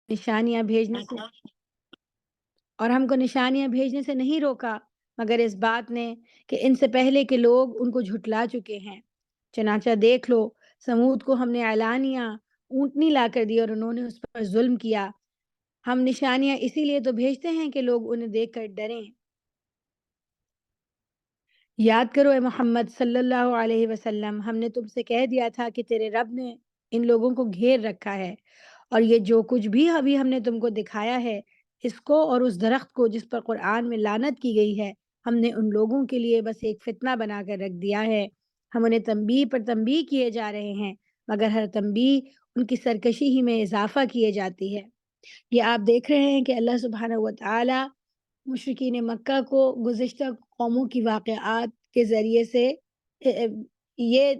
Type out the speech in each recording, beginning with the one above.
نشانیاں بھیجنے سے اور ہم کو نشانیاں بھیجنے سے نہیں روکا مگر اس بات نے کہ ان سے پہلے کے لوگ ان کو جھٹلا چکے ہیں۔ چنانچہ دیکھ لو، سمود کو ہم نے اعلانیہ اونٹنی لا کر دی اور انہوں نے اس پر ظلم کیا۔ ہم نشانیاں اسی لیے تو بھیجتے ہیں کہ لوگ انہیں دیکھ کر ڈریں۔ یاد کرو اے محمد صلی اللہ علیہ وسلم، ہم نے تم سے کہہ دیا تھا کہ تیرے رب نے ان لوگوں کو گھیر رکھا ہے، اور یہ جو کچھ بھی ابھی ہم نے تم کو دکھایا ہے، اس کو اور اس درخت کو جس پر قرآن میں لعنت کی گئی ہے، ہم نے ان لوگوں کے لیے بس ایک فتنہ بنا کر رکھ دیا ہے۔ ہم انہیں تنبیہ پر تنبیہ کیے جا رہے ہیں، مگر ہر تنبیہ ان کی سرکشی ہی میں اضافہ کیے جاتی ہے۔ یہ آپ دیکھ رہے ہیں کہ اللہ سبحانہ و تعالی مشرکین مکہ کو گزشتہ قوموں کی واقعات کے ذریعے سے یہ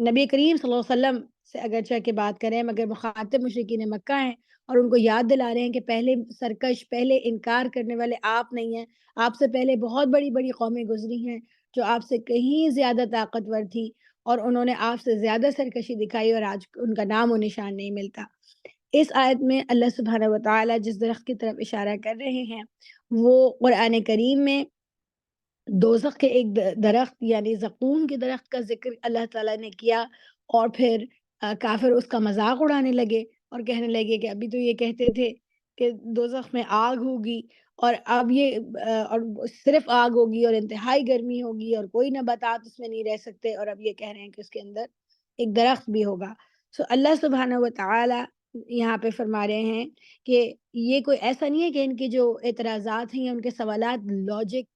نبی کریم صلی اللہ علیہ وسلم سے اگرچہ کہ بات کریں مگر مخاطب مشرکین مکہ ہیں، اور ان کو یاد دلا رہے ہیں کہ پہلے سرکش، پہلے انکار کرنے والے آپ نہیں ہیں، آپ سے پہلے بہت بڑی بڑی قومیں گزری ہیں جو آپ سے کہیں زیادہ طاقتور تھی، اور انہوں نے آپ سے زیادہ سرکشی دکھائی اور آج ان کا نام و نشان نہیں ملتا۔ اس آیت میں اللہ سبحانہ و تعالی جس درخت کی طرف اشارہ کر رہے ہیں وہ قرآن کریم میں دوزخ کے ایک درخت یعنی زقوم کے درخت کا ذکر اللہ تعالیٰ نے کیا، اور پھر کافر اس کا مذاق اڑانے لگے اور کہنے لگے کہ ابھی تو یہ کہتے تھے کہ دوزخ میں آگ ہوگی، اور اب یہ اور صرف آگ ہوگی اور انتہائی گرمی ہوگی اور کوئی نباتات اس میں نہیں رہ سکتے، اور اب یہ کہہ رہے ہیں کہ اس کے اندر ایک درخت بھی ہوگا۔ اللہ سبحانہ و تعالی یہاں پہ فرما رہے ہیں کہ یہ کوئی ایسا نہیں ہے کہ ان کے جو اعتراضات ہیں یا ان کے سوالات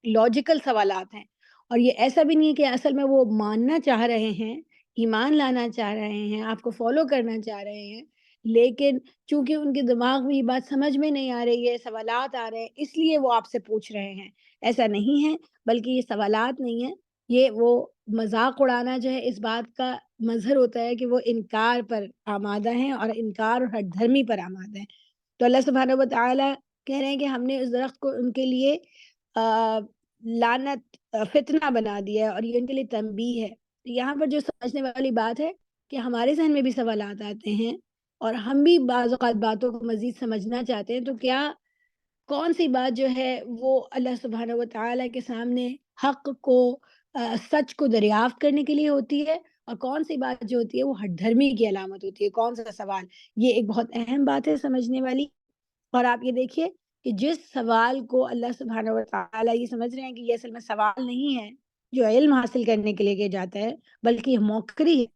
لاجیکل سوالات ہیں، اور یہ ایسا بھی نہیں ہے کہ اصل میں وہ ماننا چاہ رہے ہیں، ایمان لانا چاہ رہے ہیں، آپ کو فالو کرنا چاہ رہے ہیں، لیکن چونکہ ان کے دماغ میں یہ بات سمجھ میں نہیں آ رہی ہے، سوالات آ رہے ہیں، اس لیے وہ آپ سے پوچھ رہے ہیں۔ ایسا نہیں ہے، بلکہ یہ سوالات نہیں ہیں، یہ وہ مذاق اڑانا جو ہے اس بات کا مظہر ہوتا ہے کہ وہ انکار پر آمادہ ہیں اور انکار اور ہٹ دھرمی پر آمادہ ہیں۔ تو اللہ سبحانہ و تعالی کہہ رہے ہیں کہ ہم نے اس درخت کو ان کے لیے لعنت، فتنہ بنا دیا ہے، اور یہ ان کے لیے تنبیہ ہے۔ یہاں پر جو سمجھنے والی بات ہے کہ ہمارے ذہن میں بھی سوالات آتے ہیں اور ہم بھی بعض اوقات باتوں کو مزید سمجھنا چاہتے ہیں، تو کیا کون سی بات جو ہے وہ اللہ سبحانہ و تعالی کے سامنے حق کو، سچ کو دریافت کرنے کے لیے ہوتی ہے، اور کون سی بات جو ہوتی ہے وہ ہٹ دھرمی کی علامت ہوتی ہے، کون سا سوال؟ یہ ایک بہت اہم بات ہے سمجھنے والی۔ اور آپ یہ دیکھیے کہ جس سوال کو اللہ سبحانہ و تعالی یہ سمجھ رہے ہیں کہ یہ اصل میں سوال نہیں ہے جو علم حاصل کرنے کے لیے کیا جاتا ہے، بلکہ یہ موقری ہے،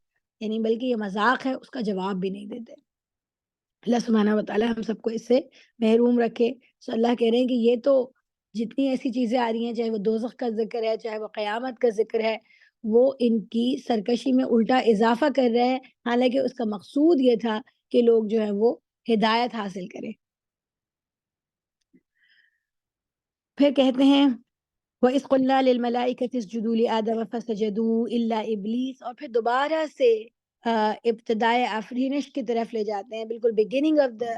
یعنی بلکہ یہ مذاق ہے، اس کا جواب بھی نہیں دیتے۔ اللہ سبحانہ و تعالی ہم سب کو اس سے محروم رکھے۔ اللہ کہہ رہے ہیں کہ یہ تو جتنی ایسی چیزیں آ رہی ہیں، چاہے وہ دوزخ کا ذکر ہے، چاہے وہ قیامت کا ذکر ہے، وہ ان کی سرکشی میں الٹا اضافہ کر رہے ہیں، حالانکہ اس کا مقصود یہ تھا کہ لوگ جو ہے وہ ہدایت حاصل کریں۔ پھر کہتے ہیں وَإِذْ قُلْنَا لِلْمَلَائِكَةِ اسْجُدُوا لِآدَمَ فَسَجَدُوا إِلَّا إِبْلِيسَ، اور پھر دوبارہ سے ابتدائے آفرینش کی طرف لے جاتے ہیں، بالکل بگننگ آف دا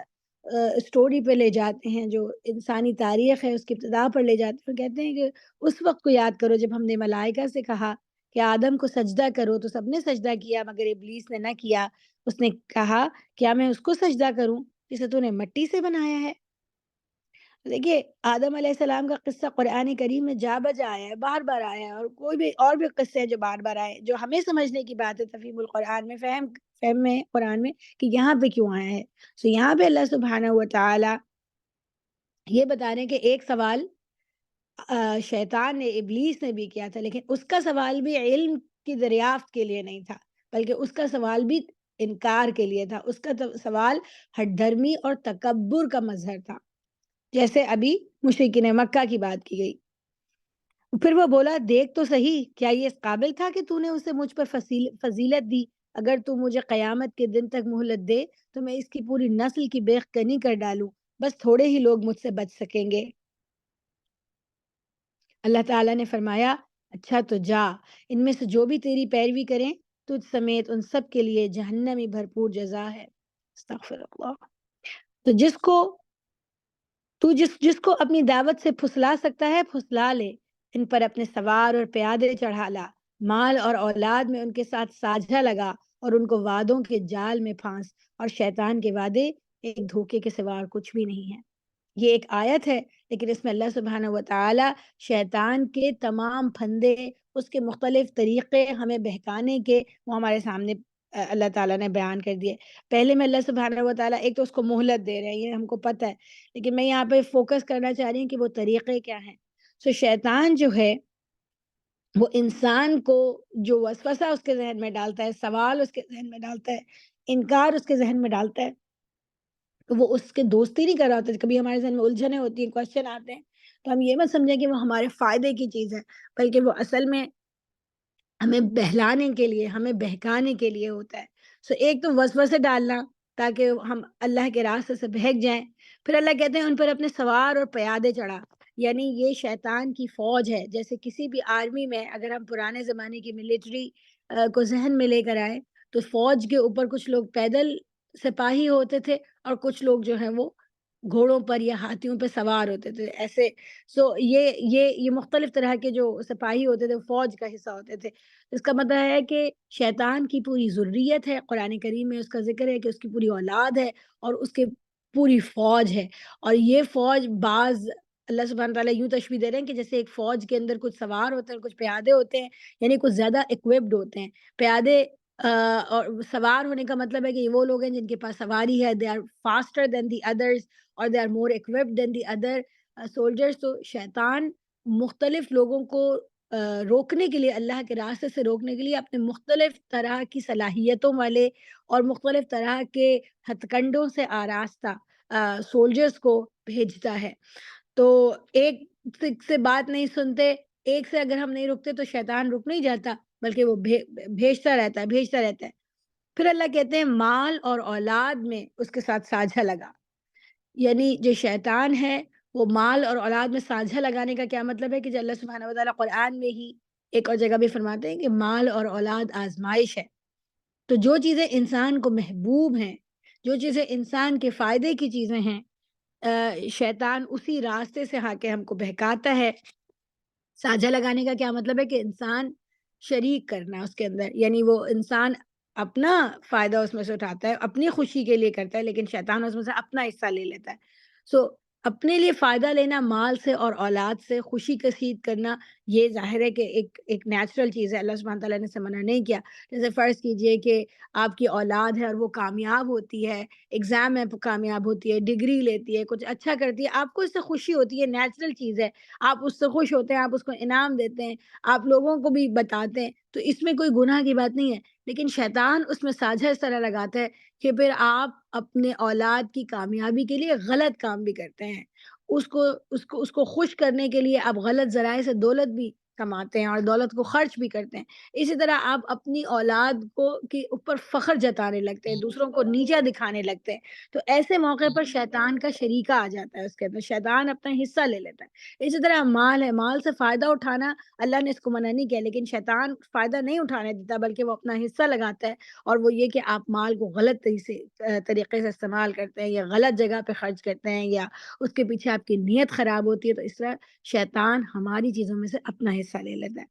اسٹوری پہ لے جاتے ہیں، جو انسانی تاریخ ہے اس کی ابتدا پر لے جاتے ہیں۔ کہتے ہیں کہ اس وقت کو یاد کرو جب ہم نے ملائکہ سے کہا کہ آدم کو سجدہ کرو، تو سب نے سجدہ کیا مگر ابلیس نے نہ کیا۔ اس نے کہا کیا میں اس کو سجدہ کروں جسے تو نے مٹی سے بنایا ہے؟ دیکھیے آدم علیہ السلام کا قصہ قرآن کریم میں جا بجا آیا ہے، بار بار آیا ہے، اور کوئی بھی اور بھی قصے ہیں جو بار بار آئے، جو ہمیں سمجھنے کی بات ہے تفہیم القرآن میں، فہم میں قرآن میں کہ یہاں پہ کیوں آیا ہے۔ یہاں پہ اللہ سبحانہ و تعالی یہ بتا رہے ہیں کہ ایک سوال شیطان نے، ابلیس نے بھی کیا تھا، لیکن اس کا سوال بھی علم کی دریافت کے لیے نہیں تھا، بلکہ اس کا سوال بھی انکار کے لیے تھا، اس کا سوال ہٹ دھرمی اور تکبر کا مظہر تھا، جیسے ابھی مشرکین مکہ کی بات کی گئی۔ پھر وہ بولا دیکھ تو صحیح، کیا یہ اس قابل تھا کہ تو نے اسے مجھ پر فضیلت دی؟ اگر تو مجھے قیامت کے دن تک مہلت دے تو میں اس کی پوری نسل کی بیخ کنی کر ڈالوں، بس تھوڑے ہی لوگ مجھ سے بچ سکیں گے۔ اللہ تعالیٰ نے فرمایا اچھا تو جا، ان میں سے جو بھی تیری پیروی کریں تجھ سمیت ان سب کے لیے جہنمی بھرپور جزا ہے۔ استغفر اللہ۔ تو جس کو اپنی دعوت سے پھسلا سکتا ہے پھسلا لے، ان پر اپنے سوار اور پیادے چڑھا لا، مال اور اولاد میں ان کے ساتھ ساجھا لگا، اور ان کو وعدوں کے جال میں پھانس، اور شیطان کے وعدے ایک دھوکے کے سوا اور کچھ بھی نہیں ہے۔ یہ ایک آیت ہے، لیکن اس میں اللہ سبحانہ وتعالی شیطان کے تمام پھندے، اس کے مختلف طریقے ہمیں بہکانے کے، وہ ہمارے سامنے اللہ تعالیٰ نے بیان کر دیے۔ پہلے میں اللہ سبحانہ وتعالیٰ ایک تو اس کو مہلت دے رہے ہیں، یہ ہم کو پتہ ہے، لیکن میں یہاں پہ فوکس کرنا چاہ رہی ہوں کہ وہ طریقے کیا ہیں۔ شیطان جو ہے وہ انسان کو جو وسوسہ اس کے ذہن میں ڈالتا ہے، سوال اس کے ذہن میں ڈالتا ہے، انکار اس کے ذہن میں ڈالتا ہے، تو وہ اس کے دوستی نہیں کر رہا ہوتا۔ کبھی ہمارے ذہن میں الجھنیں ہوتی ہیں، کوشچن آتے ہیں، تو ہم یہ مت سمجھیں کہ وہ ہمارے فائدے کی چیز ہے، بلکہ وہ اصل میں ہمیں بہلانے کے لیے، ہمیں بہکانے کے لیے ہوتا ہے۔ ایک تو وسوسے ڈالنا تاکہ ہم اللہ کے راستے سے بہک جائیں۔ پھر اللہ کہتے ہیں ان پر اپنے سوار اور پیادے چڑھا، یعنی یہ شیطان کی فوج ہے۔ جیسے کسی بھی آرمی میں اگر ہم پرانے زمانے کی ملٹری کو ذہن میں لے کر آئے، تو فوج کے اوپر کچھ لوگ پیدل سپاہی ہوتے تھے اور کچھ لوگ جو ہیں وہ گھوڑوں پر یا ہاتھیوں پہ سوار ہوتے تھے ایسے۔ یہ مختلف طرح کے جو سپاہی ہوتے تھے وہ فوج کا حصہ ہوتے تھے۔ اس کا مطلب ہے کہ شیطان کی پوری ذریت ہے، قرآن کریم میں اس کا ذکر ہے کہ اس کی پوری اولاد ہے اور اس کے پوری فوج ہے، اور یہ فوج بعض اللہ سبحانہ تعالیٰ یوں تشبیہ دے رہے ہیں کہ جیسے ایک فوج کے اندر کچھ سوار ہوتے ہیں، کچھ پیادے ہوتے ہیں، یعنی کچھ زیادہ اکوپڈ ہوتے ہیں پیادے۔ اور سوار ہونے کا مطلب ہے کہ یہ وہ لوگ ہیں جن کے پاس سواری ہے، they are faster than the others اور they are more equipped than the other soldiers۔ تو شیطان مختلف لوگوں کو روکنے کے لیے، اللہ کے راستے سے روکنے کے لیے اپنے مختلف طرح کی صلاحیتوں والے اور مختلف طرح کے ہتھ کنڈوں سے آراستہ سولجرز کو بھیجتا ہے۔ تو ایک سے بات نہیں سنتے، ایک سے اگر ہم نہیں رکتے تو شیطان رک نہیں جاتا، بلکہ وہ بھیجتا رہتا ہے۔ پھر اللہ کہتے ہیں مال اور اولاد میں اس کے ساتھ ساجھا لگا، یعنی جو شیطان ہے وہ مال اور اولاد میں ساجھا لگانے کا کیا مطلب ہے کہ جو اللہ سبحانہ وتعالیٰ قرآن میں ہی ایک اور جگہ بھی فرماتے ہیں کہ مال اور اولاد آزمائش ہے۔ تو جو چیزیں انسان کو محبوب ہیں، جو چیزیں انسان کے فائدے کی چیزیں ہیں، شیطان اسی راستے سے آ کے ہم کو بہکاتا ہے۔ ساجھا لگانے کا کیا مطلب ہے کہ انسان شریک کرنا اس کے اندر، یعنی وہ انسان اپنا فائدہ اس میں سے اٹھاتا ہے، اپنی خوشی کے لیے کرتا ہے، لیکن شیطان اس میں سے اپنا حصہ لے لیتا ہے۔ اپنے لیے فائدہ لینا مال سے اور اولاد سے، خوشی کسید کرنا، یہ ظاہر ہے کہ ایک نیچرل چیز ہے، اللہ سبحانہ تعالیٰ نے اسے منع نہیں کیا۔ جیسے فرض کیجئے کہ آپ کی اولاد ہے اور وہ کامیاب ہوتی ہے، ایگزام میں کامیاب ہوتی ہے، ڈگری لیتی ہے، کچھ اچھا کرتی ہے، آپ کو اس سے خوشی ہوتی ہے، نیچرل چیز ہے، آپ اس سے خوش ہوتے ہیں، آپ اس کو انعام دیتے ہیں، آپ لوگوں کو بھی بتاتے ہیں، تو اس میں کوئی گناہ کی بات نہیں ہے۔ لیکن شیطان اس میں ساجھا اس طرح لگاتا ہے کہ پھر آپ اپنے اولاد کی کامیابی کے لیے غلط کام بھی کرتے ہیں، اس کو خوش کرنے کے لیے آپ غلط ذرائع سے دولت بھی کماتے ہیں اور دولت کو خرچ بھی کرتے ہیں۔ اسی طرح آپ اپنی اولاد کو کے اوپر فخر جتانے لگتے ہیں، دوسروں کو نیچا دکھانے لگتے ہیں، تو ایسے موقع پر شیطان کا شریکہ آ جاتا ہے، اس کے اندر شیطان اپنا حصہ لے لیتا ہے۔ اسی طرح مال ہے، مال سے فائدہ اٹھانا اللہ نے اس کو منع نہیں کیا، لیکن شیطان فائدہ نہیں اٹھانے دیتا بلکہ وہ اپنا حصہ لگاتا ہے، اور وہ یہ کہ آپ مال کو غلط طریقے سے استعمال کرتے ہیں یا غلط جگہ پہ خرچ کرتے ہیں یا اس کے پیچھے آپ کی نیت خراب ہوتی ہے، تو اس طرح شیطان ہماری چیزوں میں سے اپنا حصہ لے لیتا ہے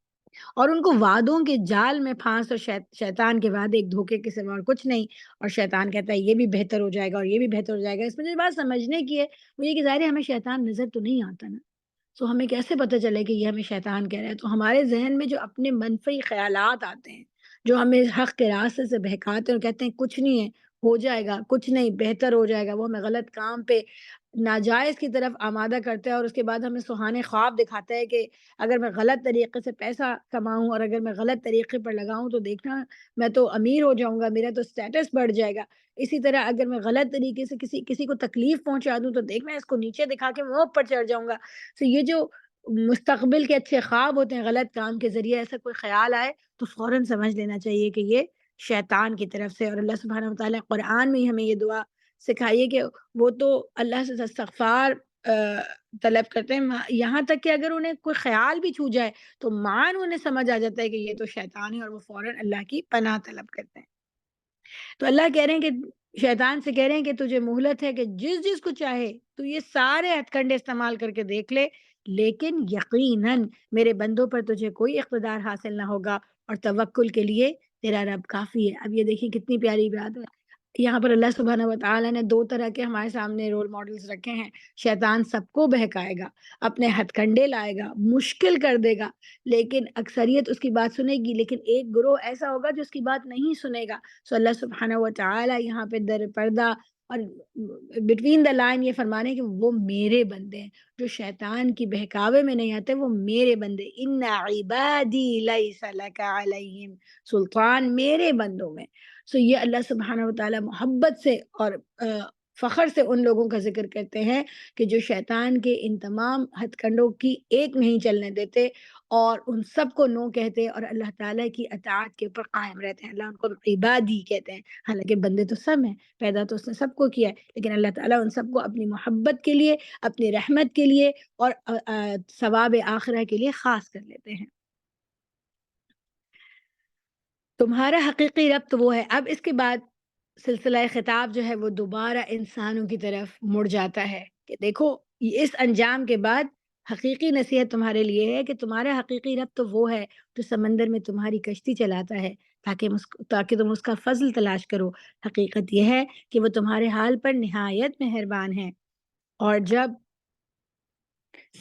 اور ان کو وعدوں کے جال میں پھانس، اور شیطان کے وعدے ایک دھوکے کے سوا اور کچھ نہیں، اور شیطان کہتا ہے یہ بھی بہتر ہو جائے گا اور یہ بھی بہتر ہو جائے گا۔ اس میں جو بات سمجھنے کی ہے وہ یہ کہ ظاہر ہے ہمیں شیطان نظر تو نہیں آتا نا، ہمیں کیسے پتہ چلے کہ یہ ہمیں شیطان کہہ رہا ہے؟ تو ہمارے ذہن میں جو اپنے منفی خیالات آتے ہیں، جو ہمیں حق کے راستے سے بہکاتے ہیں اور کہتے ہیں کچھ نہیں ہے، ہو جائے گا، کچھ نہیں، بہتر ہو جائے گا، وہ ہمیں غلط کام پہ، ناجائز کی طرف آمادہ کرتا ہے، اور اس کے بعد ہمیں سہانے خواب دکھاتا ہے کہ اگر میں غلط طریقے سے پیسہ کماؤں اور اگر میں غلط طریقے پر لگاؤں تو دیکھنا میں تو امیر ہو جاؤں گا، میرا تو اسٹیٹس بڑھ جائے گا۔ اسی طرح اگر میں غلط طریقے سے کسی کو تکلیف پہنچا دوں تو دیکھ میں اس کو نیچے دکھا کے میں اوپر چڑھ جاؤں گا۔ یہ جو مستقبل کے اچھے خواب ہوتے ہیں، غلط کام کے ذریعے ایسا کوئی خیال آئے تو فوراً سمجھ لینا چاہیے کہ یہ شیطان کی طرف سے۔ اور اللہ سبحانہ وتعالیٰ قرآن میں ہی ہمیں یہ دعا سکھائیے کہ وہ تو اللہ سے استغفار طلب کرتے ہیں، یہاں تک کہ اگر انہیں کوئی خیال بھی چھو جائے تو مان انہیں سمجھ آ جاتا ہے کہ یہ تو شیطان ہے، اور وہ فوراً اللہ کی پناہ طلب کرتے ہیں۔ تو اللہ کہہ رہے ہیں کہ شیطان سے کہہ رہے ہیں کہ تجھے مہلت ہے کہ جس کو چاہے تو یہ سارے ہتھ کنڈے استعمال کر کے دیکھ لے، لیکن یقیناً میرے بندوں پر تجھے کوئی اقتدار حاصل نہ ہوگا، اور توکل کے لیے تیرا رب کافی ہے۔ اب یہ دیکھیں کتنی پیاری بات ہے، یہاں پر اللہ سبحانہ و تعالیٰ نے 2 طرح کے ہمارے سامنے رول ماڈلز رکھے ہیں۔ شیطان سب کو بہکائے گا، اپنے ہتھ کنڈے لائے گا، مشکل کر دے گا، لیکن اکثریت اس کی بات سنے گی، لیکن ایک گروہ ایسا ہوگا جو اس کی بات نہیں سنے گا۔ سو اللہ سبحانہ و تعالیٰ یہاں پہ در پردہ اور بٹوین دا لائن یہ فرمانے ہیں کہ وہ میرے بندے ہیں، جو شیطان کی بہکاوے میں نہیں آتے، وہ میرے بندے۔ ان عبادی لیس لک علیہم سلطان، میرے بندوں میں۔ سو یہ اللہ سبحانہ و تعالیٰ محبت سے اور فخر سے ان لوگوں کا ذکر کرتے ہیں کہ جو شیطان کے ان تمام ہتھ کنڈوں کی ایک نہیں چلنے دیتے اور ان سب کو نو کہتے اور اللہ تعالیٰ کی اطاعت کے اوپر قائم رہتے ہیں۔ اللہ ان کو عبادی کہتے ہیں، حالانکہ بندے تو سب ہیں، پیدا تو اس نے سب کو کیا ہے، لیکن اللہ تعالیٰ ان سب کو اپنی محبت کے لیے، اپنی رحمت کے لیے اور ثواب آخرہ کے لیے خاص کر لیتے ہیں۔ تمہارا حقیقی رب تو وہ ہے۔ اب اس کے بعد سلسلہ خطاب جو ہے وہ دوبارہ انسانوں کی طرف مڑ جاتا ہے کہ دیکھو اس انجام کے بعد حقیقی نصیحت تمہارے لیے ہے کہ تمہارا حقیقی رب تو وہ ہے جو سمندر میں تمہاری کشتی چلاتا ہے تاکہ تم اس کا فضل تلاش کرو۔ حقیقت یہ ہے کہ وہ تمہارے حال پر نہایت مہربان ہے، اور جب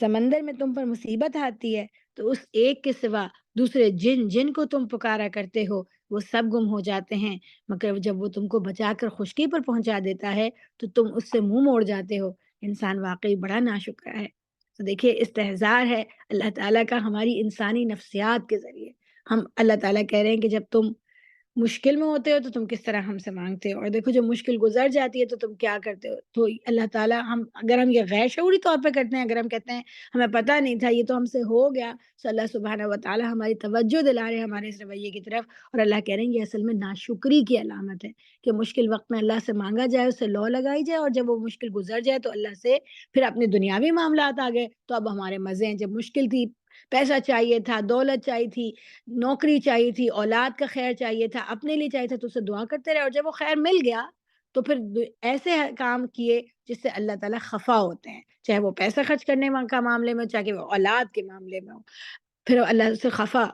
سمندر میں تم پر مصیبت آتی ہے تو اس ایک کے سوا دوسرے جن کو تم پکارا کرتے ہو وہ سب گم ہو جاتے ہیں، مگر جب وہ تم کو بچا کر خشکی پر پہنچا دیتا ہے تو تم اس سے منہ موڑ جاتے ہو۔ انسان واقعی بڑا ناشکرا ہے۔ تو دیکھیے استحضار ہے اللہ تعالیٰ کا ہماری انسانی نفسیات کے ذریعے۔ ہم اللہ تعالیٰ کہہ رہے ہیں کہ جب تم مشکل میں ہوتے ہو تو تم کس طرح ہم سے مانگتے ہو، اور دیکھو جب مشکل گزر جاتی ہے تو تم کیا کرتے ہو۔ تو اللہ تعالیٰ اگر ہم یہ غیر شعوری طور پہ کرتے ہیں، اگر ہم کہتے ہیں ہمیں پتہ نہیں تھا یہ تو ہم سے ہو گیا، تو اللہ سبحانہ و تعالیٰ ہماری توجہ دلا رہے ہیں ہمارے اس رویے کی طرف، اور اللہ کہہ رہے ہیں یہ اصل میں ناشکری کی علامت ہے کہ مشکل وقت میں اللہ سے مانگا جائے، اس سے لو لگائی جائے، اور جب وہ مشکل گزر جائے تو اللہ سے پھر اپنے دنیاوی معاملات آ گئے تو اب ہمارے مزے ہیں۔ جب مشکل تھی، پیسہ چاہیے تھا، دولت چاہیے تھی، نوکری چاہیے تھی، اولاد کا خیر چاہیے تھا، اپنے لیے چاہیے تھا، تو اسے دعا کرتے رہے، اور جب وہ خیر مل گیا تو پھر ایسے کام کیے جس سے اللہ تعالیٰ خفا ہوتے ہیں، چاہے وہ پیسہ خرچ کرنے کا معاملے میں ہو، چاہے وہ اولاد کے معاملے میں ہو، پھر اللہ سے خفا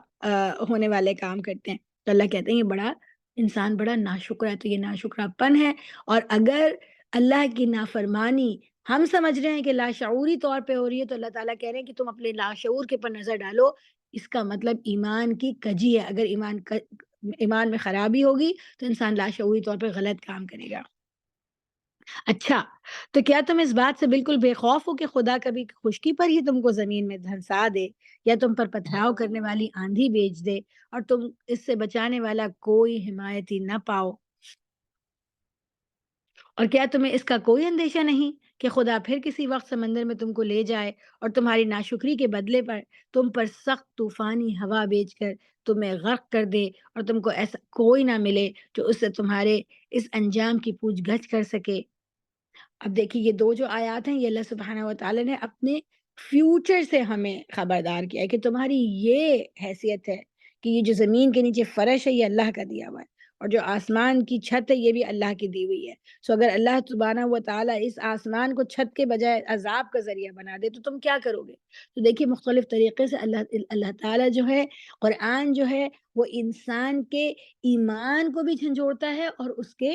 ہونے والے کام کرتے ہیں۔ تو اللہ کہتے ہیں یہ بڑا انسان بڑا ناشکرا ہے، تو یہ ناشکرا پن ہے۔ اور اگر اللہ کی نافرمانی ہم سمجھ رہے ہیں کہ لاشعوری طور پہ ہو رہی ہے، تو اللہ تعالیٰ کہہ رہے ہیں کہ تم اپنے لاشعور کے پر نظر ڈالو، اس کا مطلب ایمان کی کجی ہے۔ اگر ایمان میں خرابی ہوگی تو انسان لاشعوری طور پہ غلط کام کرے گا۔ اچھا، تو کیا تم اس بات سے بالکل بے خوف ہو کہ خدا کبھی خشکی پر ہی تم کو زمین میں دھنسا دے، یا تم پر پتھراؤ کرنے والی آندھی بھیج دے، اور تم اس سے بچانے والا کوئی حمایتی نہ پاؤ؟ اور کیا تمہیں اس کا کوئی اندیشہ نہیں کہ خدا پھر کسی وقت سمندر میں تم کو لے جائے اور تمہاری ناشکری کے بدلے پر تم پر سخت طوفانی ہوا بھیج کر تمہیں غرق کر دے، اور تم کو ایسا کوئی نہ ملے جو اس سے تمہارے اس انجام کی پوچھ گچھ کر سکے؟ اب دیکھیے یہ 2 جو آیات ہیں، یہ اللہ سبحانہ و تعالیٰ نے اپنے فیوچر سے ہمیں خبردار کیا ہے کہ تمہاری یہ حیثیت ہے کہ یہ جو زمین کے نیچے فرش ہے یہ اللہ کا دیا ہوا ہے، اور جو آسمان کی چھت ہے یہ بھی اللہ کی دی ہوئی ہے۔ سو اگر اللہ سبحانہ و تعالیٰ اس آسمان کو چھت کے بجائے عذاب کا ذریعہ بنا دے تو تم کیا کرو گے؟ تو دیکھیے مختلف طریقے سے اللہ تعالیٰ جو ہے، قرآن جو ہے وہ انسان کے ایمان کو بھی جھنجھوڑتا ہے اور اس کے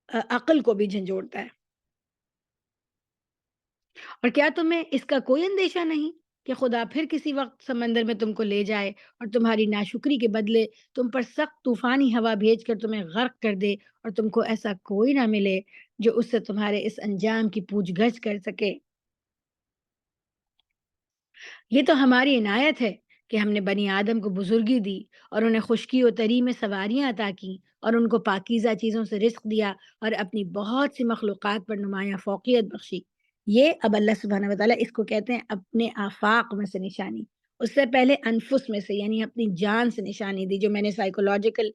عقل کو بھی جھنجھوڑتا ہے۔ اور کیا تمہیں اس کا کوئی اندیشہ نہیں کہ خدا پھر کسی وقت سمندر میں تم کو لے جائے اور تمہاری ناشکری کے بدلے تم پر سخت طوفانی ہوا بھیج کر تمہیں غرق کر دے، اور تم کو ایسا کوئی نہ ملے جو اس سے تمہارے اس انجام کی پوچھ گچھ کر سکے؟ یہ تو ہماری عنایت ہے کہ ہم نے بنی آدم کو بزرگی دی، اور انہیں خشکی و تری میں سواریاں عطا کی، اور ان کو پاکیزہ چیزوں سے رزق دیا، اور اپنی بہت سی مخلوقات پر نمایاں فوقیت بخشی۔ یہ اب اللہ سبحانہ و تعالیٰ اس کو کہتے ہیں اپنے آفاق میں سے نشانی۔ اس سے پہلے انفس میں سے، یعنی اپنی جان سے نشانی دی، جو میں نے سائیکولوجیکل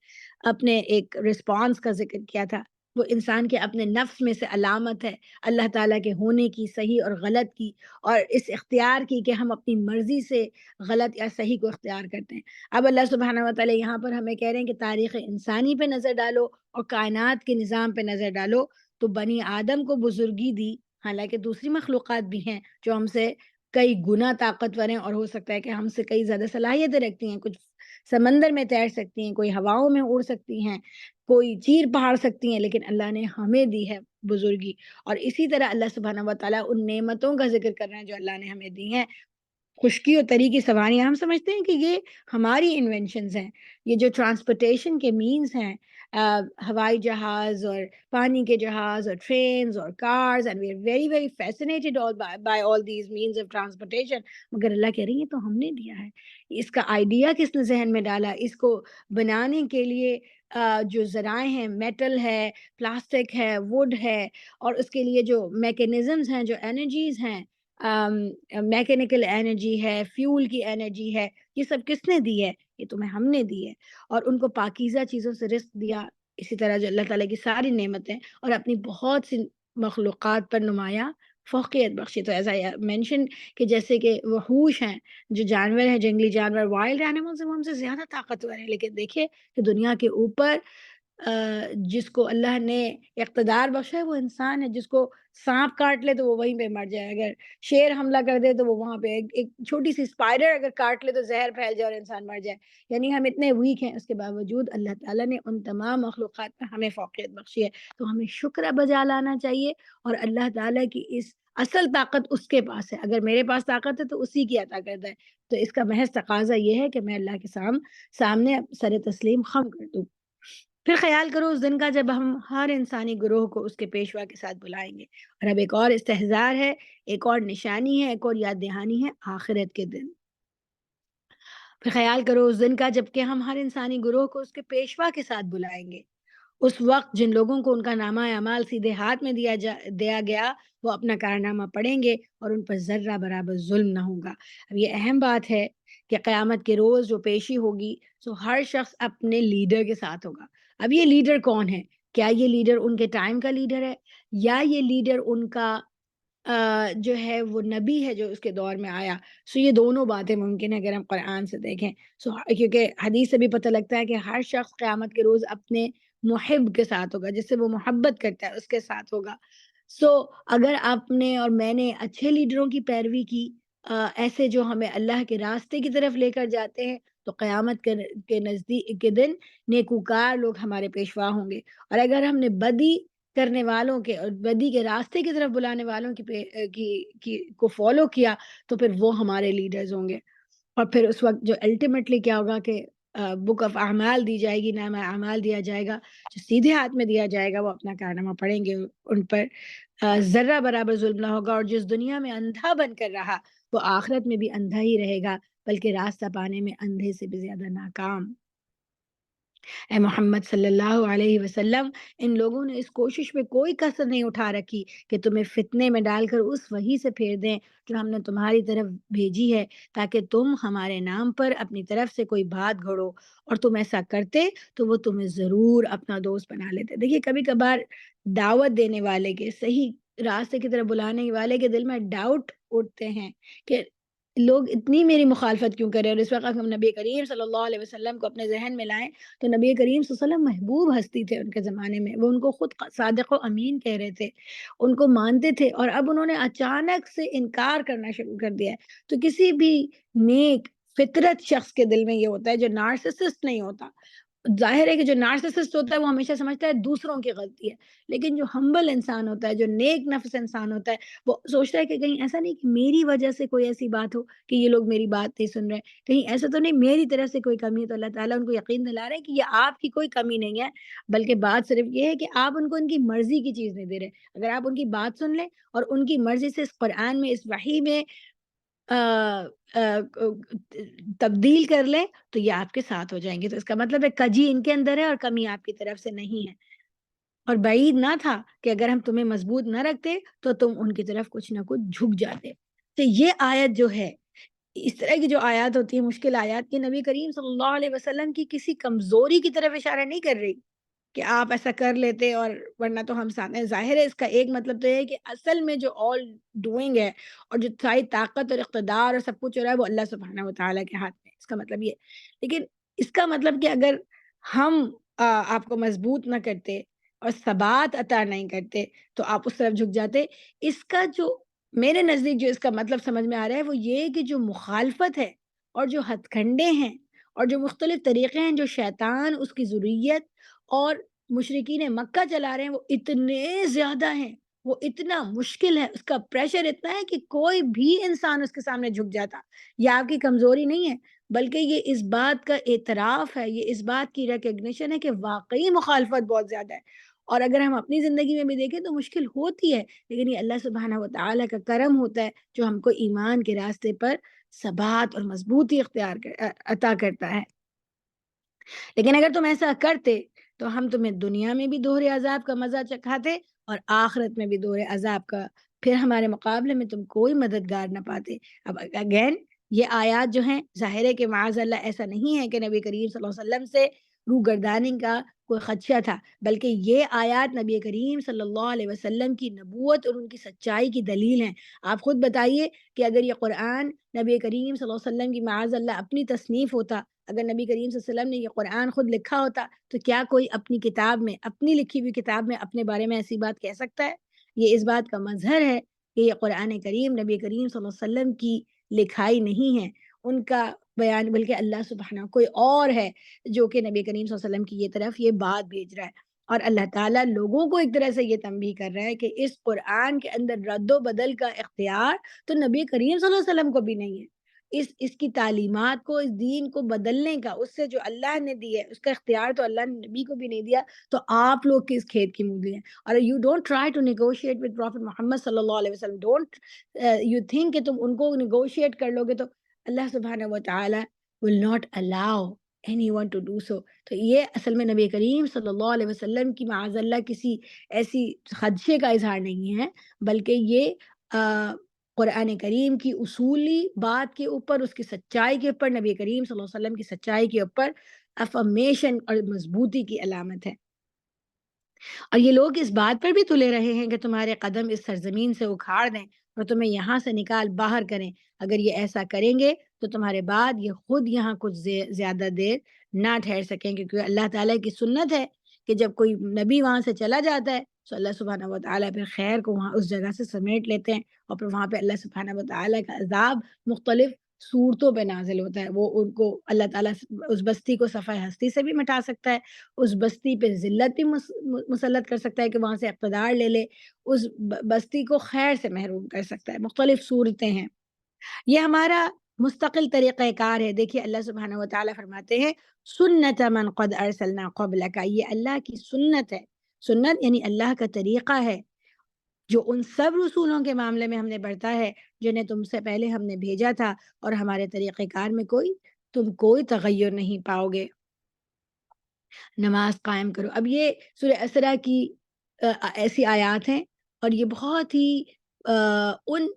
اپنے ایک رسپانس کا ذکر کیا تھا، وہ انسان کے اپنے نفس میں سے علامت ہے اللہ تعالیٰ کے ہونے کی، صحیح اور غلط کی، اور اس اختیار کی کہ ہم اپنی مرضی سے غلط یا صحیح کو اختیار کرتے ہیں۔ اب اللہ سبحانہ و تعالیٰ یہاں پر ہمیں کہہ رہے ہیں کہ تاریخ انسانی پہ نظر ڈالو اور کائنات کے نظام پہ نظر ڈالو، تو بنی آدم کو بزرگی دی، حالانکہ دوسری مخلوقات بھی ہیں جو ہم سے کئی گنا طاقتور ہیں، اور ہو سکتا ہے کہ ہم سے کئی زیادہ صلاحیتیں رکھتی ہیں، کچھ سمندر میں تیر سکتی ہیں، کوئی ہواؤں میں اڑ سکتی ہیں، کوئی چیر پہاڑ سکتی ہیں، لیکن اللہ نے ہمیں دی ہے بزرگی۔ اور اسی طرح اللہ سبحانہ وتعالیٰ ان نعمتوں کا ذکر کر رہے ہیں جو اللہ نے ہمیں دی ہیں، خشکی اور تری کی سواریاں۔ ہم سمجھتے ہیں کہ یہ ہماری انوینشنز ہیں، یہ جو ٹرانسپورٹیشن کے مینز ہیں، ہوائی جہاز اور پانی کے جہاز اور ٹرینز اور cars, and we are very very fascinated by all these means of transportation, مگر اللہ کہہ رہی ہے تو ہم نے دیا ہے۔ اس کا آئیڈیا کس نے ذہن میں ڈالا؟ اس کو بنانے کے لیے جو ذرائع ہیں، میٹل ہے، پلاسٹک ہے، ووڈ ہے، اور اس کے لیے جو میکینزمز ہیں، جو انرجیز ہیں، میکینیکل انرجی ہے، فیول کی انرجی ہے، یہ سب کس نے دی ہے؟ یہ تمہیں ہم نے دی ہے، اور ان کو پاکیزہ چیزوں سے رزق دیا۔ اسی طرح جو اللہ تعالیٰ کی ساری نعمتیں اور اپنی بہت سی مخلوقات پر نمایاں فوقیت بخشی۔ تو ایسا مینشن کہ جیسے کہ وحوش ہیں، جو جانور ہیں، جنگلی جانور، وائلڈ اینیملز ہیں، وہ ہم سے زیادہ طاقتور ہیں، لیکن دیکھیے کہ دنیا کے اوپر جس کو اللہ نے اقتدار بخشا ہے وہ انسان ہے۔ جس کو سانپ کاٹ لے تو وہ وہیں پہ مر جائے، اگر شیر حملہ کر دے تو وہ وہاں پہ، ایک چھوٹی سی اسپائڈر اگر کاٹ لے تو زہر پھیل جائے اور انسان مر جائے۔ یعنی ہم اتنے ویک ہیں، اس کے باوجود اللہ تعالیٰ نے ان تمام مخلوقات پر ہمیں فوقیت بخشی ہے، تو ہمیں شکر بجا لانا چاہیے، اور اللہ تعالیٰ کی اس اصل طاقت اس کے پاس ہے۔ اگر میرے پاس طاقت ہے تو اسی کی عطا کرتا ہے، تو اس کا محض تقاضا یہ ہے کہ میں اللہ کے سامنے سر تسلیم خم کر دوں۔ پھر خیال کرو اس دن کا جب ہم ہر انسانی گروہ کو اس کے پیشوا کے ساتھ بلائیں گے۔ اور اب ایک اور استحضار ہے، ایک اور نشانی ہے، ایک اور یاد دہانی ہے آخرت کے دن۔ پھر خیال کرو اس دن کا جب کہ ہم ہر انسانی گروہ کو اس کے پیشوا کے ساتھ بلائیں گے۔ اس وقت جن لوگوں کو ان کا نامہ اعمال سیدھے ہاتھ میں دیا گیا، وہ اپنا کارنامہ پڑھیں گے اور ان پر ذرہ برابر ظلم نہ ہوگا۔ اب یہ اہم بات ہے کہ قیامت کے روز جو پیشی ہوگی، سو ہر شخص اپنے لیڈر کے ساتھ ہوگا۔ اب یہ لیڈر کون ہے؟ کیا یہ لیڈر ان کے ٹائم کا لیڈر ہے، یا یہ لیڈر ان کا جو ہے وہ نبی ہے جو اس کے دور میں آیا؟ سو یہ دونوں باتیں ممکن ہے اگر ہم قرآن سے دیکھیں۔ سو کیونکہ حدیث سے بھی پتہ لگتا ہے کہ ہر شخص قیامت کے روز اپنے محب کے ساتھ ہوگا، جس سے وہ محبت کرتا ہے اس کے ساتھ ہوگا۔ سو اگر آپ نے اور میں نے اچھے لیڈروں کی پیروی کی، ایسے جو ہمیں اللہ کے راستے کی طرف لے کر جاتے ہیں، تو قیامت کے نزدیک کے دن نیکوکار لوگ ہمارے پیشوا ہوں گے۔ اور اگر ہم نے بدی کرنے والوں کے اور بدی کے راستے کی طرف بلانے والوں کو فالو کیا، تو پھر وہ ہمارے لیڈرز ہوں گے۔ اور پھر اس وقت جو الٹیمیٹلی کیا ہوگا کہ بک آف اعمال دی جائے گی، نامہ اعمال دیا جائے گا، جو سیدھے ہاتھ میں دیا جائے گا، وہ اپنا کارنامہ پڑھیں گے، ان پر ذرہ برابر ظلم نہ ہوگا۔ اور جس دنیا میں اندھا بن کر رہا، وہ آخرت میں بھی اندھا ہی رہے گا، بلکہ راستہ پانے میں اندھے سے بھی زیادہ ناکام۔ اے محمد صلی اللہ علیہ وسلم، ان لوگوں نے اس کوشش میں کوئی کسر نہیں اٹھا رکھی کہ تمہیں فتنے میں ڈال کر اس وحی سے پھیر دیں جو ہم نے تمہاری طرف بھیجی ہے، تاکہ تم ہمارے نام پر اپنی طرف سے کوئی بات گھڑو، اور تم ایسا کرتے تو وہ تمہیں ضرور اپنا دوست بنا لیتے۔ دیکھیے کبھی کبھار دعوت دینے والے کے، صحیح راستے کی طرف بلانے والے کے دل میں ڈاؤٹ اٹھتے ہیں کہ لوگ اتنی میری مخالفت کیوں کریں۔ اور اس وقت ہم نبی کریم صلی اللہ علیہ وسلم کو اپنے ذہن میں لائیں تو نبی کریم صلی اللہ علیہ وسلم محبوب ہستی تھے ان کے زمانے میں، وہ ان کو خود صادق و امین کہہ رہے تھے، ان کو مانتے تھے، اور اب انہوں نے اچانک سے انکار کرنا شروع کر دیا ہے۔ تو کسی بھی نیک فطرت شخص کے دل میں یہ ہوتا ہے، جو نارسسسٹ نہیں ہوتا۔ ظاہر ہے کہ جو نارسسسٹ ہوتا ہے وہ ہمیشہ سمجھتا ہے دوسروں کی غلطی ہے، لیکن جو ہمبل انسان ہوتا ہے، جو نیک نفس انسان ہوتا ہے، وہ سوچتا ہے کہ کہیں ایسا نہیں کہ میری وجہ سے کوئی ایسی بات ہو کہ یہ لوگ میری بات نہیں سن رہے، کہیں ایسا تو نہیں میری طرف سے کوئی کمی ہے۔ تو اللہ تعالیٰ ان کو یقین دلا رہے ہیں کہ یہ آپ کی کوئی کمی نہیں ہے، بلکہ بات صرف یہ ہے کہ آپ ان کو ان کی مرضی کی چیز نہیں دے رہے۔ اگر آپ ان کی بات سن لیں اور ان کی مرضی سے اس قرآن میں، اس وحی میں آ، آ، تبدیل کر لیں، تو یہ آپ کے ساتھ ہو جائیں گے۔ تو اس کا مطلب ہے کجی ان کے اندر ہے اور کمی آپ کی طرف سے نہیں ہے۔ اور بعید نہ تھا کہ اگر ہم تمہیں مضبوط نہ رکھتے تو تم ان کی طرف کچھ نہ کچھ جھک جاتے۔ تو یہ آیت جو ہے، اس طرح کی جو آیات ہوتی ہیں، مشکل آیات، یہ نبی کریم صلی اللہ علیہ وسلم کی کسی کمزوری کی طرف اشارہ نہیں کر رہی کہ آپ ایسا کر لیتے اور ورنہ تو ہم ساتھ ہیں۔ ظاہر ہے اس کا ایک مطلب تو یہ ہے کہ اصل میں جو آل ڈوئنگ ہے اور جو ساری طاقت اور اقتدار اور سب کچھ ہو رہا ہے، وہ اللہ سبحانہ و تعالیٰ کے ہاتھ میں ہے۔ اس کا مطلب یہ ہے۔ لیکن اس کا مطلب کہ اگر ہم آپ کو مضبوط نہ کرتے اور ثبات عطا نہیں کرتے تو آپ اس طرف جھک جاتے۔ اس کا جو میرے نزدیک جو اس کا مطلب سمجھ میں آ رہا ہے وہ یہ ہے کہ جو مخالفت ہے اور جو ہتھ کنڈے ہیں اور جو مختلف طریقے ہیں جو شیطان، اس کی ذریت اور مشرکین مکہ چلا رہے ہیں وہ اتنے زیادہ ہیں، وہ اتنا مشکل ہے، اس کا پریشر اتنا ہے کہ کوئی بھی انسان اس کے سامنے جھک جاتا۔ یہ آپ کی کمزوری نہیں ہے، بلکہ یہ اس بات کا اعتراف ہے، یہ اس بات کی ریکگنیشن ہے کہ واقعی مخالفت بہت زیادہ ہے۔ اور اگر ہم اپنی زندگی میں بھی دیکھیں تو مشکل ہوتی ہے، لیکن یہ اللہ سبحانہ و تعالیٰ کا کرم ہوتا ہے جو ہم کو ایمان کے راستے پر ثبات اور مضبوطی عطا کرتا ہے۔ لیکن اگر تم ایسا کرتے تو ہم تمہیں دنیا میں بھی دوہرے عذاب کا مزہ چکھاتے اور آخرت میں بھی دوہرے عذاب کا، پھر ہمارے مقابلے میں تم کوئی مددگار نہ پاتے۔ اب اگین یہ آیات جو ہیں ظاہر ہے کہ معاذ اللہ ایسا نہیں ہے کہ نبی کریم صلی اللہ علیہ وسلم سے روگردانی کا کوئی خدشہ تھا، بلکہ یہ آیات نبی کریم صلی اللہ علیہ وسلم کی نبوت اور ان کی سچائی کی دلیل ہیں۔ آپ خود بتائیے کہ اگر یہ قرآن نبی کریم صلی اللہ علیہ وسلم کی معاذ اللہ اپنی تصنیف ہوتا، اگر نبی کریم صلی اللہ علیہ وسلم نے یہ قرآن خود لکھا ہوتا، تو کیا کوئی اپنی کتاب میں، اپنی لکھی ہوئی کتاب میں اپنے بارے میں ایسی بات کہہ سکتا ہے؟ یہ اس بات کا مظہر ہے کہ یہ قرآن کریم نبی کریم صلی اللہ علیہ وسلم کی لکھائی نہیں ہے، ان کا بیان، بلکہ اللہ سبحانہ کوئی اور ہے جو کہ نبی کریم صلی اللہ علیہ وسلم کی یہ طرف یہ بات بھیج رہا ہے۔ اور اللہ تعالیٰ لوگوں کو ایک طرح سے یہ تنبیہ کر رہا ہے کہ اس قرآن کے اندر رد و بدل کا اختیار تو نبی کریم صلی اللہ علیہ وسلم کو بھی نہیں ہے۔ اس کی تعلیمات کو، اس دین کو بدلنے کا، اس سے جو اللہ نے دی ہے اس کا اختیار تو اللہ نے نبی کو بھی نہیں دیا، تو آپ لوگ کس کھیت کی مولی ہیں؟ اور you don't try to negotiate with prophet محمد صلی اللہ علیہ وسلم، ڈونٹ یو تھنک کہ تم ان کو نیگوشیٹ کر لو گے تو اللہ سبحانہ و تعالی will not allow anyone to do so۔ تو یہ اصل میں نبی کریم صلی اللہ علیہ وسلم کی معاذ اللہ کسی ایسی خدشے کا اظہار نہیں ہے، بلکہ یہ قرآن کریم کی اصولی بات کے اوپر، اس کی سچائی کے اوپر، نبی کریم صلی اللہ علیہ وسلم کی سچائی کے اوپر افرمیشن اور مضبوطی کی علامت ہے۔ اور یہ لوگ اس بات پر بھی تلے رہے ہیں کہ تمہارے قدم اس سرزمین سے اکھاڑ دیں اور تمہیں یہاں سے نکال باہر کریں۔ اگر یہ ایسا کریں گے تو تمہارے بعد یہ خود یہاں کچھ زیادہ دیر نہ ٹھہر سکیں گے، کیونکہ اللہ تعالیٰ کی سنت ہے کہ جب کوئی نبی وہاں سے چلا جاتا ہے تو اللہ سبحانہ و تعالیٰ پھر خیر کو وہاں اس جگہ سے سمیٹ لیتے ہیں، اور پھر وہاں پہ اللہ سبحانہ و تعالیٰ کا عذاب مختلف صورتوں پہ نازل ہوتا ہے۔ وہ ان کو اللہ تعالیٰ اس بستی کو صفحہ ہستی سے بھی مٹا سکتا ہے، اس بستی پہ ذلت بھی مسلط کر سکتا ہے کہ وہاں سے اقتدار لے لے، اس بستی کو خیر سے محروم کر سکتا ہے۔ مختلف صورتیں ہیں، یہ ہمارا مستقل طریقہ کار ہے۔ دیکھیے اللہ سبحانہ و تعالیٰ فرماتے ہیں سنت من قد ارسلنا قبلک، یہ اللہ کی سنت ہے۔ سنت یعنی اللہ کا طریقہ ہے جو ان سب رسولوں کے معاملے میں ہم نے برتا ہے جنہیں تم سے پہلے ہم نے بھیجا تھا، اور ہمارے طریقہ کار میں تم کوئی تغیر نہیں پاؤ گے۔ نماز قائم کرو، اب یہ سورہ اسرا کی ایسی آیات ہیں، اور یہ بہت ہی ان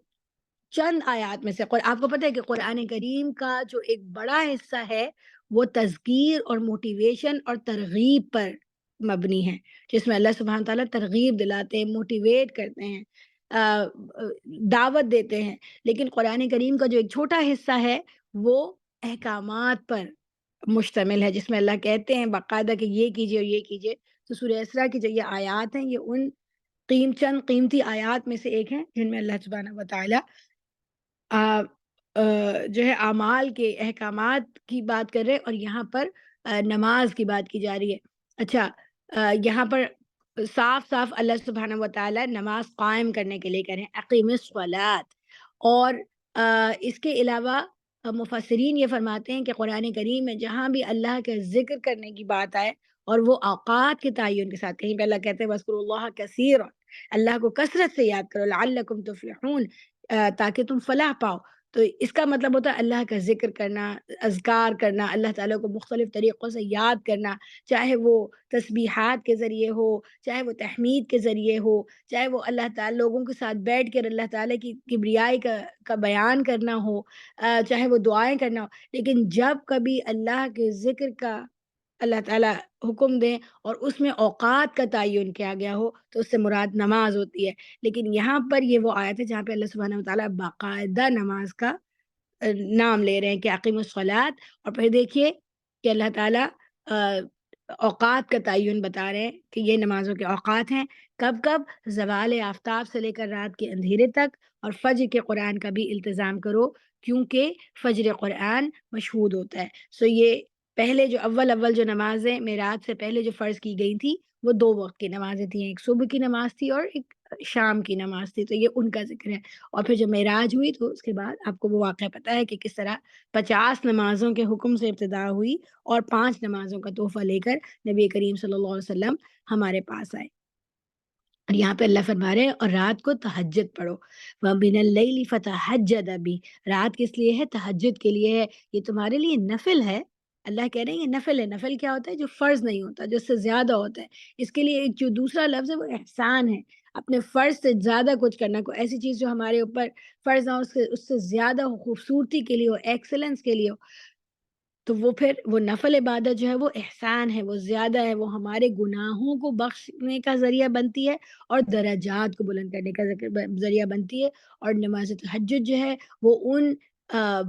چند آیات میں سے، آپ کو پتہ ہے کہ قرآن کریم کا جو ایک بڑا حصہ ہے وہ تذکیر اور موٹیویشن اور ترغیب پر مبنی ہے، جس میں اللہ سبحانہ تعالیٰ ترغیب دلاتے ہیں، موٹیویٹ کرتے ہیں، دعوت دیتے ہیں۔ لیکن قرآن کریم کا جو ایک چھوٹا حصہ ہے وہ احکامات پر مشتمل ہے، جس میں اللہ کہتے ہیں باقاعدہ کہ یہ کیجئے اور یہ کیجئے۔ تو سورہ اسرا کی جو یہ آیات ہیں یہ ان چند قیمتی آیات میں سے ایک ہیں جن میں اللہ سبحانہ و تعالیٰ جو ہے اعمال کے احکامات کی بات کر رہے ہیں، اور یہاں پر نماز کی بات کی جا رہی ہے۔ اچھا، یہاں پر صاف صاف اللہ سبحانہ و تعالیٰ نماز قائم کرنے کے لیے کہہ رہے ہیں اقیم الصلاۃ، اور اس کے علاوہ مفسرین یہ فرماتے ہیں کہ قرآن کریم میں جہاں بھی اللہ کا ذکر کرنے کی بات آئے اور وہ اوقات کے تعین کے ساتھ، کہیں پہ اللہ کہتے ہیں وَاذْكُرُوا اللَّهَ كَثِيرًا، اللہ کو کثرت سے یاد کرو، لعلکم تفلحون، تاکہ تم فلاح پاؤ۔ تو اس کا مطلب ہوتا ہے اللہ کا ذکر کرنا، اذکار کرنا، اللہ تعالیٰ کو مختلف طریقوں سے یاد کرنا، چاہے وہ تسبیحات کے ذریعے ہو، چاہے وہ تحمید کے ذریعے ہو، چاہے وہ اللہ تعالیٰ لوگوں کے ساتھ بیٹھ کر اللہ تعالیٰ کی کبریائی کا بیان کرنا ہو، چاہے وہ دعائیں کرنا ہو۔ لیکن جب کبھی اللہ کے ذکر کا اللہ تعالیٰ حکم دیں اور اس میں اوقات کا تعین کیا گیا ہو تو اس سے مراد نماز ہوتی ہے۔ لیکن یہاں پر یہ وہ آیت ہے جہاں پہ اللہ سبحانہ وتعالیٰ باقاعدہ نماز کا نام لے رہے ہیں کہ اقیم الصلاۃ، اور پھر دیکھیے کہ اللہ تعالیٰ اوقات کا تعین بتا رہے ہیں کہ یہ نمازوں کے اوقات ہیں، کب کب؟ زوال آفتاب سے لے کر رات کے اندھیرے تک، اور فجر کے قرآن کا بھی التزام کرو کیونکہ فجر قرآن مشہود ہوتا ہے۔ سو یہ پہلے جو اول جو نمازیں معراج سے پہلے جو فرض کی گئی تھی وہ 2 وقت کی نمازیں تھیں، ایک صبح کی نماز تھی اور ایک شام کی نماز تھی، تو یہ ان کا ذکر ہے۔ اور پھر جب معراج ہوئی تو اس کے بعد آپ کو وہ واقعہ پتہ ہے کہ کس طرح 50 نمازوں کے حکم سے ابتدا ہوئی اور 5 نمازوں کا تحفہ لے کر نبی کریم صلی اللہ علیہ وسلم ہمارے پاس آئے۔ اور یہاں پہ اللہ فرما رہے ہیں اور رات کو تہجد پڑھو، وَمِنَ اللَّيْلِ فَتَہَجَّدَ بِهِ، رات کس لیے ہے؟ تہجد کے لیے ہے، یہ تمہارے لیے نفل ہے۔ اللہ کہہ رہے ہیں یہ نفل ہے، نفل کیا ہوتا ہے؟ جو فرض نہیں ہوتا، جو اس سے زیادہ ہوتا ہے، اس کے لیے ایک جو دوسرا لفظ ہے وہ احسان ہے، اپنے فرض سے زیادہ کچھ کرنا، کوئی ایسی چیز جو ہمارے اوپر فرض نہ ہو، اس سے زیادہ ہو، خوبصورتی کے لیے ہو، ایکسلنس کے لیے ہو، تو وہ پھر وہ نفل عبادت جو ہے وہ احسان ہے، وہ زیادہ ہے، وہ ہمارے گناہوں کو بخشنے کا ذریعہ بنتی ہے اور درجات کو بلند کرنے کا ذریعہ بنتی ہے۔ اور نماز تہجد جو ہے وہ ان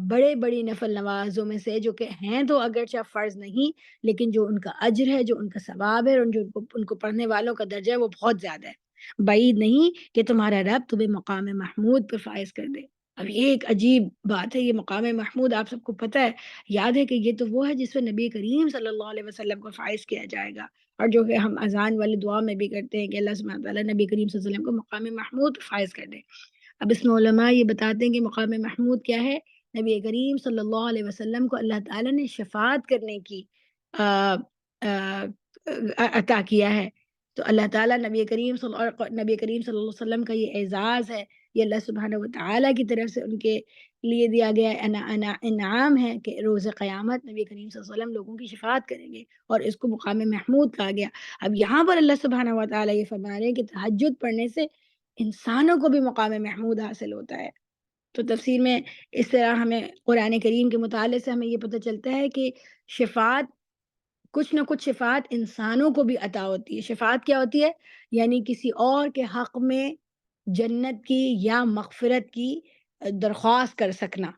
بڑے بڑی نفل نمازوں میں سے جو کہ ہیں تو اگرچہ فرض نہیں، لیکن جو ان کا اجر ہے، جو ان کا ثواب ہے اور جو ان کو پڑھنے والوں کا درجہ ہے وہ بہت زیادہ ہے۔ بعید نہیں کہ تمہارا رب تمہیں مقام محمود پر فائز کر دے۔ اب یہ ایک عجیب بات ہے، یہ مقام محمود آپ سب کو پتہ ہے، یاد ہے کہ یہ تو وہ ہے جس پہ نبی کریم صلی اللہ علیہ وسلم کو فائز کیا جائے گا، اور جو کہ ہم اذان والی دعا میں بھی کرتے ہیں کہ اللہ سبحانہ تعالیٰ نبی کریم صلی اللہ علیہ وسلم کو مقام محمود پہ فائز کر دے۔ اب اس میں علماء یہ بتاتے ہیں کہ مقام محمود کیا ہے؟ نبی کریم صلی اللہ علیہ وسلم کو اللہ تعالیٰ نے شفاعت کرنے کی آ آ عطا کیا ہے۔ تو اللہ تعالیٰ نبی کریم صلی اللہ علیہ وسلم کا یہ اعزاز ہے، یہ اللہ سبحانہ وتعالیٰ کی طرف سے ان کے لیے دیا گیا انعام ہے کہ روز قیامت نبی کریم صلی اللہ علیہ وسلم لوگوں کی شفاعت کریں گے، اور اس کو مقام محمود کہا گیا۔ اب یہاں پر اللہ سبحانہ وتعالیٰ یہ فرما رہے ہیں کہ تہجد پڑھنے سے انسانوں کو بھی مقام محمود حاصل ہوتا ہے۔ تو تفسیر میں اس طرح ہمیں قرآن کریم کے مطالعے سے ہمیں یہ پتہ چلتا ہے کہ شفاعت، کچھ نہ کچھ شفاعت انسانوں کو بھی عطا ہوتی ہے۔ شفاعت کیا ہوتی ہے؟ یعنی کسی اور کے حق میں جنت کی یا مغفرت کی درخواست کر سکنا۔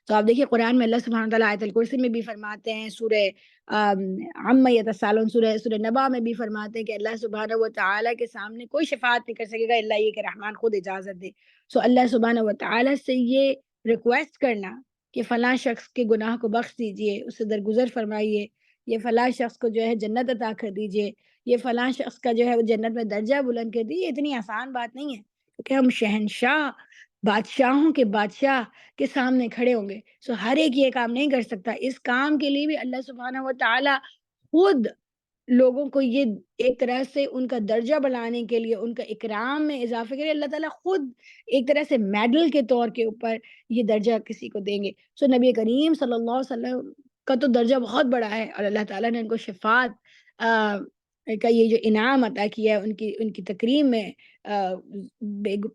تو آپ دیکھیے قرآن میں اللہ سبحانہ وتعالیٰ آیت الکرسی میں بھی فرماتے ہیں، سورہ عما یتساءلون، سورہ نبا میں بھی فرماتے ہیں کہ اللہ سبحانہ وتعالیٰ کے سامنے کوئی شفاعت نہیں کر سکے گا الا یہ کہ رحمان خود اجازت دے۔ سو اللہ سبحانہ وتعالیٰ سے یہ ریکویسٹ کرنا کہ فلاں شخص کے گناہ کو بخش دیجئے، اس سے درگزر فرمائیے، یہ فلاں شخص کو جو ہے جنت عطا کر دیجئے، یہ فلاں شخص کا جو ہے وہ جنت میں درجہ بلند کر دیجئے، یہ اتنی آسان بات نہیں ہے، کیونکہ ہم شہنشاہ، بادشاہوں کے بادشاہ کے سامنے کھڑے ہوں گے، سو ہر ایک یہ کام نہیں کر سکتا۔ اس کام کے لیے بھی اللہ سبحانہ وتعالیٰ خود لوگوں کو یہ ایک طرح سے ان کا درجہ بڑھانے کے لیے، ان کا اکرام میں اضافے کے لیے اللہ تعالیٰ خود ایک طرح سے میڈل کے طور کے اوپر یہ درجہ کسی کو دیں گے۔ سو نبی کریم صلی اللہ علیہ وسلم کا تو درجہ بہت بڑا ہے، اور اللہ تعالیٰ نے ان کو شفاعت کا یہ جو انعام عطا کیا ہے ان کی تکریم میں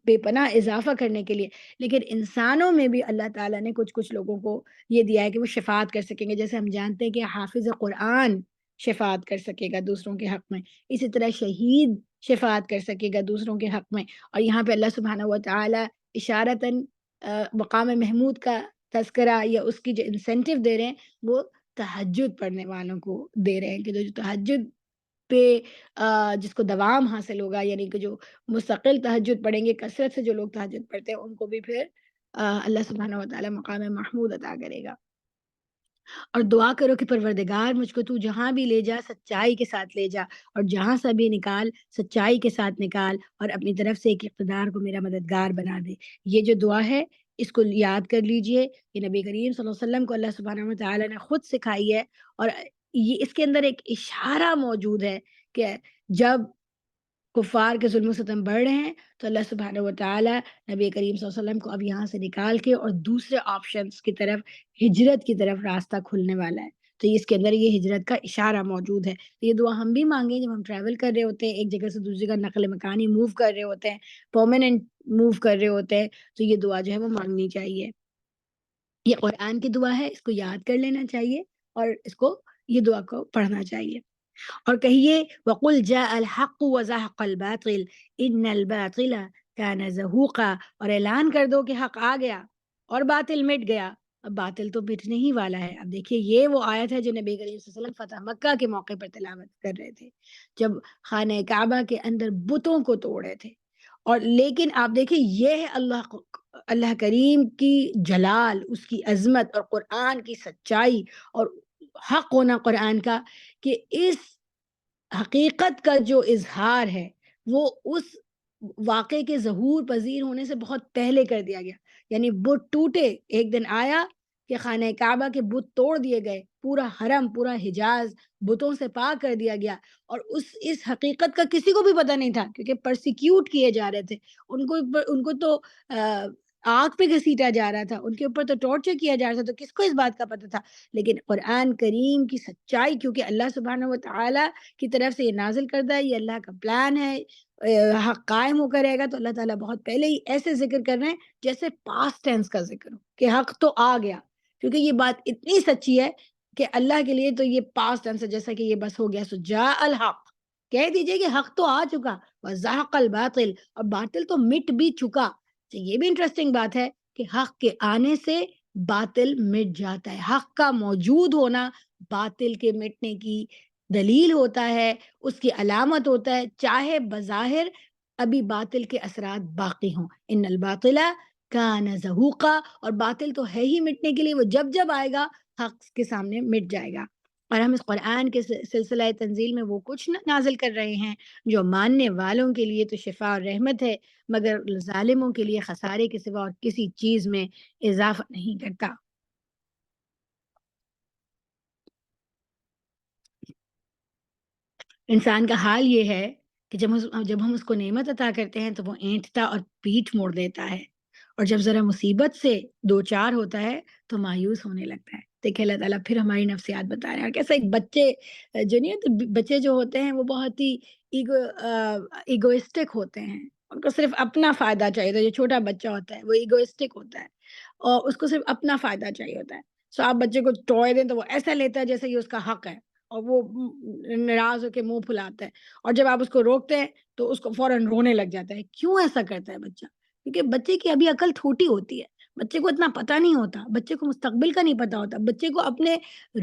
بے پناہ اضافہ کرنے کے لیے۔ لیکن انسانوں میں بھی اللہ تعالیٰ نے کچھ لوگوں کو یہ دیا ہے کہ وہ شفاعت کر سکیں گے، جیسے ہم جانتے ہیں کہ حافظ قرآن شفاعت کر سکے گا دوسروں کے حق میں، اسی طرح شہید شفاعت کر سکے گا دوسروں کے حق میں۔ اور یہاں پہ اللہ سبحانہ وتعالیٰ اشارتاً مقام محمود کا تذکرہ یا اس کی جو انسینٹیو دے رہے ہیں وہ تہجد پڑھنے والوں کو دے رہے ہیں، کہ جو تہجد پہ جس کو دوام حاصل ہوگا، یعنی کہ جو مستقل تہجد پڑھیں گے، کثرت سے جو لوگ تہجد پڑھتے ہیں ان کو بھی پھر اللہ سبحانہ وتعالیٰ مقام محمود عطا کرے گا۔ اور دعا کرو کہ پروردگار مجھ کو تو جہاں بھی لے جا سچائی کے ساتھ لے جا، اور جہاں سے بھی نکال سچائی کے ساتھ نکال، اور اپنی طرف سے ایک اقتدار کو میرا مددگار بنا دے۔ یہ جو دعا ہے اس کو یاد کر لیجئے، یہ نبی کریم صلی اللہ علیہ وسلم کو اللہ سبحانہ وتعالیٰ نے خود سکھائی ہے، اور یہ اس کے اندر ایک اشارہ موجود ہے کہ جب کفار کے ظلم و ستم بڑھ رہے ہیں تو اللہ سبحانہ وتعالیٰ نبی کریم صلی اللہ علیہ وسلم کو اب یہاں سے نکال کے اور دوسرے آپشنز کی طرف، ہجرت کی طرف راستہ کھلنے والا ہے۔ تو اس کے اندر یہ ہجرت کا اشارہ موجود ہے۔ تو یہ دعا ہم بھی مانگیں جب ہم ٹریول کر رہے ہوتے ہیں، ایک جگہ سے دوسری جگہ نقل مکانی موو کر رہے ہوتے ہیں، پرماننٹ موو کر رہے ہوتے ہیں، تو یہ دعا جو ہے وہ مانگنی چاہیے۔ یہ قرآن کی دعا ہے، اس کو یاد کر لینا چاہیے، اور اس کو یہ دعا کو پڑھنا چاہیے۔ اور کہیے وَقُلْ جَاءَ الْحَقُّ وَزَهَقَ الْبَاطِلُ إِنَّ الْبَاطِلَ كَانَ زَهُوقًا، اور اعلان کر دو کہ حق آ گیا اور باطل مٹ گیا۔ اب باطل تو مٹنے ہی والا ہے۔ اب دیکھیے یہ وہ آیت ہے جو نبی کریم صلی اللہ علیہ وسلم فتح مکہ کے موقع پر تلاوت کر رہے تھے، جب خانہ کعبہ کے اندر بتوں کو توڑے تھے۔ اور لیکن آپ دیکھیے یہ ہے اللہ کریم کی جلال، اس کی عظمت اور قرآن کی سچائی، اور حق ہونا قرآن کا کہ اس حقیقت کا جو اظہار ہے وہ اس واقعے کے ظہور پذیر ہونے سے بہت پہلے کر دیا گیا. یعنی بت ٹوٹے، ایک دن آیا کہ خانہ کعبہ کے بت توڑ دیے گئے، پورا حرم، پورا حجاز بتوں سے پاک کر دیا گیا. اور اس حقیقت کا کسی کو بھی پتہ نہیں تھا کیونکہ پرسیکیوٹ کیے جا رہے تھے. ان کو تو آگ پہ گھسیٹا جا رہا تھا، ان کے اوپر تو ٹارچر کیا جا رہا تھا، تو کس کو اس بات کا پتہ تھا؟ لیکن قرآن کریم کی سچائی، کیونکہ اللہ سبحانہ و تعالیٰ کی طرف سے یہ نازل کردہ ہے، یہ اللہ کا پلان ہے، حق قائم ہو کر رہے گا، تو اللہ تعالیٰ بہت پہلے ہی ایسے ذکر کر رہے ہیں جیسے پاسٹ ٹینس کا ذکر ہو کہ حق تو آ گیا. کیونکہ یہ بات اتنی سچی ہے کہ اللہ کے لیے تو یہ پاسٹ ٹینس ہے، جیسا کہ یہ بس ہو گیا، سو جاء الحق. کہہ دیجئے کہ حق تو آ چکا، وزہق الباطل، اور باطل تو مٹ بھی چکا. تو یہ بھی انٹرسٹنگ بات ہے کہ حق کے آنے سے باطل مٹ جاتا ہے. حق کا موجود ہونا باطل کے مٹنے کی دلیل ہوتا ہے، اس کی علامت ہوتا ہے، چاہے بظاہر ابھی باطل کے اثرات باقی ہوں. ان الباطل کان زہوقا، اور باطل تو ہے ہی مٹنے کے لیے، وہ جب جب آئے گا حق کے سامنے مٹ جائے گا. اور ہم اس قرآن کے سلسلہ تنزیل میں وہ کچھ نازل کر رہے ہیں جو ماننے والوں کے لیے تو شفا اور رحمت ہے، مگر ظالموں کے لیے خسارے کے سوا اور کسی چیز میں اضافہ نہیں کرتا. انسان کا حال یہ ہے کہ جب ہم اس کو نعمت عطا کرتے ہیں تو وہ اینٹتا اور پیٹھ موڑ دیتا ہے، اور جب ذرا مصیبت سے دو چار ہوتا ہے تو مایوس ہونے لگتا ہے. دیکھیں اللہ تعالیٰ پھر ہماری نفسیات بتا رہے ہیں، اور کیسے ایک بچے جو نہیں ہوتے، بچے جو ہوتے ہیں وہ بہت ہی ایگوئسٹک ہوتے ہیں. ان کو صرف اپنا فائدہ چاہیے ہوتا ہے. جو چھوٹا بچہ ہوتا ہے وہ ایگوئسٹک ہوتا ہے اور اس کو صرف اپنا فائدہ چاہیے ہوتا ہے. سو آپ بچے کو ٹوائے دیں تو وہ ایسا لیتا ہے جیسے یہ اس کا حق ہے، اور وہ ناراض ہو کے منہ پھلاتا ہے. اور جب آپ اس کو روکتے ہیں تو اس کو فوراً رونے لگ جاتا ہے. کیوں ایسا کرتا ہے بچہ؟ کیونکہ بچے کی ابھی عقل چھوٹی ہوتی ہے، بچے کو اتنا پتہ نہیں ہوتا، بچے کو مستقبل کا نہیں پتہ ہوتا، بچے کو اپنے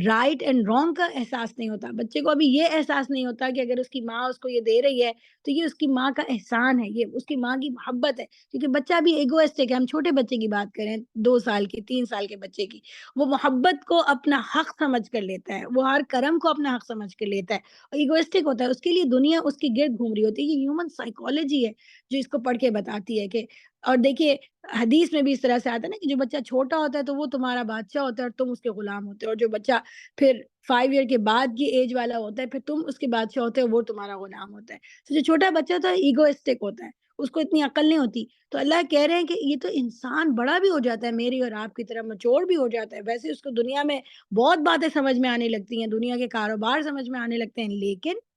رائٹ اینڈ رانگ کا احساس نہیں ہوتا، بچے کو ابھی یہ احساس نہیں ہوتا کہ اگر اس کی ماں اس کو یہ دے رہی ہے تو یہ اس کی ماں کا احسان ہے، یہ اس کی ماں کی محبت ہے. کیونکہ بچہ ابھی ایگوئسٹک ہے. ہم چھوٹے بچے کی بات کریں، 2 سال کی، 3 سال کے بچے کی، وہ محبت کو اپنا حق سمجھ کر لیتا ہے، وہ ہر کرم کو اپنا حق سمجھ کر لیتا ہے اور ایگوئسٹک ہوتا ہے. اس کے لیے دنیا اس کی گرد گھوم رہی ہوتی ہے. یہ ہیومن سائیکالوجی ہے جو اس کو پڑھ کے بتاتی ہے کہ، اور دیکھیے حدیث میں بھی اس طرح سے آتا ہے نا کہ جو بچہ چھوٹا ہوتا ہے تو وہ تمہارا بادشاہ ہوتا ہے اور تم اس کے غلام ہوتے ہو، اور جو بچہ پھر 5 ایئر کے بعد کی ایج والا ہوتا ہے پھر تم اس کے بادشاہ ہوتے ہو، وہ تمہارا غلام ہوتا ہے. تو جو چھوٹا بچہ ہوتا ہے ایگوئسٹک ہوتا ہے، اس کو اتنی عقل نہیں ہوتی. تو اللہ کہہ رہے ہیں کہ یہ تو انسان بڑا بھی ہو جاتا ہے، میری اور آپ کی طرح مچور بھی ہو جاتا ہے، ویسے اس کو دنیا میں بہت باتیں سمجھ میں آنے لگتی ہیں، دنیا کے کاروبار سمجھ میں آنے لگتے ہیں، لیکن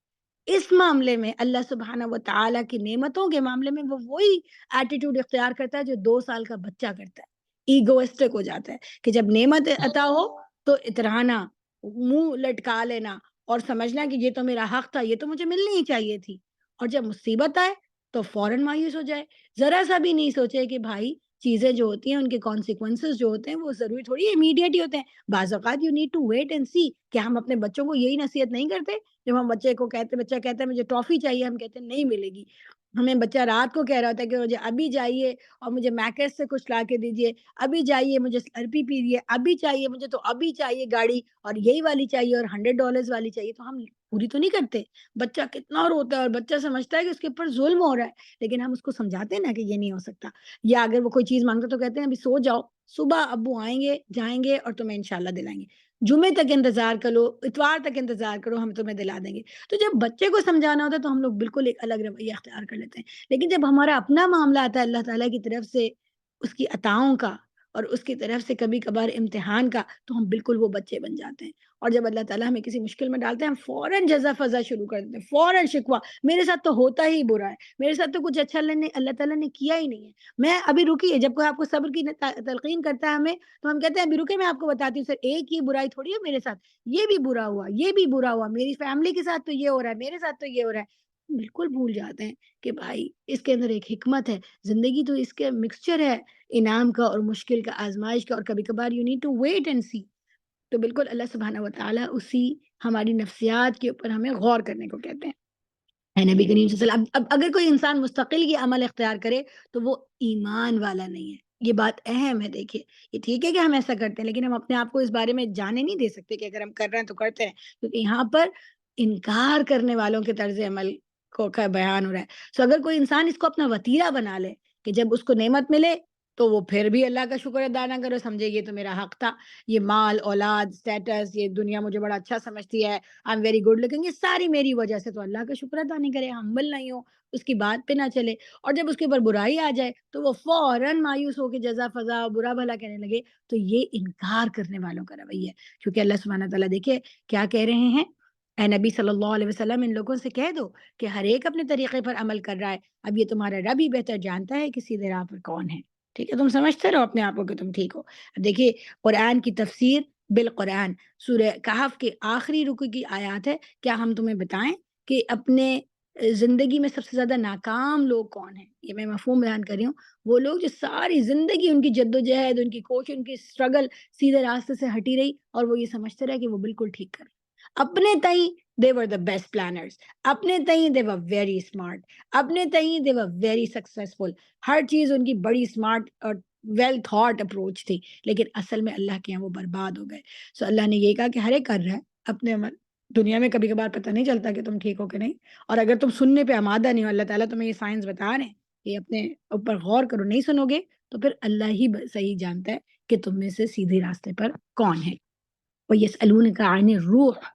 اس معاملے میں اللہ سبحانہ و تعالیٰ کی نعمتوں کے معاملے میں وہ وہی ایٹیٹیوڈ اختیار کرتا ہے جو 2 سال کا بچہ کرتا ہے. ایگوئسٹک ہو جاتا ہے کہ جب نعمت عطا ہو تو اترانا، منہ لٹکا لینا اور سمجھنا کہ یہ تو میرا حق تھا، یہ تو مجھے ملنی ہی چاہیے تھی. اور جب مصیبت آئے تو فوراً مایوس ہو جائے، ذرا سا بھی نہیں سوچے کہ بھائی چیزیں جو ہوتی ہیں ان کے کانسیکوینسز جو ہوتے ہیں وہ ضروری تھوڑی امیڈیٹ ہی ہوتے ہیں. بعض اوقات you need to wait and see. کہ ہم اپنے بچوں کو یہی نصیحت نہیں کرتے؟ جب ہم بچے کو کہتے، بچہ کہتا ہے مجھے ٹافی چاہیے، ہم کہتے ہیں نہیں ملے گی. ہمیں بچہ رات کو کہہ رہا ہوتا ہے کہ مجھے ابھی جائیے اور مجھے میکس سے کچھ لا کے دیجیے، ابھی جائیے مجھے سلرپی پیجیے، ابھی چاہیے مجھے، تو ابھی چاہیے گاڑی، اور یہی والی چاہیے اور $100 والی چاہیے. تو ہم پوری تو نہیں کرتے. بچہ کتنا روتا ہے اور بچہ سمجھتا ہے کہ اس کے اوپر ظلم ہو رہا ہے، لیکن ہم اس کو سمجھاتے ہیں نا کہ یہ نہیں ہو سکتا. یا اگر وہ کوئی چیز مانگتا تو کہتے ہیں ابھی سو جاؤ، صبح ابو آئیں گے جائیں گے اور تمہیں انشاءاللہ دلائیں گے، جمعے تک انتظار کرو، اتوار تک انتظار کرو، ہم تمہیں دلا دیں گے. تو جب بچے کو سمجھانا ہوتا ہے تو ہم لوگ بالکل ایک الگ رویہ اختیار کر لیتے ہیں. لیکن جب ہمارا اپنا معاملہ آتا ہے اللہ تعالیٰ کی طرف سے، اس کی عطاؤں کا اور اس کی طرف سے کبھی کبھار امتحان کا، تو ہم بالکل وہ بچے بن جاتے ہیں. اور جب اللہ تعالیٰ ہمیں کسی مشکل میں ڈالتے ہیں ہم فوراً جزا فضا شروع کر دیتے ہیں، فوراً شکوہ، میرے ساتھ تو ہوتا ہی برا ہے، میرے ساتھ تو کچھ اچھا اللہ تعالیٰ نے کیا ہی نہیں ہے. میں ابھی رکیے، جب کوئی آپ کو صبر کی تلقین کرتا ہے ہمیں، تو ہم کہتے ہیں ابھی رکے، میں آپ کو بتاتی ہوں سر، ایک ہی برائی تھوڑی ہے میرے ساتھ، یہ بھی برا ہوا، یہ بھی برا ہوا، میری فیملی کے ساتھ تو یہ ہو رہا ہے، میرے ساتھ تو یہ ہو رہا ہے. بالکل بھول جاتے ہیں کہ بھائی اس کے اندر ایک حکمت ہے. زندگی تو اس کے مکسچر ہے، انعام کا اور مشکل کا، آزمائش کا، اور کبھی کبھار you need to wait and see. تو بالکل اللہ سبحانہ و تعالیٰ اسی ہماری نفسیات کے اوپر ہمیں غور کرنے کو کہتے ہیں. اے نبی کریم صلی اللہ علیہ وسلم، اب اگر کوئی انسان مستقل یہ عمل اختیار کرے تو وہ ایمان والا نہیں ہے. یہ بات اہم ہے دیکھیے، یہ ٹھیک ہے کہ ہم ایسا کرتے ہیں، لیکن ہم اپنے آپ کو اس بارے میں جانے نہیں دے سکتے کہ اگر ہم کر رہے ہیں تو کرتے ہیں، کیونکہ یہاں پر انکار کرنے والوں کے طرز عمل کو کا بیان ہو رہا ہے۔ سو اگر کوئی انسان اس کو اپنا وتیرہ بنا لے کہ جب اس کو نعمت ملے تو وہ پھر بھی اللہ کا شکر ادا نہ کرے، سمجھے یہ تو میرا حق تھا، یہ مال، اولاد، اسٹیٹس، یہ دنیا مجھے بڑا اچھا سمجھتی ہے، I am very good looking, یہ ساری میری وجہ سے، تو اللہ کا شکر ادا نہیں کرے، ہمبل نہیں ہو، اس کی بات پہ نہ چلے، اور جب اس کے اوپر برائی آ جائے تو وہ فوراً مایوس ہو کے جزا فضا برا بھلا کہنے لگے، تو یہ انکار کرنے والوں کا رویہ ہے۔ کیونکہ اللہ سبحانہ تعالیٰ دیکھیے کیا کہہ رہے ہیں، اے نبی صلی اللہ علیہ وسلم ان لوگوں سے کہہ دو کہ ہر ایک اپنے طریقے پر عمل کر رہا ہے، اب یہ تمہارا رب ہی بہتر جانتا ہے کہ سیدھے راہ پر کون ہے۔ ٹھیک ہے، تم سمجھتے رہو اپنے آپ کو کہ تم ٹھیک ہو۔ اب دیکھیے قرآن کی تفسیر بالقرآن، سورہ کہف کے آخری رکو کی آیات ہے، کیا ہم تمہیں بتائیں کہ اپنے زندگی میں سب سے زیادہ ناکام لوگ کون ہیں؟ یہ میں مفہوم بیان کر رہی ہوں، وہ لوگ جو ساری زندگی ان کی جدوجہد، ان کی کوشش، ان کی اسٹرگل سیدھے راستے سے ہٹی رہی، اور وہ یہ سمجھتے رہے کہ وہ بالکل ٹھیک کر رہے ہیں۔ اپنے تئیں they were the best planners، اپنے تئیں they were very smart، اپنے تئیں they were very successful، ہر چیز ان کی بڑی اسمارٹ اور ویل تھاٹ اپروچ تھی، لیکن اصل میں اللہ کے یہاں وہ برباد ہو گئے۔ سو اللہ نے یہ کہا کہ ہر ایک کر رہا ہے اپنے عمل، دنیا میں کبھی کبھار پتہ نہیں چلتا کہ تم ٹھیک ہو کہ نہیں، اور اگر تم سننے پہ آمادہ نہیں ہو، اللہ تعالیٰ تمہیں یہ سائنس بتا رہے ہیں کہ اپنے اوپر غور کرو، نہیں سنو گے تو پھر اللہ ہی صحیح جانتا ہے کہ تم میں سے سیدھے راستے پر کون ہے۔ وَيَسْأَلُونَكَ عَنِ الرُّوحِ،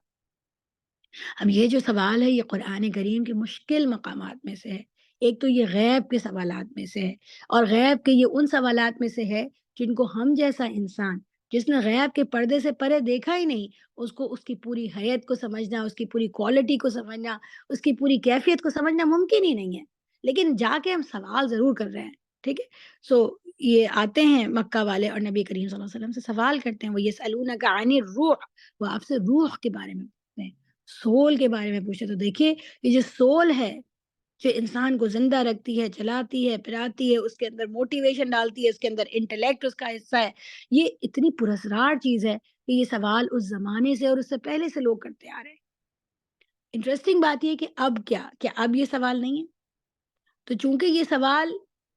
اب یہ جو سوال ہے یہ قرآن کریم کے مشکل مقامات میں سے ہے۔ ایک تو یہ غیب کے سوالات میں سے ہے، اور غیب کے یہ ان سوالات میں سے ہے جن کو ہم جیسا انسان جس نے غیب کے پردے سے پرے دیکھا ہی نہیں، اس کو اس کی پوری حیت کو سمجھنا، اس کی پوری کوالٹی کو سمجھنا، اس کی پوری کیفیت کو سمجھنا ممکن ہی نہیں ہے، لیکن جا کے ہم سوال ضرور کر رہے ہیں۔ ٹھیک ہے، سو یہ آتے ہیں مکہ والے اور نبی کریم صلی اللہ علیہ وسلم سے سوال کرتے ہیں، وہ یسألونک عن الروح، وہ آپ سے روح کے بارے میں پوچھتے ہیں، سول کے بارے میں پوچھے، تو دیکھیے یہ جو سول ہے جو انسان کو زندہ رکھتی ہے، چلاتی ہے، پھراتی ہے، اس کے اندر موٹیویشن ڈالتی ہے، اس کے اندر انٹلیکٹ اس کا حصہ ہے، یہ اتنی پراسرار چیز ہے کہ یہ سوال اس زمانے سے اور اس سے پہلے سے لوگ کرتے آ رہے ہیں۔ انٹرسٹنگ بات یہ ہے کہ اب کیا اب یہ سوال نہیں ہے؟ تو چونکہ یہ سوال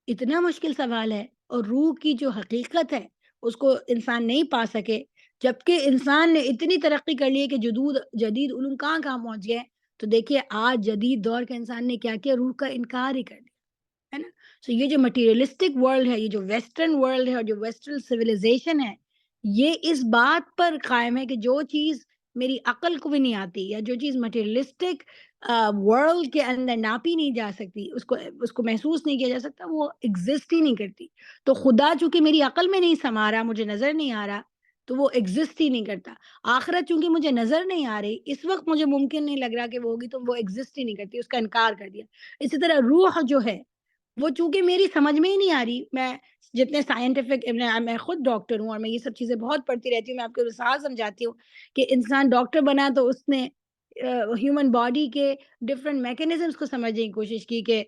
اتنا مشکل سوال ہے اور روح کی جو حقیقت ہے اس کو انسان نہیں پا سکے، جبکہ انسان نے اتنی ترقی کر لی ہے کہ جدید علوم کہاں کہاں پہنچ گئے ہیں، تو دیکھیے آج جدید دور کے انسان نے کیا کیا، روح کا انکار ہی کر دیا ہے نا۔ سو یہ جو مٹیریلسٹک ورلڈ ہے، یہ جو ویسٹرن ورلڈ ہے اور جو ویسٹرن سویلائزیشن ہے، یہ اس بات پر قائم ہے کہ جو چیز میری عقل کو بھی نہیں آتی، یا جو چیز مٹیریلسٹک ورلڈ کے اندر ناپی نہیں جا سکتی، اس کو محسوس نہیں کیا جا سکتا، وہ ایگزسٹ ہی نہیں کرتی۔ تو خدا چونکہ میری عقل میں نہیں سما رہا، مجھے نظر نہیں آ رہا، تو وہ ایگزسٹ ہی نہیں کرتا۔ آخرت چونکہ مجھے نظر نہیں آ رہی، اس وقت مجھے ممکن نہیں لگ رہا کہ وہ ہوگی، تو وہ ایگزسٹ ہی نہیں کرتی، اس کا انکار کر دیا۔ اسی طرح روح جو ہے وہ چونکہ میری سمجھ میں ہی نہیں آ رہی، میں جتنے سائنٹیفک، میں خود ڈاکٹر ہوں اور میں یہ سب چیزیں بہت پڑھتی رہتی ہوں، میں آپ کو مثال سمجھاتی ہوں کہ انسان ڈاکٹر بنا تو اس نے ہیومن باڈی کے ڈفرینٹ میکینزمس کو سمجھنے کی کوشش کی کہ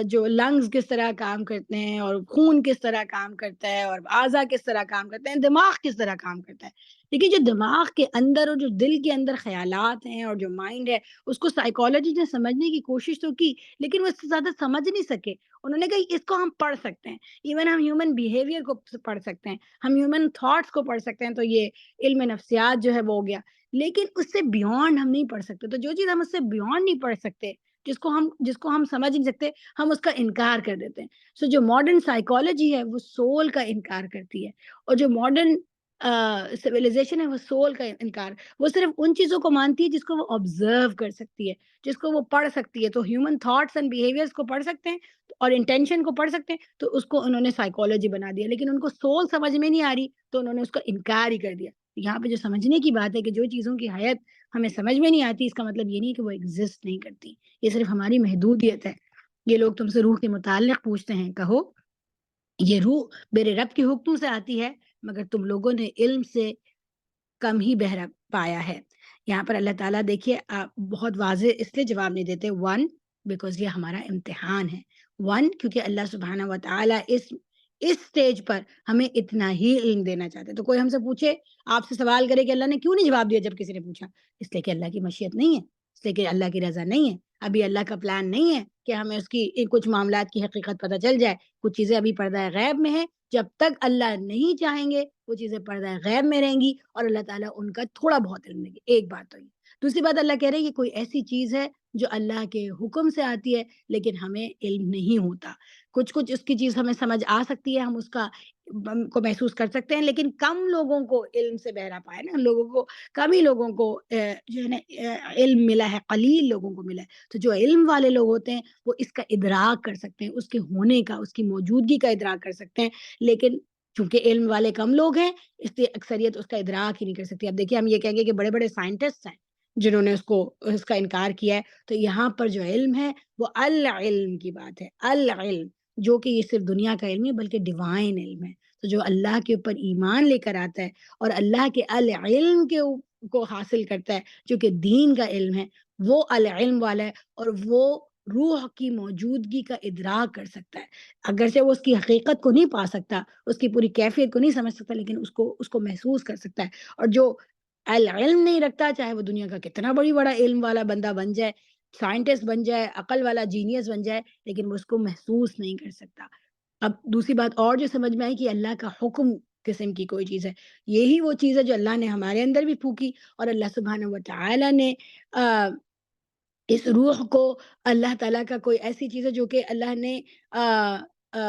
جو لنگز کس طرح کام کرتے ہیں، اور خون کس طرح کام کرتا ہے، اور اعضا کس طرح کام کرتے ہیں، دماغ کس طرح کام کرتا ہے۔ لیکن جو دماغ کے اندر اور جو دل کے اندر خیالات ہیں اور جو مائنڈ ہے، اس کو سائیکالوجی نے سمجھنے کی کوشش تو کی، لیکن وہ اس سے زیادہ سمجھ نہیں سکے۔ انہوں نے کہا اس کو ہم پڑھ سکتے ہیں، ایون ہم ہیومن بیہیویئر کو پڑھ سکتے ہیں، ہم ہیومن تھاٹس کو پڑھ سکتے ہیں، تو یہ علم نفسیات جو ہے وہ ہو گیا، لیکن اس سے بیونڈ ہم نہیں پڑھ سکتے۔ تو جو چیز ہم اس سے بیونڈ نہیں پڑھ سکتے، جس کو ہم سمجھ نہیں سکتے، ہم اس کا انکار کر دیتے ہیں۔ سو جو ماڈرن سائیکالوجی ہے وہ سول کا انکار کرتی ہے، اور جو ماڈرن سویلائزیشن ہے وہ سول کا انکار، وہ صرف ان چیزوں کو مانتی ہے جس کو وہ آبزرو کر سکتی ہے، جس کو وہ پڑھ سکتی ہے۔ تو ہیومن تھاٹس اینڈ بیہیویئرس کو پڑھ سکتے ہیں اور انٹینشن کو پڑھ سکتے ہیں، تو اس کو انہوں نے سائیکالوجی بنا دیا، لیکن ان کو سول سمجھ میں نہیں آ رہی تو انہوں نے اس کا انکار ہی کر دیا۔ یہاں پہ جو سمجھنے کی بات ہے کہ جو چیزوں کی حیت ہمیں سمجھ میں نہیں آتی، اس کا مطلب یہ نہیں کہ وہ ایگزسٹ نہیں کرتی، یہ صرف ہماری محدودیت ہے۔ یہ لوگ تم سے روح کے متعلق پوچھتے ہیں، کہو یہ روح میرے رب کے حکم سے آتی ہے، مگر تم لوگوں نے علم سے کم ہی بہرا پایا ہے۔ یہاں پر اللہ تعالیٰ دیکھیے آپ بہت واضح اس لیے جواب نہیں دیتے، ون بیکاز یہ ہمارا امتحان ہے، ون کیونکہ اللہ سبحانہ و تعالیٰ اس سٹیج پر ہمیں اتنا ہی علم دینا چاہتے ہیں۔ تو کوئی ہم سے پوچھے، آپ سے سوال کرے کہ اللہ نے کیوں نہیں جواب دیا جب کسی نے پوچھا، اس لیے کہ اللہ کی مشیت نہیں ہے، اس لیے کہ اللہ کی رضا نہیں ہے۔ ابھی اللہ کا پلان نہیں ہے کہ ہمیں اس کی کچھ معاملات کی حقیقت پتہ چل جائے، کچھ چیزیں ابھی پردہ غیب میں ہیں، جب تک اللہ نہیں چاہیں گے وہ چیزیں پردہ غیب میں رہیں گی اور اللہ تعالیٰ ان کا تھوڑا بہت علم دیں گے، ایک بات تو یہ۔ دوسری بات اللہ کہہ رہے ہیں کہ کوئی ایسی چیز ہے جو اللہ کے حکم سے آتی ہے لیکن ہمیں علم نہیں ہوتا، کچھ اس کی چیز ہمیں سمجھ آ سکتی ہے، ہم اس کا کو محسوس کر سکتے ہیں، لیکن کم لوگوں کو علم سے بہرا پائے نا، لوگوں کو کم ہی لوگوں کو جو ہے نا علم ملا ہے، قلیل لوگوں کو ملا ہے۔ تو جو علم والے لوگ ہوتے ہیں وہ اس کا ادراک کر سکتے ہیں، اس کے ہونے کا، اس کی موجودگی کا ادراک کر سکتے ہیں، لیکن چونکہ علم والے کم لوگ ہیں اس لیے اکثریت اس کا ادراک ہی نہیں کر سکتی۔ اب دیکھیے ہم یہ کہیں گے کہ بڑے بڑے سائنٹسٹ ہیں جنہوں نے اس کا انکار کیا ہے، تو یہاں پر جو علم ہے وہ العلم کی بات ہے، العلم، جو کہ یہ صرف دنیا کا علم نہیں بلکہ ڈیوائن علم ہے۔ تو جو اللہ کے اوپر ایمان لے کر آتا ہے اور اللہ کے العلم کو حاصل کرتا ہے جو کہ دین کا علم ہے، وہ العلم والا ہے اور وہ روح کی موجودگی کا ادراک کر سکتا ہے، اگرچہ وہ اس کی حقیقت کو نہیں پا سکتا، اس کی پوری کیفیت کو نہیں سمجھ سکتا، لیکن اس کو محسوس کر سکتا ہے۔ اور جو العلم نہیں رکھتا، چاہے وہ دنیا کا کتنا بڑا علم والا بندہ بن جائے، سائنٹسٹ بن جائے، عقل والا جینیس بن جائے، لیکن وہ اس کو محسوس نہیں کر سکتا۔ اب دوسری بات اور جو سمجھ میں آئی کہ اللہ کا حکم قسم کی کوئی چیز ہے، یہی وہ چیز ہے جو اللہ نے ہمارے اندر بھی پھونکی اور اللہ سبحانہ وتعالی نے اس روح کو، اللہ تعالیٰ کا کوئی ایسی چیز ہے جو کہ اللہ نے آ آ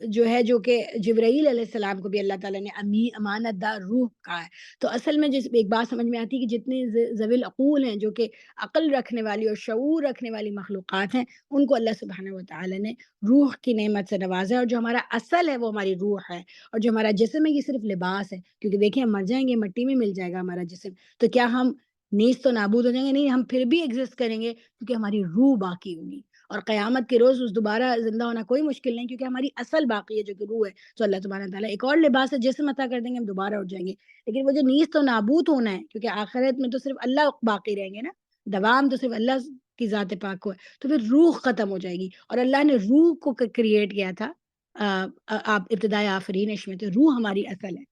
جو ہے جو کہ جبرائیل علیہ السلام کو بھی اللہ تعالیٰ نے امانت دار روح کہا ہے۔ تو اصل میں جس ایک بات سمجھ میں آتی ہے کہ جتنے ذوی العقول ہیں، جو کہ عقل رکھنے والی اور شعور رکھنے والی مخلوقات ہیں، ان کو اللہ سبحانہ وتعالی نے روح کی نعمت سے نوازا ہے، اور جو ہمارا اصل ہے وہ ہماری روح ہے، اور جو ہمارا جسم ہے یہ صرف لباس ہے، کیونکہ دیکھیں ہم مر جائیں گے، مٹی میں مل جائے گا ہمارا جسم، تو کیا ہم نیز تو نابود ہو جائیں گے؟ نہیں، ہم پھر بھی ایگزسٹ کریں گے کیونکہ ہماری روح باقی ہوگی، اور قیامت کے روز اس دوبارہ زندہ ہونا کوئی مشکل نہیں، کیونکہ ہماری اصل باقی ہے جو کہ روح ہے۔ تو اللہ سبحانہ تعالیٰ ایک اور لباس ہے، جسم عطا کر دیں گے، ہم دوبارہ اٹھ جائیں گے، لیکن وہ جو نیز تو نابود ہونا ہے، کیونکہ آخرت میں تو صرف اللہ باقی رہیں گے نا، دوام تو صرف اللہ کی ذات پاک کو ہے، تو پھر روح ختم ہو جائے گی، اور اللہ نے روح کو کریٹ کیا تھا آپ ابتدائے آفرینش میں، تو روح ہماری اصل ہے۔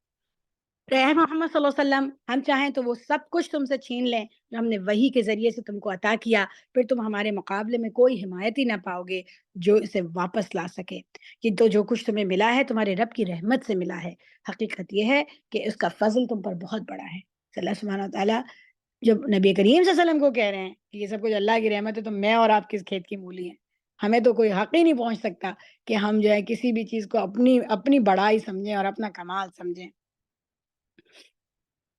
اے محمد صلی اللہ علیہ وسلم، ہم چاہیں تو وہ سب کچھ تم سے چھین لیں جو ہم نے وحی کے ذریعے سے تم کو عطا کیا، پھر تم ہمارے مقابلے میں کوئی حمایت ہی نہ پاؤ گے جو اسے واپس لا سکے، کہ تو جو کچھ تمہیں ملا ہے تمہارے رب کی رحمت سے ملا ہے۔ حقیقت یہ ہے کہ اس کا فضل تم پر بہت بڑا ہے۔ صلی اللہ سبحانہ تعالیٰ جب نبی کریم صلی اللہ علیہ وسلم کو کہہ رہے ہیں کہ یہ سب کچھ اللہ کی رحمت ہے، تو میں اور آپ کس کھیت کی مولی ہیں؟ ہمیں تو کوئی حق ہی نہیں پہنچ سکتا کہ ہم جو ہے کسی بھی چیز کو اپنی اپنی بڑائی سمجھیں اور اپنا کمال سمجھیں۔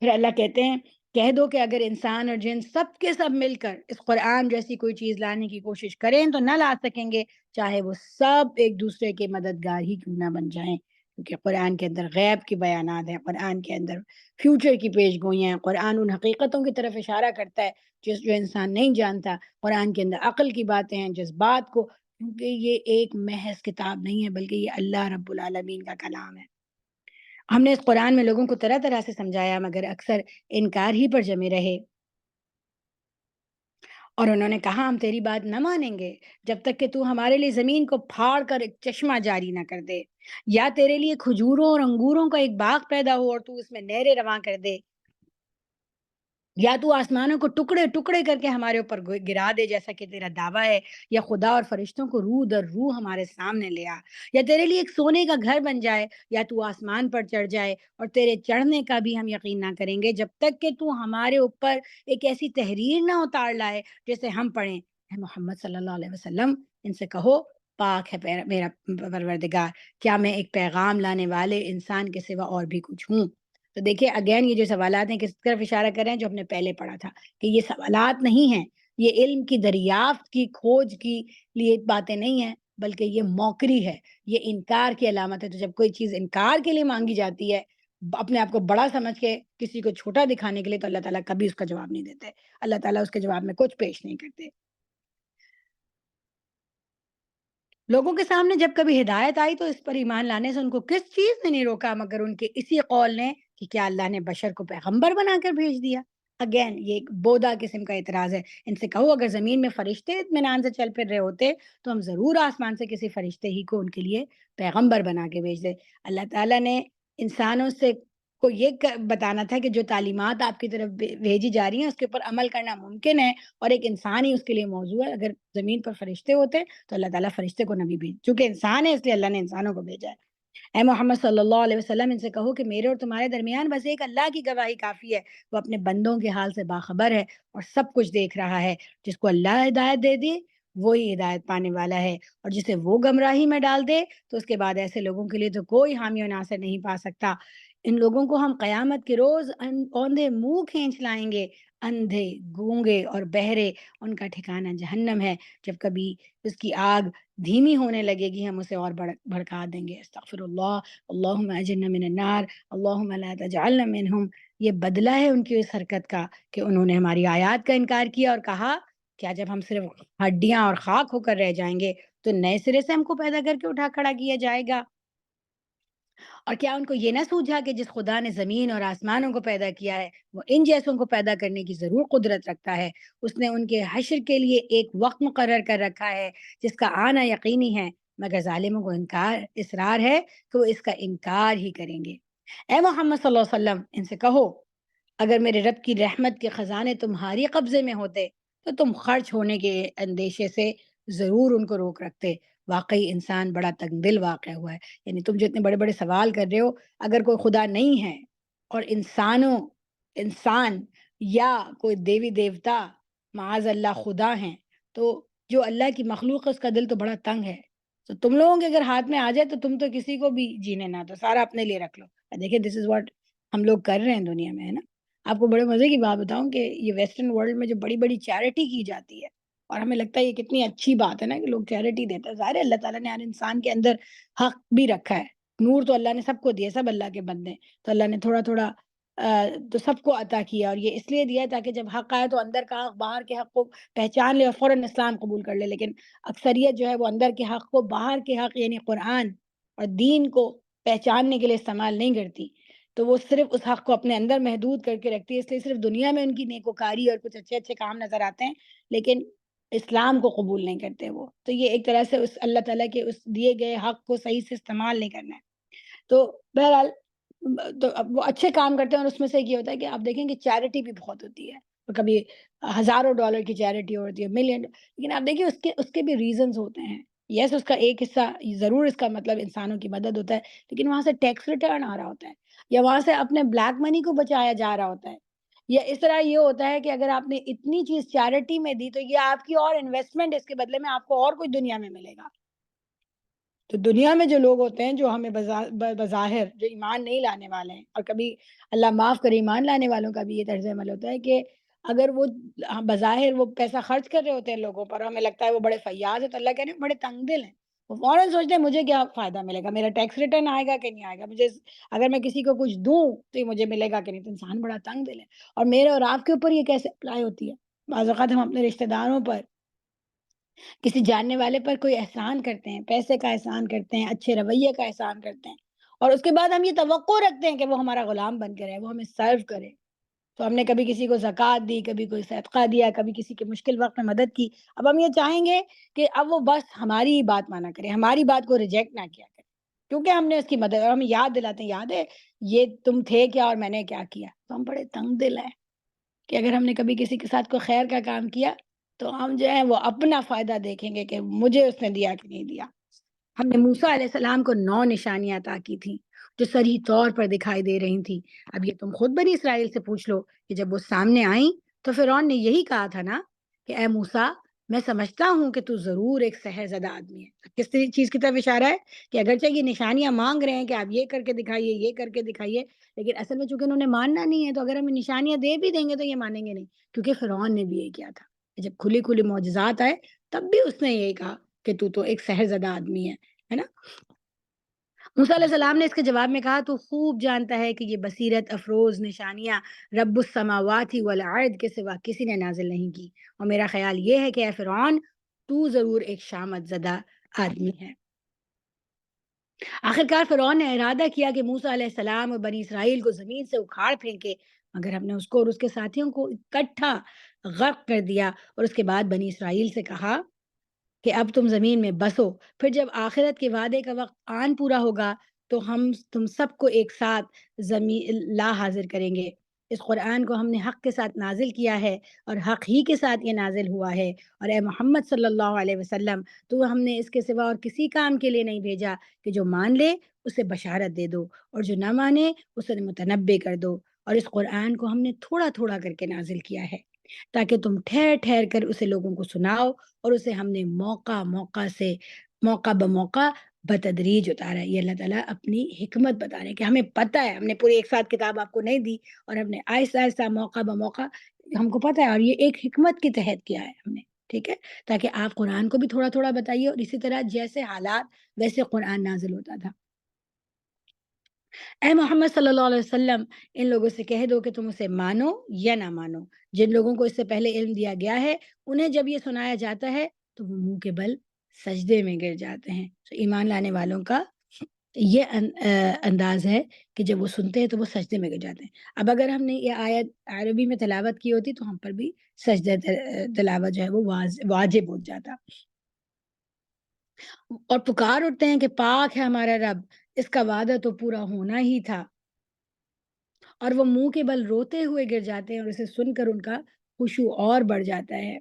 پھر اللہ کہتے ہیں کہہ دو کہ اگر انسان اور جن سب کے سب مل کر اس قرآن جیسی کوئی چیز لانے کی کوشش کریں تو نہ لا سکیں گے، چاہے وہ سب ایک دوسرے کے مددگار ہی کیوں نہ بن جائیں، کیونکہ قرآن کے اندر غیب کی بیانات ہیں، قرآن کے اندر فیوچر کی پیش گوئیاں ہیں، قرآن ان حقیقتوں کی طرف اشارہ کرتا ہے جو انسان نہیں جانتا، قرآن کے اندر عقل کی باتیں ہیں، جذبات کو، کیونکہ یہ ایک محض کتاب نہیں ہے بلکہ یہ اللہ رب العالمین کا کلام ہے۔ ہم نے اس قرآن میں لوگوں کو طرح طرح سے سمجھایا مگر اکثر انکار ہی پر جمے رہے، اور انہوں نے کہا ہم تیری بات نہ مانیں گے جب تک کہ تو ہمارے لیے زمین کو پھاڑ کر ایک چشمہ جاری نہ کر دے، یا تیرے لیے کھجوروں اور انگوروں کا ایک باغ پیدا ہو اور تو اس میں نہریں رواں کر دے، یا تو آسمانوں کو ٹکڑے ٹکڑے کر کے ہمارے اوپر گرا دے جیسا کہ تیرا دعویٰ ہے، یا خدا اور فرشتوں کو روح در روح ہمارے سامنے لے آ، یا تیرے لیے ایک سونے کا گھر بن جائے، یا تو آسمان پر چڑھ جائے اور تیرے چڑھنے کا بھی ہم یقین نہ کریں گے جب تک کہ تو ہمارے اوپر ایک ایسی تحریر نہ اتار لائے جیسے ہم پڑھیں۔ اے محمد صلی اللہ علیہ وسلم، ان سے کہو پاک ہے میرا پروردگار، کیا میں ایک پیغام لانے والے انسان کے سوا اور بھی کچھ ہوں؟ تو دیکھیے اگین یہ جو سوالات ہیں کس طرف اشارہ کر رہے ہیں جو ہم نے پہلے پڑھا تھا کہ یہ سوالات نہیں ہیں، یہ علم کی دریافت کی کھوج کی لیے باتیں نہیں ہیں، بلکہ یہ موکری ہے، یہ انکار کی علامت ہے۔ تو جب کوئی چیز انکار کے لیے مانگی جاتی ہے اپنے آپ کو بڑا سمجھ کے کسی کو چھوٹا دکھانے کے لیے، تو اللہ تعالیٰ کبھی اس کا جواب نہیں دیتے، اللہ تعالیٰ اس کے جواب میں کچھ پیش نہیں کرتے۔ لوگوں کے سامنے جب کبھی ہدایت آئی تو اس پر ایمان لانے سے ان کو کس چیز نے نہیں روکا مگر ان کے اسی قول نے کہ کیا اللہ نے بشر کو پیغمبر بنا کر بھیج دیا۔ اگین یہ ایک بودا قسم کا اعتراض ہے، ان سے کہو اگر زمین میں فرشتے اطمینان سے چل پھر رہے ہوتے تو ہم ضرور آسمان سے کسی فرشتے ہی کو ان کے لیے پیغمبر بنا کے بھیج دے۔ اللہ تعالیٰ نے انسانوں سے کو یہ بتانا تھا کہ جو تعلیمات آپ کی طرف بھیجی جا رہی ہیں اس کے اوپر عمل کرنا ممکن ہے، اور ایک انسان ہی اس کے لیے موضوع ہے۔ اگر زمین پر فرشتے ہوتے تو اللہ تعالیٰ فرشتے کو نہ بھی بھیج، چونکہ انسان ہے اس لیے اللہ نے انسانوں کو بھیجا ہے۔ اے محمد صلی اللہ علیہ وسلم، ان سے کہو کہ میرے اور تمہارے درمیان بس ایک اللہ کی گواہی کافی ہے، وہ اپنے بندوں کے حال سے باخبر ہے اور سب کچھ دیکھ رہا ہے۔ جس کو اللہ ہدایت دے دی وہی ہدایت پانے والا ہے، اور جسے وہ گمراہی میں ڈال دے تو اس کے بعد ایسے لوگوں کے لیے تو کوئی حامی و ناصر نہیں پا سکتا۔ ان لوگوں کو ہم قیامت کے روز اوندھے منہ کھینچ لائیں گے، اندھے، گونگے اور بہرے، ان کا ٹھکانہ جہنم ہے۔ جب کبھی اس کی آگ دھیمی ہونے لگے گی ہم اسے اور بھڑکا دیں گے۔ استغفر اللہ، اللہم اجرنا من النار، اللہم لا تجعلنا منہم۔ یہ بدلہ ہے ان کی اس حرکت کا کہ انہوں نے ہماری آیات کا انکار کیا اور کہا کیا جب ہم صرف ہڈیاں اور خاک ہو کر رہ جائیں گے تو نئے سرے سے ہم کو پیدا کر کے اٹھا کھڑا کیا جائے گا؟ اور کیا ان کو یہ نہ سوجھا کہ جس خدا نے زمین اور آسمانوں کو پیدا کیا ہے وہ ان جیسوں کو پیدا کرنے کی ضرور قدرت رکھتا ہے۔ اس نے ان کے حشر کے لیے ایک وقت مقرر کر رکھا ہے جس کا آنا یقینی ہے، مگر ظالموں کو اصرار ہے کہ وہ اس کا انکار ہی کریں گے۔ اے محمد صلی اللہ علیہ وسلم، ان سے کہو اگر میرے رب کی رحمت کے خزانے تمہاری قبضے میں ہوتے تو تم خرچ ہونے کے اندیشے سے ضرور ان کو روک رکھتے۔ واقعی انسان بڑا تنگ دل واقع ہوا ہے۔ یعنی تم جو اتنے بڑے بڑے سوال کر رہے ہو، اگر کوئی خدا نہیں ہے اور انسان یا کوئی دیوی دیوتا معاذ اللہ خدا ہیں، تو جو اللہ کی مخلوق ہے اس کا دل تو بڑا تنگ ہے۔ تو تم لوگوں کے اگر ہاتھ میں آ جائے تو تم تو کسی کو بھی جینے نہ دو، سارا اپنے لیے رکھ لو۔ دیکھیں دس از واٹ ہم لوگ کر رہے ہیں دنیا میں، ہے نا؟ آپ کو بڑے مزے کی بات بتاؤں کہ یہ ویسٹرن ورلڈ میں جو بڑی بڑی چیریٹی کی جاتی ہے، اور ہمیں لگتا ہے یہ کتنی اچھی بات ہے نا کہ لوگ چیریٹی دیتے ہیں۔ ظاہر ہے اللہ تعالیٰ نے ہر انسان کے اندر حق بھی رکھا ہے، نور تو اللہ نے سب کو دیا، سب اللہ کے بندے ہیں، تو اللہ نے تھوڑا تھوڑا تو سب کو عطا کیا، اور یہ اس لیے دیا ہے تاکہ جب حق آئے تو اندر کا حق باہر کے حق کو پہچان لے اور فوراً اسلام قبول کر لے۔ لیکن اکثریت جو ہے وہ اندر کے حق کو باہر کے حق یعنی قرآن اور دین کو پہچاننے کے لیے استعمال نہیں کرتی، تو وہ صرف اس حق کو اپنے اندر محدود کر کے رکھتی ہے، اس لیے صرف دنیا میں ان کی نیکوکاری اور کچھ اچھے اچھے کام نظر آتے ہیں، لیکن اسلام کو قبول نہیں کرتے وہ۔ تو یہ ایک طرح سے اس اللہ تعالیٰ کے اس دیے گئے حق کو صحیح سے استعمال نہیں کرنا ہے۔ تو بہرحال تو اب وہ اچھے کام کرتے ہیں، اور اس میں سے ایک یہ ہوتا ہے کہ آپ دیکھیں کہ چیریٹی بھی بہت ہوتی ہے، اور کبھی ہزاروں ڈالر کی چیریٹی ہوتی ہے، ملین، لیکن آپ دیکھیے اس کے بھی ریزنز ہوتے ہیں۔ یس، اس کا ایک حصہ ضرور اس کا مطلب انسانوں کی مدد ہوتا ہے، لیکن وہاں سے ٹیکس ریٹرن آ رہا ہوتا ہے، یا وہاں سے اپنے بلیک منی کو بچایا جا رہا ہوتا ہے، یا اس طرح یہ ہوتا ہے کہ اگر آپ نے اتنی چیز چیریٹی میں دی تو یہ آپ کی اور انویسٹمنٹ اس کے بدلے میں آپ کو اور کچھ دنیا میں ملے گا۔ تو دنیا میں جو لوگ ہوتے ہیں جو ہمیں بظاہر جو ایمان نہیں لانے والے ہیں، اور کبھی اللہ معاف کرے ایمان لانے والوں کا بھی یہ طرز عمل ہوتا ہے کہ اگر وہ بظاہر وہ پیسہ خرچ کر رہے ہوتے ہیں لوگوں پر، اور ہمیں لگتا ہے وہ بڑے فیاض ہیں، تو اللہ کہہ رہے ہیں بڑے تنگ دل ہیں۔ وہ فوراً سوچتے ہیں مجھے کیا فائدہ ملے گا، میرا ٹیکس ریٹرن آئے گا کہ نہیں آئے گا، مجھے اگر میں کسی کو کچھ دوں تو یہ مجھے ملے گا کہ نہیں۔ تو انسان بڑا تنگ دل ہے، اور میرے اور آپ کے اوپر یہ کیسے اپلائی ہوتی ہے؟ بعض اوقات ہم اپنے رشتہ داروں پر، کسی جاننے والے پر کوئی احسان کرتے ہیں، پیسے کا احسان کرتے ہیں، اچھے رویے کا احسان کرتے ہیں، اور اس کے بعد ہم یہ توقع رکھتے ہیں کہ وہ ہمارا غلام بن کے رہے، وہ ہمیں سرو کرے۔ تو ہم نے کبھی کسی کو زکوٰۃ دی، کبھی کوئی صدقہ دیا، کبھی کسی کے مشکل وقت میں مدد کی، اب ہم یہ چاہیں گے کہ اب وہ بس ہماری ہی بات مانا کرے، ہماری بات کو ریجیکٹ نہ کیا کرے، کیونکہ ہم نے اس کی مدد، اور ہمیں یاد دلاتے ہیں یاد ہے یہ تم تھے کیا اور میں نے کیا کیا۔ تو ہم بڑے تنگ دل ہیں کہ اگر ہم نے کبھی کسی کے ساتھ کوئی خیر کا کام کیا تو ہم جو ہے وہ اپنا فائدہ دیکھیں گے کہ مجھے اس نے دیا کہ نہیں دیا۔ ہم نے موسیٰ علیہ السلام کو 9 نشانیاں عطا کی تھیں جو صریح طور پر دکھائی دے رہی تھیں۔ اب یہ تم خود بنی اسرائیل سے پوچھ لو کہ جب وہ سامنے آئیں تو فرعون نے یہی کہا تھا نا کہ اے موسیٰ، میں سمجھتا ہوں کہ تو ضرور ایک سحر زدہ آدمی ہے۔ کس چیز کی طرف اشارہ ہے کہ اگرچہ یہ نشانیاں مانگ رہے ہیں کہ آپ یہ کر کے دکھائیے، یہ کر کے دکھائیے، لیکن اصل میں چونکہ انہوں نے ماننا نہیں ہے، تو اگر ہم نشانیاں دے بھی دیں گے تو یہ مانیں گے نہیں، کیونکہ فرعون نے بھی یہی کیا تھا۔ جب کھلی کھلی معجزات آئے تب بھی اس نے یہی کہا کہ تو ایک سحر زدہ آدمی ہے نا؟ موسیٰ علیہ السلام نے اس کے جواب میں کہا تو خوب جانتا ہے کہ یہ بصیرت افروز نشانیاں رب السماوات والارض کے سوا کسی نے نازل نہیں کی، اور میرا خیال یہ ہے کہ اے فرعون، تو ضرور ایک شامت زدہ آدمی ہے۔ آخرکار فرعون نے ارادہ کیا کہ موسیٰ علیہ السلام اور بنی اسرائیل کو زمین سے اکھاڑ پھینکے، مگر ہم نے اس کو اور اس کے ساتھیوں کو اکٹھا غرق کر دیا، اور اس کے بعد بنی اسرائیل سے کہا کہ اب تم زمین میں بسو، پھر جب آخرت کے وعدے کا وقت آن پورا ہوگا تو ہم تم سب کو ایک ساتھ لا حاضر کریں گے۔ اس قرآن کو ہم نے حق کے ساتھ نازل کیا ہے اور حق ہی کے ساتھ یہ نازل ہوا ہے، اور اے محمد صلی اللہ علیہ وسلم، تو ہم نے اس کے سوا اور کسی کام کے لیے نہیں بھیجا کہ جو مان لے اسے بشارت دے دو، اور جو نہ مانے اسے متنبع کر دو۔ اور اس قرآن کو ہم نے تھوڑا تھوڑا کر کے نازل کیا ہے تاکہ تم ٹھہر ٹھہر کر اسے لوگوں کو سناؤ، اور اسے ہم نے موقع موقع سے، موقع بموقع بتدریج اتارا ہے۔ یہ اللہ تعالیٰ اپنی حکمت بتا رہے ہیں کہ ہمیں پتہ ہے، ہم نے پوری ایک ساتھ کتاب آپ کو نہیں دی، اور ہم نے آہستہ آہستہ موقع بموقع، ہم کو پتہ ہے، اور یہ ایک حکمت کے تحت کیا ہے ہم نے، ٹھیک ہے، تاکہ آپ قرآن کو بھی تھوڑا تھوڑا بتائیے، اور اسی طرح جیسے حالات ویسے قرآن نازل ہوتا تھا۔ اے محمد صلی اللہ علیہ وسلم، ان لوگوں سے کہہ دو کہ تم اسے مانو یا نہ مانو۔ جن لوگوں کو اس سے پہلے علم دیا گیا ہے، انہیں جب یہ سنایا جاتا ہے تو وہ منہ کے بل سجدے میں گر جاتے ہیں۔ تو ایمان لانے والوں کا یہ انداز ہے کہ جب وہ سنتے ہیں تو وہ سجدے میں گر جاتے ہیں۔ اب اگر ہم نے یہ آیت عربی میں تلاوت کی ہوتی تو ہم پر بھی سجدہ تلاوت جو ہے وہ واجب ہو جاتا، اور پکار اٹھتے ہیں کہ پاک ہے ہمارا رب، اس کا وعدہ تو پورا ہونا ہی تھا، اور وہ منہ کے بل روتے ہوئے گر جاتے ہیں، اور اسے سن کر ان کا خشوع اور بڑھ جاتا ہے۔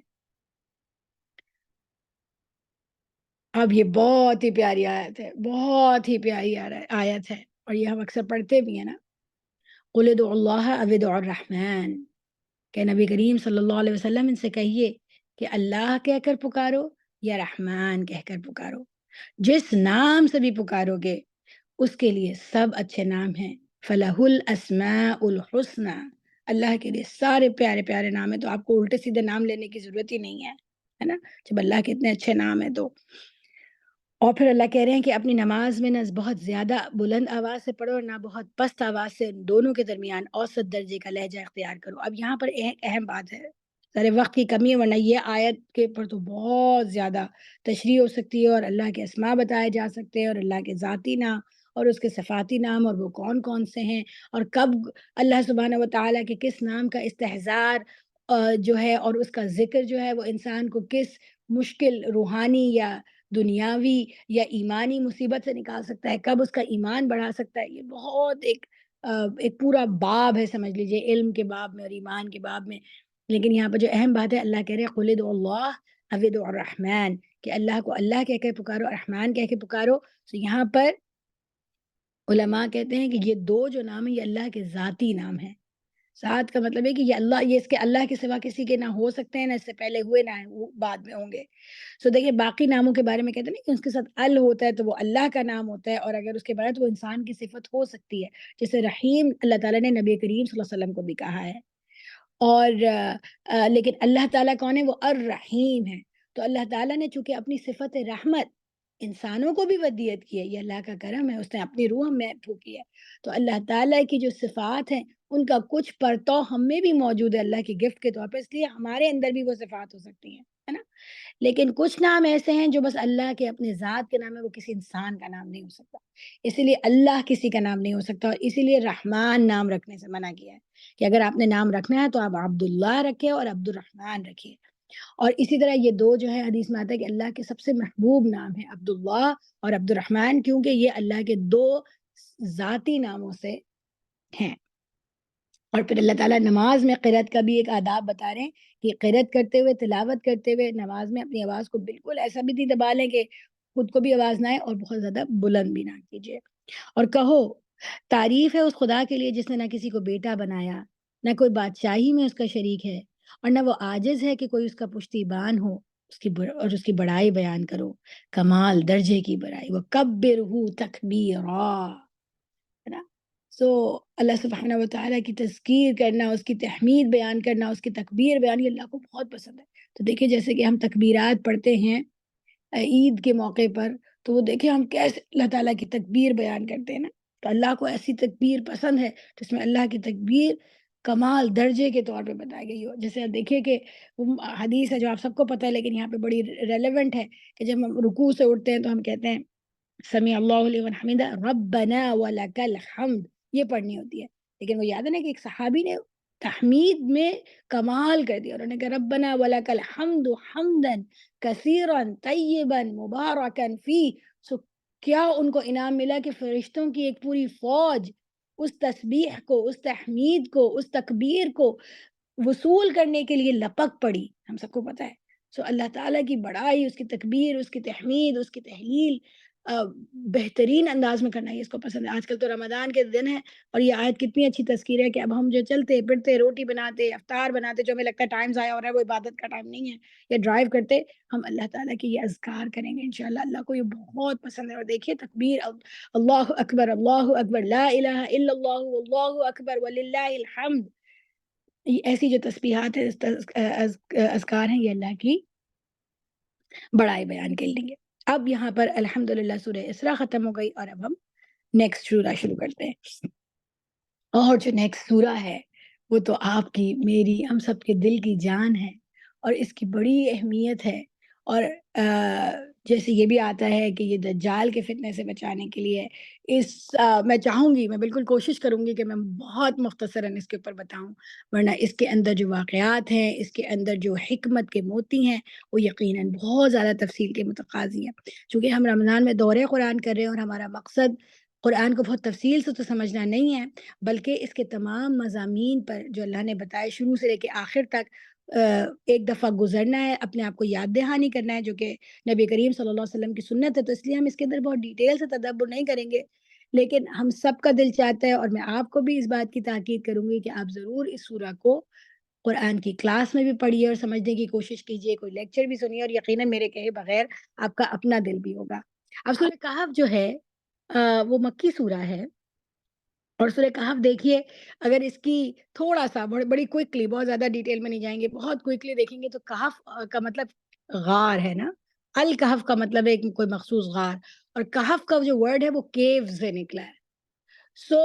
اب یہ بہت ہی پیاری آیت ہے، بہت ہی پیاری آیت ہے، اور یہ ہم اکثر پڑھتے بھی ہیں نا، قُلِ ادْعُوا اللَّهَ أَوِ ادْعُوا الرَّحْمَٰنَ، کہ نبی کریم صلی اللہ علیہ وسلم ان سے کہیے کہ اللہ کہہ کر پکارو یا رحمان کہہ کر پکارو، جس نام سے بھی پکارو گے اس کے لیے سب اچھے نام ہیں۔ فَلَهُ الْأَسْمَاءُ الْحُسْنَىٰ، اللہ کے لیے سارے پیارے پیارے نام ہیں، تو آپ کو الٹے سیدھے نام لینے کی ضرورت ہی نہیں ہے نا، جب اللہ کے اتنے اچھے نام ہیں تو۔ اور پھر اللہ کہہ رہے ہیں کہ اپنی نماز میں نہ بہت زیادہ بلند آواز سے پڑھو اور نہ بہت پست آواز سے، دونوں کے درمیان اوسط درجے کا لہجہ اختیار کرو۔ اب یہاں پر ایک اہم بات ہے، ذرا وقت کی کمی ہے، ورنہ یہ آیت کے اوپر تو بہت زیادہ تشریح ہو سکتی ہے، اور اللہ کے اسماء بتائے جا سکتے ہیں، اور اللہ کے ذاتی نام اور اس کے صفاتی نام، اور وہ کون کون سے ہیں، اور کب اللہ سبحانہ و تعالیٰ کے کس نام کا استحضار جو ہے اور اس کا ذکر جو ہے وہ انسان کو کس مشکل روحانی یا دنیاوی یا ایمانی مصیبت سے نکال سکتا ہے، کب اس کا ایمان بڑھا سکتا ہے۔ یہ بہت ایک پورا باب ہے، سمجھ لیجئے، علم کے باب میں اور ایمان کے باب میں۔ لیکن یہاں پر جو اہم بات ہے، اللہ کہہ رہے ہیں قُلِ ادْعُوا اللَّهَ أَوِ ادْعُوا الرَّحْمَٰنَ، کہ اللہ کو اللہ کہہ کے پکارو، رحمان کہہ کے پکارو۔ تو یہاں پر علماء کہتے ہیں کہ یہ دو جو نام ہیں یہ اللہ کے ذاتی نام ہیں۔ ذات کا مطلب ہے کہ یہ اللہ، یہ اس کے اللہ کے سوا کسی کے نہ ہو سکتے ہیں، نہ اس سے پہلے ہوئے، نہ بعد میں ہوں گے۔ سو دیکھیے، باقی ناموں کے بارے میں کہتے ہیں نا کہ اس کے ساتھ ال ہوتا ہے تو وہ اللہ کا نام ہوتا ہے، اور اگر اس کے بعد وہ انسان کی صفت ہو سکتی ہے، جیسے رحیم اللہ تعالیٰ نے نبی کریم صلی اللہ علیہ وسلم کو بھی کہا ہے۔ اور لیکن اللہ تعالیٰ کون ہے؟ وہ الرحیم ہے۔ تو اللہ تعالیٰ نے چونکہ اپنی صفت رحمت انسانوں کو بھی ودیت کی ہے، یہ اللہ کا کرم ہے، اس نے اپنی روح میں پھونکی ہے، تو اللہ تعالیٰ کی جو صفات ہیں ان کا کچھ پرتو ہم میں بھی موجود ہے اللہ کی گفٹ کے طور پہ، اس لیے ہمارے اندر بھی وہ صفات ہو سکتی ہیں، ہے نا؟ لیکن کچھ نام ایسے ہیں جو بس اللہ کے اپنے ذات کے نام ہے، وہ کسی انسان کا نام نہیں ہو سکتا، اسی لیے اللہ کسی کا نام نہیں ہو سکتا، اور اسی لیے رحمان نام رکھنے سے منع کیا ہے کہ اگر آپ نے نام رکھنا ہے تو آپ عبداللہ رکھیں اور عبد الرحمن رکھیے۔ اور اسی طرح یہ دو جو ہے حدیث میں آتا ہے کہ اللہ کے سب سے محبوب نام ہے عبداللہ اور عبد الرحمن، کیونکہ یہ اللہ کے دو ذاتی ناموں سے ہیں۔ اور پھر اللہ تعالیٰ نماز میں قرأت کا بھی ایک آداب بتا رہے ہیں کہ قرأت کرتے ہوئے، تلاوت کرتے ہوئے نماز میں اپنی آواز کو بالکل ایسا بھی نہیں دبا لیں کہ خود کو بھی آواز نہ آئے اور بہت زیادہ بلند بھی نہ کیجیے، اور کہو تعریف ہے اس خدا کے لیے جس نے نہ کسی کو بیٹا بنایا، نہ کوئی بادشاہی میں اس کا شریک ہے، اور نہ وہ عاجز ہے کہ کوئی اس کا پشتیبان ہو، اور اس کی بڑائی بیان کرو، کمال درجے کی بڑائی، وہ کبرہ تکبیرا، ہے نا؟ سو اللہ سبحانہ و تعالیٰ کی تذکیر کرنا، اس کی تحمید بیان کرنا، اس کی تکبیر بیان، یہ اللہ کو بہت پسند ہے۔ تو دیکھیے جیسے کہ ہم تکبیرات پڑھتے ہیں عید کے موقع پر، تو وہ دیکھیں ہم کیسے اللہ تعالیٰ کی تکبیر بیان کرتے ہیں نا، تو اللہ کو ایسی تکبیر پسند ہے جس میں اللہ کی تکبیر کمال درجے کے طور پہ بتائی گئی ہو۔ جیسے آپ دیکھیے کہ وہ حدیث ہے جو آپ سب کو پتہ ہے لیکن یہاں پہ بڑی ریلیونٹ ہے کہ جب ہم رکوع سے اٹھتے ہیں تو ہم کہتے ہیں سمیع اللہ لمن حمدہ ربنا ولک الحمد، یہ پڑھنی ہوتی ہے، لیکن وہ یاد ہے نا کہ ایک صحابی نے تحمید میں کمال کر دیا، انہوں نے کہا ربنا ولک الحمد حمدا کثیرا طیبا مبارکا فی، سو کیا ان کو انعام ملا کہ فرشتوں کی ایک پوری فوج اس تسبیح کو، اس تحمید کو، اس تکبیر کو وصول کرنے کے لیے لپک پڑی، ہم سب کو پتہ ہے۔ سو اللہ تعالیٰ کی بڑائی، اس کی تکبیر، اس کی تحمید، اس کی تحلیل بہترین انداز میں کرنا، یہ اس کو پسند ہے۔ آج کل تو رمضان کے دن ہے اور یہ آیت کتنی اچھی تذکیر ہے کہ اب ہم جو چلتے پھرتے روٹی بناتے افطار بناتے، جو ہمیں لگتا ہے ٹائم ضائع ہو رہا ہے، وہ عبادت کا ٹائم نہیں ہے، یا ڈرائیو کرتے، ہم اللہ تعالیٰ کے یہ اذکار کریں گے انشاءاللہ۔ اللہ کو یہ بہت پسند ہے۔ اور دیکھیے تکبیر، اللہ اکبر، لا الہ الا اللہ واللہ اکبر وللہ الحمد، یہ ایسی جو تسبیحات ہیں، اذکار ہیں، یہ اللہ کی بڑائی بیان کر لیں گے۔ اب یہاں پر الحمدللہ سورہ اسراء ختم ہو گئی اور اب ہم نیکسٹ سورہ شروع کرتے ہیں۔ اور جو نیکسٹ سورہ ہے وہ تو آپ کی، میری، ہم سب کے دل کی جان ہے اور اس کی بڑی اہمیت ہے۔ اور جیسے یہ بھی آتا ہے کہ یہ دجال کے فتنے سے بچانے کے لیے میں چاہوں گی، میں بالکل کوشش کروں گی کہ میں بہت مختصراً اس کے اوپر بتاؤں، ورنہ اس کے اندر جو واقعات ہیں، اس کے اندر جو حکمت کے موتی ہیں، وہ یقیناً بہت زیادہ تفصیل کے متقاضی ہیں۔ چونکہ ہم رمضان میں دورہ قرآن کر رہے ہیں اور ہمارا مقصد قرآن کو بہت تفصیل سے تو سمجھنا نہیں ہے، بلکہ اس کے تمام مضامین پر جو اللہ نے بتائے شروع سے لے کے آخر تک ایک دفعہ گزرنا ہے، اپنے آپ کو یاد دہانی کرنا ہے، جو کہ نبی کریم صلی اللہ علیہ وسلم کی سنت ہے۔ تو اس لیے ہم اس کے اندر بہت ڈیٹیل سے تدبر نہیں کریں گے، لیکن ہم سب کا دل چاہتا ہے، اور میں آپ کو بھی اس بات کی تاکید کروں گی کہ آپ ضرور اس سورہ کو قرآن کی کلاس میں بھی پڑھیے اور سمجھنے کی کوشش کیجیے، کوئی لیکچر بھی سنیے، اور یقیناً میرے کہے بغیر آپ کا اپنا دل بھی ہوگا۔ اب سورہ کہف جو ہے وہ مکی سورہ ہے، اور سورہ کہف دیکھیے، اگر اس کی تھوڑا سا بڑی کوئکلی، بہت زیادہ ڈیٹیل میں نہیں جائیں گے، بہت کوئکلی دیکھیں گے تو کہف کا مطلب غار ہے نا، الکہف کا مطلب ہے کوئی مخصوص غار، اور کہف کا جو ورڈ ہے وہ کیو سے نکلا ہے۔ سو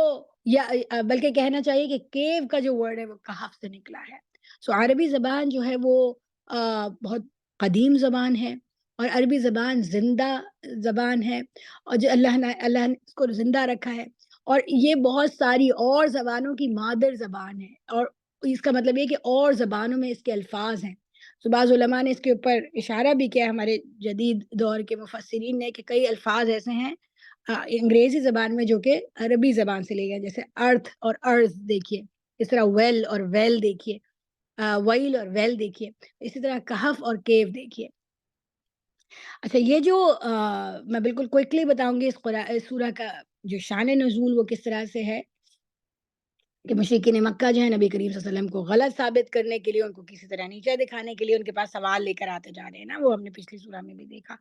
یا بلکہ کہنا چاہیے کہ کیو کا جو ورڈ ہے وہ کہف سے نکلا ہے۔ سو عربی زبان جو ہے وہ بہت قدیم زبان ہے، اور عربی زبان زندہ زبان ہے، اور جو اللہ نے اس کو زندہ رکھا ہے، اور یہ بہت ساری اور زبانوں کی مادر زبان ہے، اور اس کا مطلب یہ کہ اور زبانوں میں اس کے الفاظ ہیں۔ تو بعض علماء نے اس کے اوپر اشارہ بھی کیا، ہمارے جدید دور کے مفسرین نے، کہ کئی الفاظ ایسے ہیں انگریزی زبان میں جو کہ عربی زبان سے لے گئے، جیسے ارتھ اور ارض دیکھیے، اس طرح ویل اور ویل دیکھیے، ویل اور ویل دیکھیے، اسی طرح کہف اور کیو دیکھیے۔ اچھا، یہ جو میں بالکل کوئکلی بتاؤں گی اس سورہ کا جو شان نزول وہ کس طرح سے ہے، کہ مشرکین مکہ جو ہے نبی کریم صلی اللہ علیہ وسلم کو غلط ثابت کرنے کے لیے، ان کو کسی طرح نیچا دکھانے کے لیے ان کے پاس سوال لے کر آتے جا رہے ہیں نا، وہ ہم نے پچھلی سورہ میں بھی دیکھا۔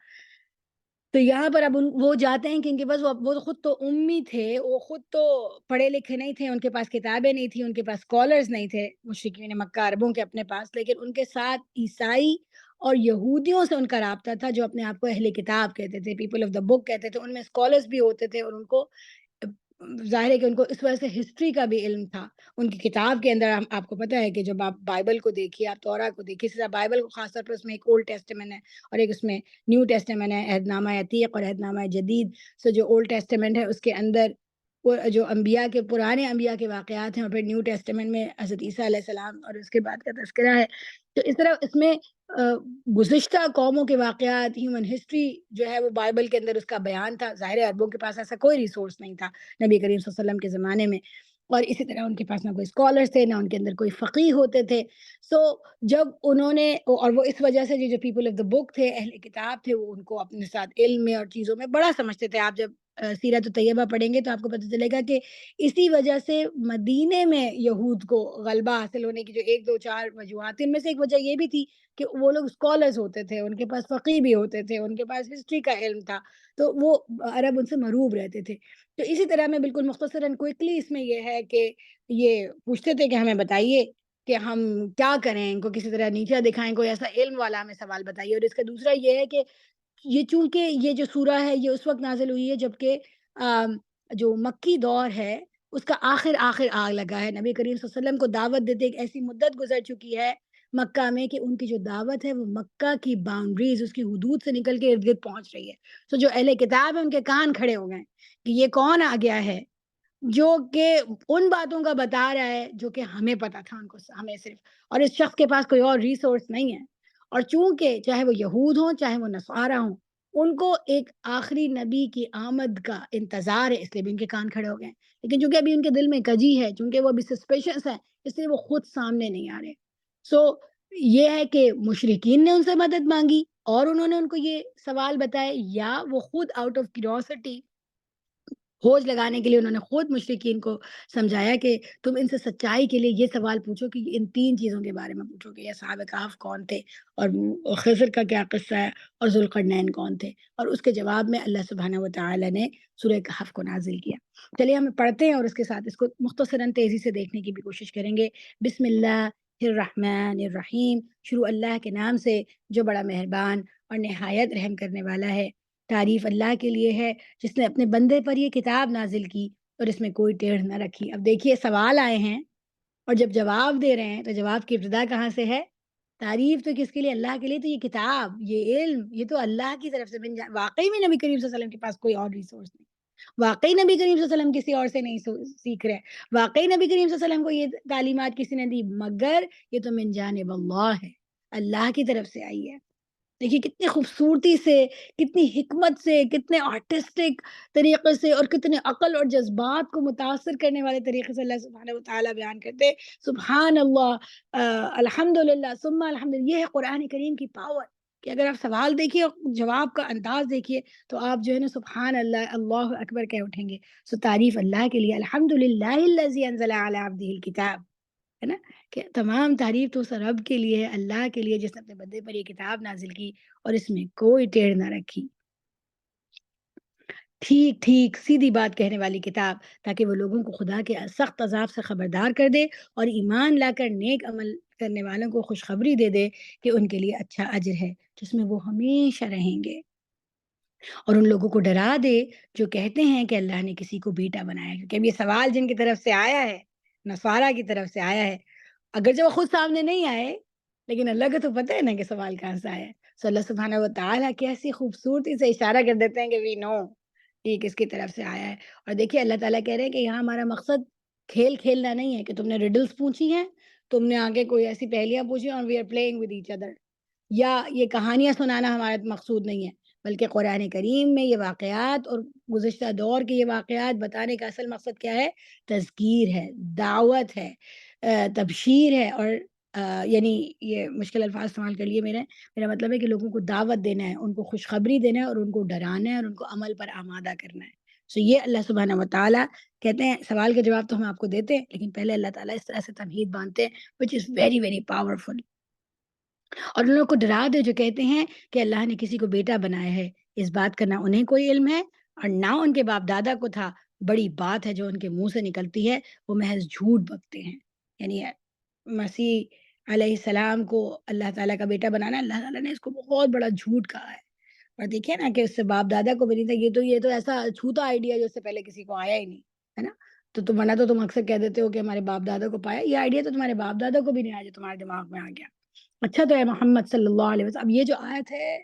تو یہاں پر اب وہ جاتے ہیں کہ ان کے پاس وہ خود تو امی تھے، وہ خود تو پڑھے لکھے نہیں تھے، ان کے پاس کتابیں نہیں تھیں، ان کے پاس اسکالرز نہیں تھے، مشرکین مکہ عربوں کے اپنے پاس، لیکن ان کے ساتھ عیسائی اور یہودیوں سے ان کا رابطہ تھا، جو اپنے آپ کو اہل کتاب کہتے تھے، پیپل آف دا بک کہتے تھے، ان میں اسکالرز بھی ہوتے تھے، اور ان کو ظاہر ہے کہ ان کو اس وجہ سے ہسٹری کا بھی علم تھا۔ ان کی کتاب کے اندر آپ کو پتہ ہے کہ جب آپ بائبل کو دیکھیے، آپ تورا کو دیکھیے، اسی طرح بائبل کو خاص طور پر اس میں ایک اولڈ ٹیسٹمنٹ ہے اور ایک اس میں نیو ٹیسٹمنٹ ہے، عہد نامہ عتیق اور عہد نامہ جدید۔ سو جو اولڈ ٹیسٹمنٹ ہے اس کے اندر وہ جو انبیاء کے، پرانے انبیاء کے واقعات ہیں، اور پھر نیو ٹیسٹمنٹ میں حضرت عیسیٰ علیہ السلام اور اس کے بعد کا تذکرہ ہے۔ تو اس طرح اس میں گزشتہ قوموں کے واقعات، ہیومن ہسٹری جو ہے وہ بائبل کے اندر اس کا بیان تھا۔ ظاہر ہے عربوں کے پاس ایسا کوئی ریسورس نہیں تھا نبی کریم صلی اللہ علیہ وسلم کے زمانے میں، اور اسی طرح ان کے پاس نہ کوئی اسکالرس تھے، نہ ان کے اندر کوئی فقیہ ہوتے تھے۔ سو جب انہوں نے، اور وہ اس وجہ سے جو پیپل آف دا بک تھے، اہل کتاب تھے، وہ ان کو اپنے ساتھ علم میں اور چیزوں میں بڑا سمجھتے تھے۔ آپ جب سیرت طیبہ پڑھیں گے تو آپ کو پتہ چلے گا کہ اسی وجہ سے مدینے میں یہود کو غلبہ حاصل ہونے کی جو ایک دو چار وجوہات تھیں، ان میں سے ایک وجہ یہ بھی تھی کہ وہ لوگ اسکالرز ہوتے تھے، ان کے پاس فقیہ بھی ہوتے تھے، ان کے پاس ہسٹری کا علم تھا، تو وہ عرب ان سے مروب رہتے تھے۔ تو اسی طرح میں بالکل مختصراً کوئکلی اس میں یہ ہے کہ یہ پوچھتے تھے کہ ہمیں بتائیے کہ ہم کیا کریں، ان کو کسی طرح نیچا دکھائیں، کوئی ایسا علم والا ہمیں سوال بتائیے۔ اور اس کا دوسرا یہ ہے کہ یہ چونکہ یہ جو سورہ ہے یہ اس وقت نازل ہوئی ہے جبکہ جو مکی دور ہے اس کا آخر آگ لگا ہے، نبی کریم صلی اللہ علیہ وسلم کو دعوت دیتے ایک ایسی مدت گزر چکی ہے مکہ میں کہ ان کی جو دعوت ہے وہ مکہ کی باؤنڈریز، اس کی حدود سے نکل کے ارد گرد پہنچ رہی ہے۔ تو جو اہل کتاب ہے ان کے کان کھڑے ہو گئے کہ یہ کون آ گیا ہے جو کہ ان باتوں کا بتا رہا ہے جو کہ ہمیں پتا تھا، ان کو ہمیں صرف، اور اس شخص کے پاس کوئی اور ریسورس نہیں ہے۔ اور چونکہ چاہے وہ یہود ہوں چاہے وہ نصارہ ہوں، ان کو ایک آخری نبی کی آمد کا انتظار ہے، اس لیے بھی ان کے کان کھڑے ہو گئے ہیں۔ لیکن چونکہ ابھی ان کے دل میں کجی ہے، چونکہ وہ ابھی سسپیشس ہیں، اس لیے وہ خود سامنے نہیں آ رہے۔ سو یہ ہے کہ مشرکین نے ان سے مدد مانگی اور انہوں نے ان کو یہ سوال بتائے، یا وہ خود آؤٹ آف کیوریوسٹی کھوج لگانے کے لیے انہوں نے خود مشرکین کو سمجھایا کہ تم ان سے سچائی کے لیے یہ سوال پوچھو کہ ان 3 چیزوں کے بارے میں پوچھو کہ یہ اصحاب کہف کون تھے، اور خضر کا کیا قصہ ہے، اور ذوالقرنین کون تھے، اور اس کے جواب میں اللہ سبحانہ وتعالی نے سورہ کہف کو نازل کیا۔ چلیے ہم پڑھتے ہیں اور اس کے ساتھ اس کو مختصراً تیزی سے دیکھنے کی بھی کوشش کریں گے۔ بسم اللہ الرحمن الرحیم، شروع اللہ کے نام سے جو بڑا مہربان اور نہایت رحم کرنے والا ہے۔ تعریف اللہ کے لیے ہے جس نے اپنے بندے پر یہ کتاب نازل کی اور اس میں کوئی ٹیڑھ نہ رکھی۔ اب دیکھیے سوال آئے ہیں اور جب جواب دے رہے ہیں تو جواب کی ابتدا کہاں سے ہے؟ تعریف تو کس کے لیے؟ اللہ کے لیے۔ تو یہ کتاب، یہ علم، یہ تو اللہ کی طرف سے واقعی میں نبی کریم صلی اللہ علیہ وسلم کے پاس کوئی اور ریسورس نہیں، واقعی نبی کریم صلی اللہ علیہ وسلم کسی اور سے نہیں سیکھ رہے، واقعی نبی کریم صلی اللہ علیہ وسلم کو یہ تعلیمات کسی نے دی، مگر یہ تو من جانب اللہ ہے، اللہ کی طرف سے آئی ہے۔ دیکھیے کتنی خوبصورتی سے، کتنی حکمت سے، کتنے آرٹسٹک طریقے سے اور کتنے عقل اور جذبات کو متاثر کرنے والے طریقے سے اللہ سبحانہ وتعالیٰ بیان کرتے ہیں۔ سبحان اللہ، الحمدللہ ثم الحمدللہ، یہ ہے قرآن کریم کی پاور کہ اگر آپ سوال دیکھیے اور جواب کا انداز دیکھیے تو آپ جو ہے نا سبحان اللہ، اللہ اکبر کہہ اٹھیں گے۔ سو تعریف اللہ کے لیے، الحمدللہ الذی انزل علی عبدہ الکتاب، ہے نا، کہ تمام تعریف تو اس رب کے لیے ہے، اللہ کے لیے جس نے اپنے بندے پر یہ کتاب نازل کی اور اس میں کوئی ٹیڑھ نہ رکھی۔ ٹھیک ٹھیک سیدھی بات کہنے والی کتاب، تاکہ وہ لوگوں کو خدا کے سخت عذاب سے خبردار کر دے اور ایمان لا کر نیک عمل کرنے والوں کو خوشخبری دے دے کہ ان کے لیے اچھا اجر ہے جس میں وہ ہمیشہ رہیں گے، اور ان لوگوں کو ڈرا دے جو کہتے ہیں کہ اللہ نے کسی کو بیٹا بنایا، کیونکہ اب یہ سوال جن کی طرف سے آیا ہے، نصارہ کی طرف سے آیا ہے، اگرچہ وہ خود سامنے نہیں آئے لیکن اللہ کو تو پتہ ہے نا کہ سوال کہاں سے آیا ہے۔ سو اللہ سبحانہ وتعالیٰ کیسی خوبصورتی سے اشارہ کر دیتے ہیں کہ وی نو یہ کس کی طرف سے آیا ہے۔ اور دیکھیے اللہ تعالیٰ کہہ رہے ہیں کہ یہاں ہمارا مقصد کھیل کھیلنا نہیں ہے کہ تم نے ریڈلز پوچھی ہیں، تم نے آگے کوئی ایسی پہلیاں پوچھی اور we are playing with each other, یا یہ کہانیاں سنانا ہمارا مقصود نہیں ہے، بلکہ قرآن کریم میں یہ واقعات اور گزشتہ دور کے یہ واقعات بتانے کا اصل مقصد کیا ہے؟ تذکیر ہے، دعوت ہے، تبشیر ہے، اور یعنی یہ مشکل الفاظ استعمال کر لیے میرا مطلب ہے کہ لوگوں کو دعوت دینا ہے، ان کو خوشخبری دینا ہے اور ان کو ڈرانا ہے اور ان کو عمل پر آمادہ کرنا ہے۔ سو یہ اللہ سبحانہ وتعالیٰ کہتے ہیں، سوال کے جواب تو ہم آپ کو دیتے ہیں لیکن پہلے اللہ تعالیٰ اس طرح سے تمہید باندھتے ہیں which is very very powerful، اور ان لوگوں کو ڈرا دے جو کہتے ہیں کہ اللہ نے کسی کو بیٹا بنایا ہے، اس بات کا نہ انہیں کوئی علم ہے اور نہ ان کے باپ دادا کو تھا، بڑی بات ہے جو ان کے منہ سے نکلتی ہے، وہ محض جھوٹ بکتے ہیں۔ یعنی مسیح علیہ السلام کو اللہ تعالیٰ کا بیٹا بنانا، اللہ تعالیٰ نے اس کو بہت بڑا جھوٹ کہا ہے، اور دیکھیے نا کہ اس سے باپ دادا کو بھی نہیں تھا، یہ تو ایسا چھوٹا آئیڈیا جو اس سے پہلے کسی کو آیا ہی نہیں، ہے نا؟ تو تم ورنہ تو تم اکثر کہہ دیتے ہو کہ ہمارے باپ دادا کو پایا، یہ آئیڈیا تو تمہارے باپ دادا کو بھی نہیں آیا جو تمہارے دماغ میں آ گیا۔ اچھا تو ہے محمد صلی اللہ علیہ وسلم، اب یہ جو آیت ہے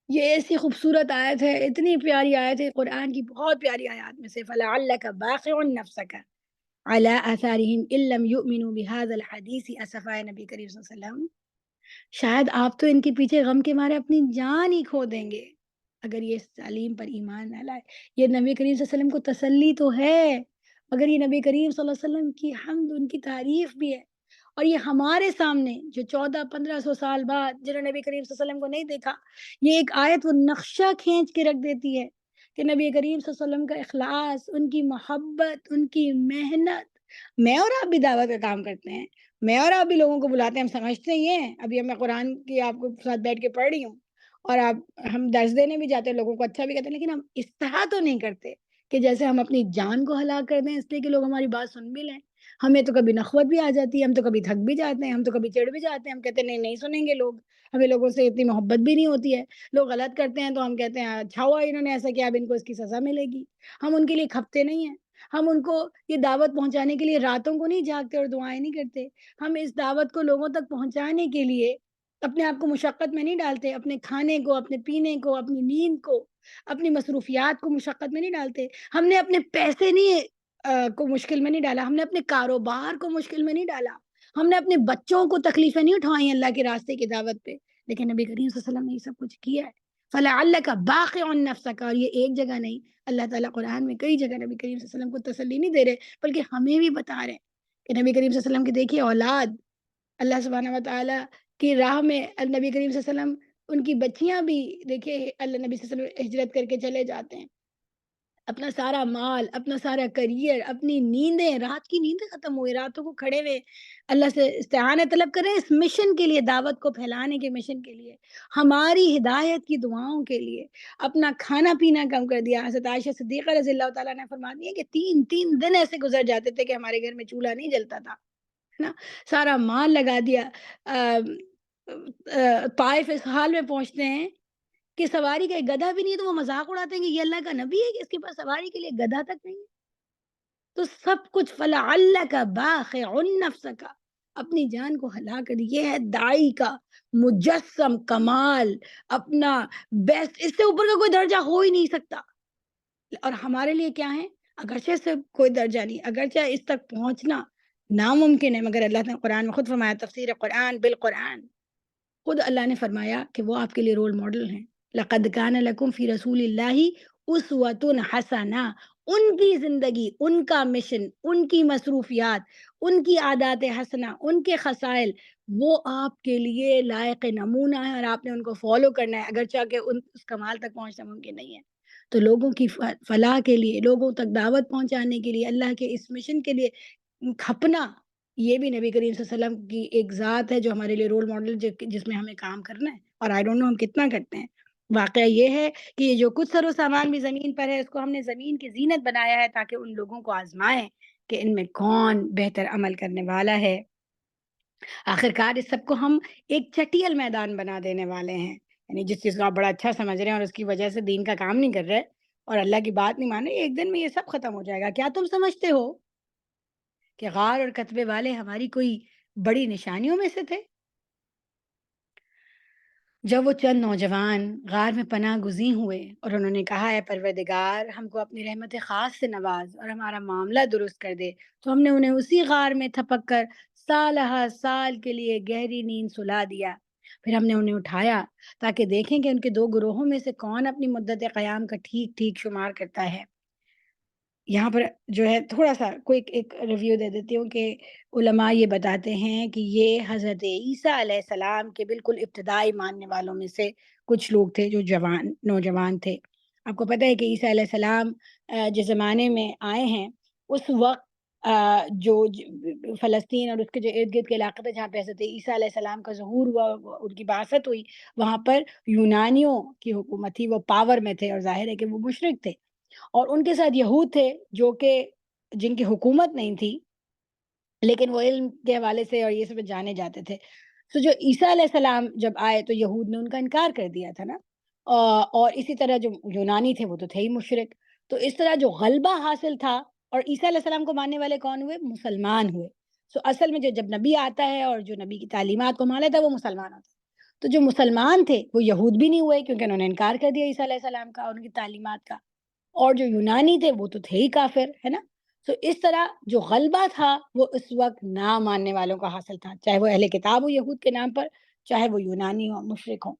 یہ ایسی خوبصورت آیت ہے، اتنی پیاری آیت ہے، قرآن کی بہت پیاری آیات میں سے، فَلَعَلَّكَ بَاخِعٌ نَفْسَكَ عَلَىٰ آثَارِهِمْ إِن لَّمْ يُؤْمِنُوا بِهَٰذَا الْحَدِيثِ أَسَفَا ہے نبی کریم صلی اللہ علیہ وسلم، شاید آپ تو ان کے پیچھے غم کے مارے اپنی جان ہی کھو دیں گے اگر یہ اس تعلیم پر ایمان نہ لائے۔ یہ نبی کریم صلی اللہ علیہ وسلم کو تسلی تو ہے، مگر یہ نبی کریم صلی اللہ علیہ وسلم کی حمد، ان کی تعریف بھی ہے، اور یہ ہمارے سامنے جو 1400-1500 سال بعد جنہوں نے نبی کریم صلی اللہ علیہ وسلم کو نہیں دیکھا، یہ ایک آیت وہ نقشہ کھینچ کے رکھ دیتی ہے کہ نبی کریم صلی اللہ علیہ وسلم کا اخلاص، ان کی محبت، ان کی محنت۔ میں اور آپ بھی دعوت کا کام کرتے ہیں، میں اور آپ بھی لوگوں کو بلاتے ہیں، ہم سمجھتے ہی ہیں، ابھی میں قرآن کی آپ کو ساتھ بیٹھ کے پڑھ رہی ہوں اور ہم درس دینے بھی جاتے ہیں، لوگوں کو اچھا بھی کہتے ہیں، لیکن ہم اس طرح تو نہیں کرتے کہ جیسے ہم اپنی جان کو ہلاک کر دیں اس لیے کہ لوگ ہماری بات سن بھی لیں۔ ہمیں تو کبھی نخوت بھی آ جاتی ہے، ہم تو کبھی تھک بھی جاتے ہیں، ہم تو کبھی چڑھ بھی جاتے ہیں، ہم کہتے ہیں نہیں نہیں سنیں گے لوگ، ہمیں لوگوں سے اتنی محبت بھی نہیں ہوتی ہے، لوگ غلط کرتے ہیں تو ہم کہتے ہیں اچھا ہوا انہوں نے ایسا کیا، اب ان کو اس کی سزا ملے گی۔ ہم ان کے لیے کھپتے نہیں ہیں، ہم ان کو یہ دعوت پہنچانے کے لیے راتوں کو نہیں جاگتے اور دعائیں نہیں کرتے، ہم اس دعوت کو لوگوں تک پہنچانے کے لیے اپنے آپ کو مشقت میں نہیں ڈالتے، اپنے کھانے کو، اپنے پینے کو، اپنی نیند کو، اپنی مصروفیات کو مشقت میں نہیں ڈالتے، ہم نے اپنے پیسے نہیں کو مشکل میں نہیں ڈالا، ہم نے اپنے کاروبار کو مشکل میں نہیں ڈالا، ہم نے اپنے بچوں کو تکلیفیں نہیں اٹھوائی اللہ کے راستے کی دعوت پہ، لیکن نبی کریم صلی اللہ علیہ وسلم نے یہ سب کچھ کیا ہے۔ فَلَعَلَّكَ بَاخِعٌ نَفْسَكَ، اور یہ ایک جگہ نہیں، اللہ تعالیٰ قرآن میں کئی جگہ نبی کریم صلی اللہ علیہ وسلم کو تسلی نہیں دے رہے، بلکہ ہمیں بھی بتا رہے ہیں کہ نبی کریم صلی اللہ علیہ وسلم کی دیکھیے اولاد اللہ سبحانہ و تعالیٰ کی راہ میں، نبی کریم صلی اللہ علیہ وسلم ان کی بچیاں بھی دیکھیے اللہ نبی صلی اللہ علیہ وسلم ہجرت کر کے چلے جاتے ہیں، اپنا سارا مال، اپنا سارا کریئر، اپنی نیندیں، رات کی نیندیں ختم ہوئی، راتوں کو کھڑے ہوئے اللہ سے استعانت طلب کریں اس مشن کے لیے، دعوت کو پھیلانے کے مشن کے لیے، ہماری ہدایت کی دعاؤں کے لیے اپنا کھانا پینا کم کر دیا۔ حضرت عائشہ صدیقہ رضی اللہ تعالیٰ نے فرماتی ہے کہ 3 دن ایسے گزر جاتے تھے کہ ہمارے گھر میں چولہا نہیں جلتا تھا، ہے نا، سارا مال لگا دیا۔ طائف اس حال میں پہنچتے ہیں کہ سواری کا ایک گدھا بھی نہیں ہے، تو وہ مذاق اڑاتے ہیں کہ یہ اللہ کا نبی ہے کہ اس کے پاس سواری کے لیے گدھا تک نہیں ہے۔ تو سب کچھ فَلَعَلَّكَ بَاخِعٌ نَفْسَكَ، اپنی جان کو ہلاک کر دی۔ یہ ہے داعی کا مجسم کمال، اپنا بیسٹ، اس سے اوپر کا کوئی درجہ ہو ہی نہیں سکتا۔ اور ہمارے لیے کیا ہے؟ اگرچہ اس سے کوئی درجہ نہیں، اگرچہ اس تک پہنچنا ناممکن ہے، مگر اللہ نے قرآن میں خود فرمایا، تفسیر قرآن بالقرآن، خود اللہ نے فرمایا کہ وہ آپ کے لیے رول ماڈل ہیں۔ لَقَدْ كَانَ لَكُمْ فِي رَسُولِ اللَّهِ أُسْوَةٌ حَسَنَةٌ، ان کی زندگی، ان کا مشن، ان کی مصروفیات، ان کی عادات حسنہ، ان کے خصائل، وہ آپ کے لیے لائق نمونہ ہے، اور آپ نے ان کو فالو کرنا ہے، اگرچہ کہ اس کمال تک پہنچنا ممکن نہیں ہے۔ تو لوگوں کی فلاح کے لیے، لوگوں تک دعوت پہنچانے کے لیے، اللہ کے اس مشن کے لیے کھپنا، یہ بھی نبی کریم صلی اللہ علیہ وسلم کی ایک ذات ہے جو ہمارے لیے رول ماڈل، جس میں ہمیں کام کرنا ہے، اور آئی ڈونٹ نو ہم کتنا کرتے ہیں۔ واقعہ یہ ہے کہ یہ جو کچھ سر و سامان بھی زمین پر ہے، اس کو ہم نے زمین کی زینت بنایا ہے تاکہ ان لوگوں کو آزمائیں کہ ان میں کون بہتر عمل کرنے والا ہے۔ آخرکار اس سب کو ہم ایک چٹیل میدان بنا دینے والے ہیں، یعنی جس چیز کو آپ بڑا اچھا سمجھ رہے ہیں اور اس کی وجہ سے دین کا کام نہیں کر رہے اور اللہ کی بات نہیں مان رہے، ایک دن میں یہ سب ختم ہو جائے گا۔ کیا تم سمجھتے ہو کہ غار اور کتبے والے ہماری کوئی بڑی نشانیوں میں سے تھے؟ جب وہ چند نوجوان غار میں پناہ گزین ہوئے اور انہوں نے کہا، اے پروردگار، ہم کو اپنی رحمت خاص سے نواز اور ہمارا معاملہ درست کر دے، تو ہم نے انہیں اسی غار میں تھپک کر سالہ سال کے لیے گہری نیند سلا دیا۔ پھر ہم نے انہیں اٹھایا تاکہ دیکھیں کہ ان کے 2 گروہوں میں سے کون اپنی مدت قیام کا ٹھیک ٹھیک شمار کرتا ہے۔ یہاں پر جو ہے تھوڑا سا کوئی ایک ریویو دے دیتی ہوں کہ علماء یہ بتاتے ہیں کہ یہ حضرت عیسیٰ علیہ السلام کے بالکل ابتدائی ماننے والوں میں سے کچھ لوگ تھے جو نوجوان تھے۔ آپ کو پتہ ہے کہ عیسیٰ علیہ السلام جس زمانے میں آئے ہیں اس وقت فلسطین اور اس کے جو ارد گرد کے علاقے تھے جہاں پہ حضرت عیسیٰ علیہ السلام کا ظہور ہوا، ان کی بعثت ہوئی، وہاں پر یونانیوں کی حکومت تھی، وہ پاور میں تھے اور ظاہر ہے کہ وہ مشرک تھے، اور ان کے ساتھ یہود تھے جو کہ جن کی حکومت نہیں تھی لیکن وہ علم کے حوالے سے اور یہ سب جانے جاتے تھے۔ تو جو عیسیٰ علیہ السلام جب آئے تو یہود نے ان کا انکار کر دیا تھا نا، اور اسی طرح جو یونانی تھے وہ تو تھے ہی مشرک۔ تو اس طرح جو غلبہ حاصل تھا، اور عیسیٰ علیہ السلام کو ماننے والے کون ہوئے؟ مسلمان ہوئے۔ سو اصل میں جب نبی آتا ہے اور جو نبی کی تعلیمات کو مان لیتا ہے وہ مسلمان ہوتا ہے۔ تو جو مسلمان تھے وہ یہود بھی نہیں ہوئے کیونکہ انہوں نے انکار کر دیا عیسیٰ علیہ السلام کا اور ان کی تعلیمات کا، اور جو یونانی تھے وہ تو تھے ہی کافر، ہے نا۔ تو اس طرح جو غلبہ تھا وہ اس وقت نہ ماننے والوں کا حاصل تھا، چاہے وہ اہل کتاب ہو یہود کے نام پر، چاہے وہ یونانی ہو، مشرک ہوں۔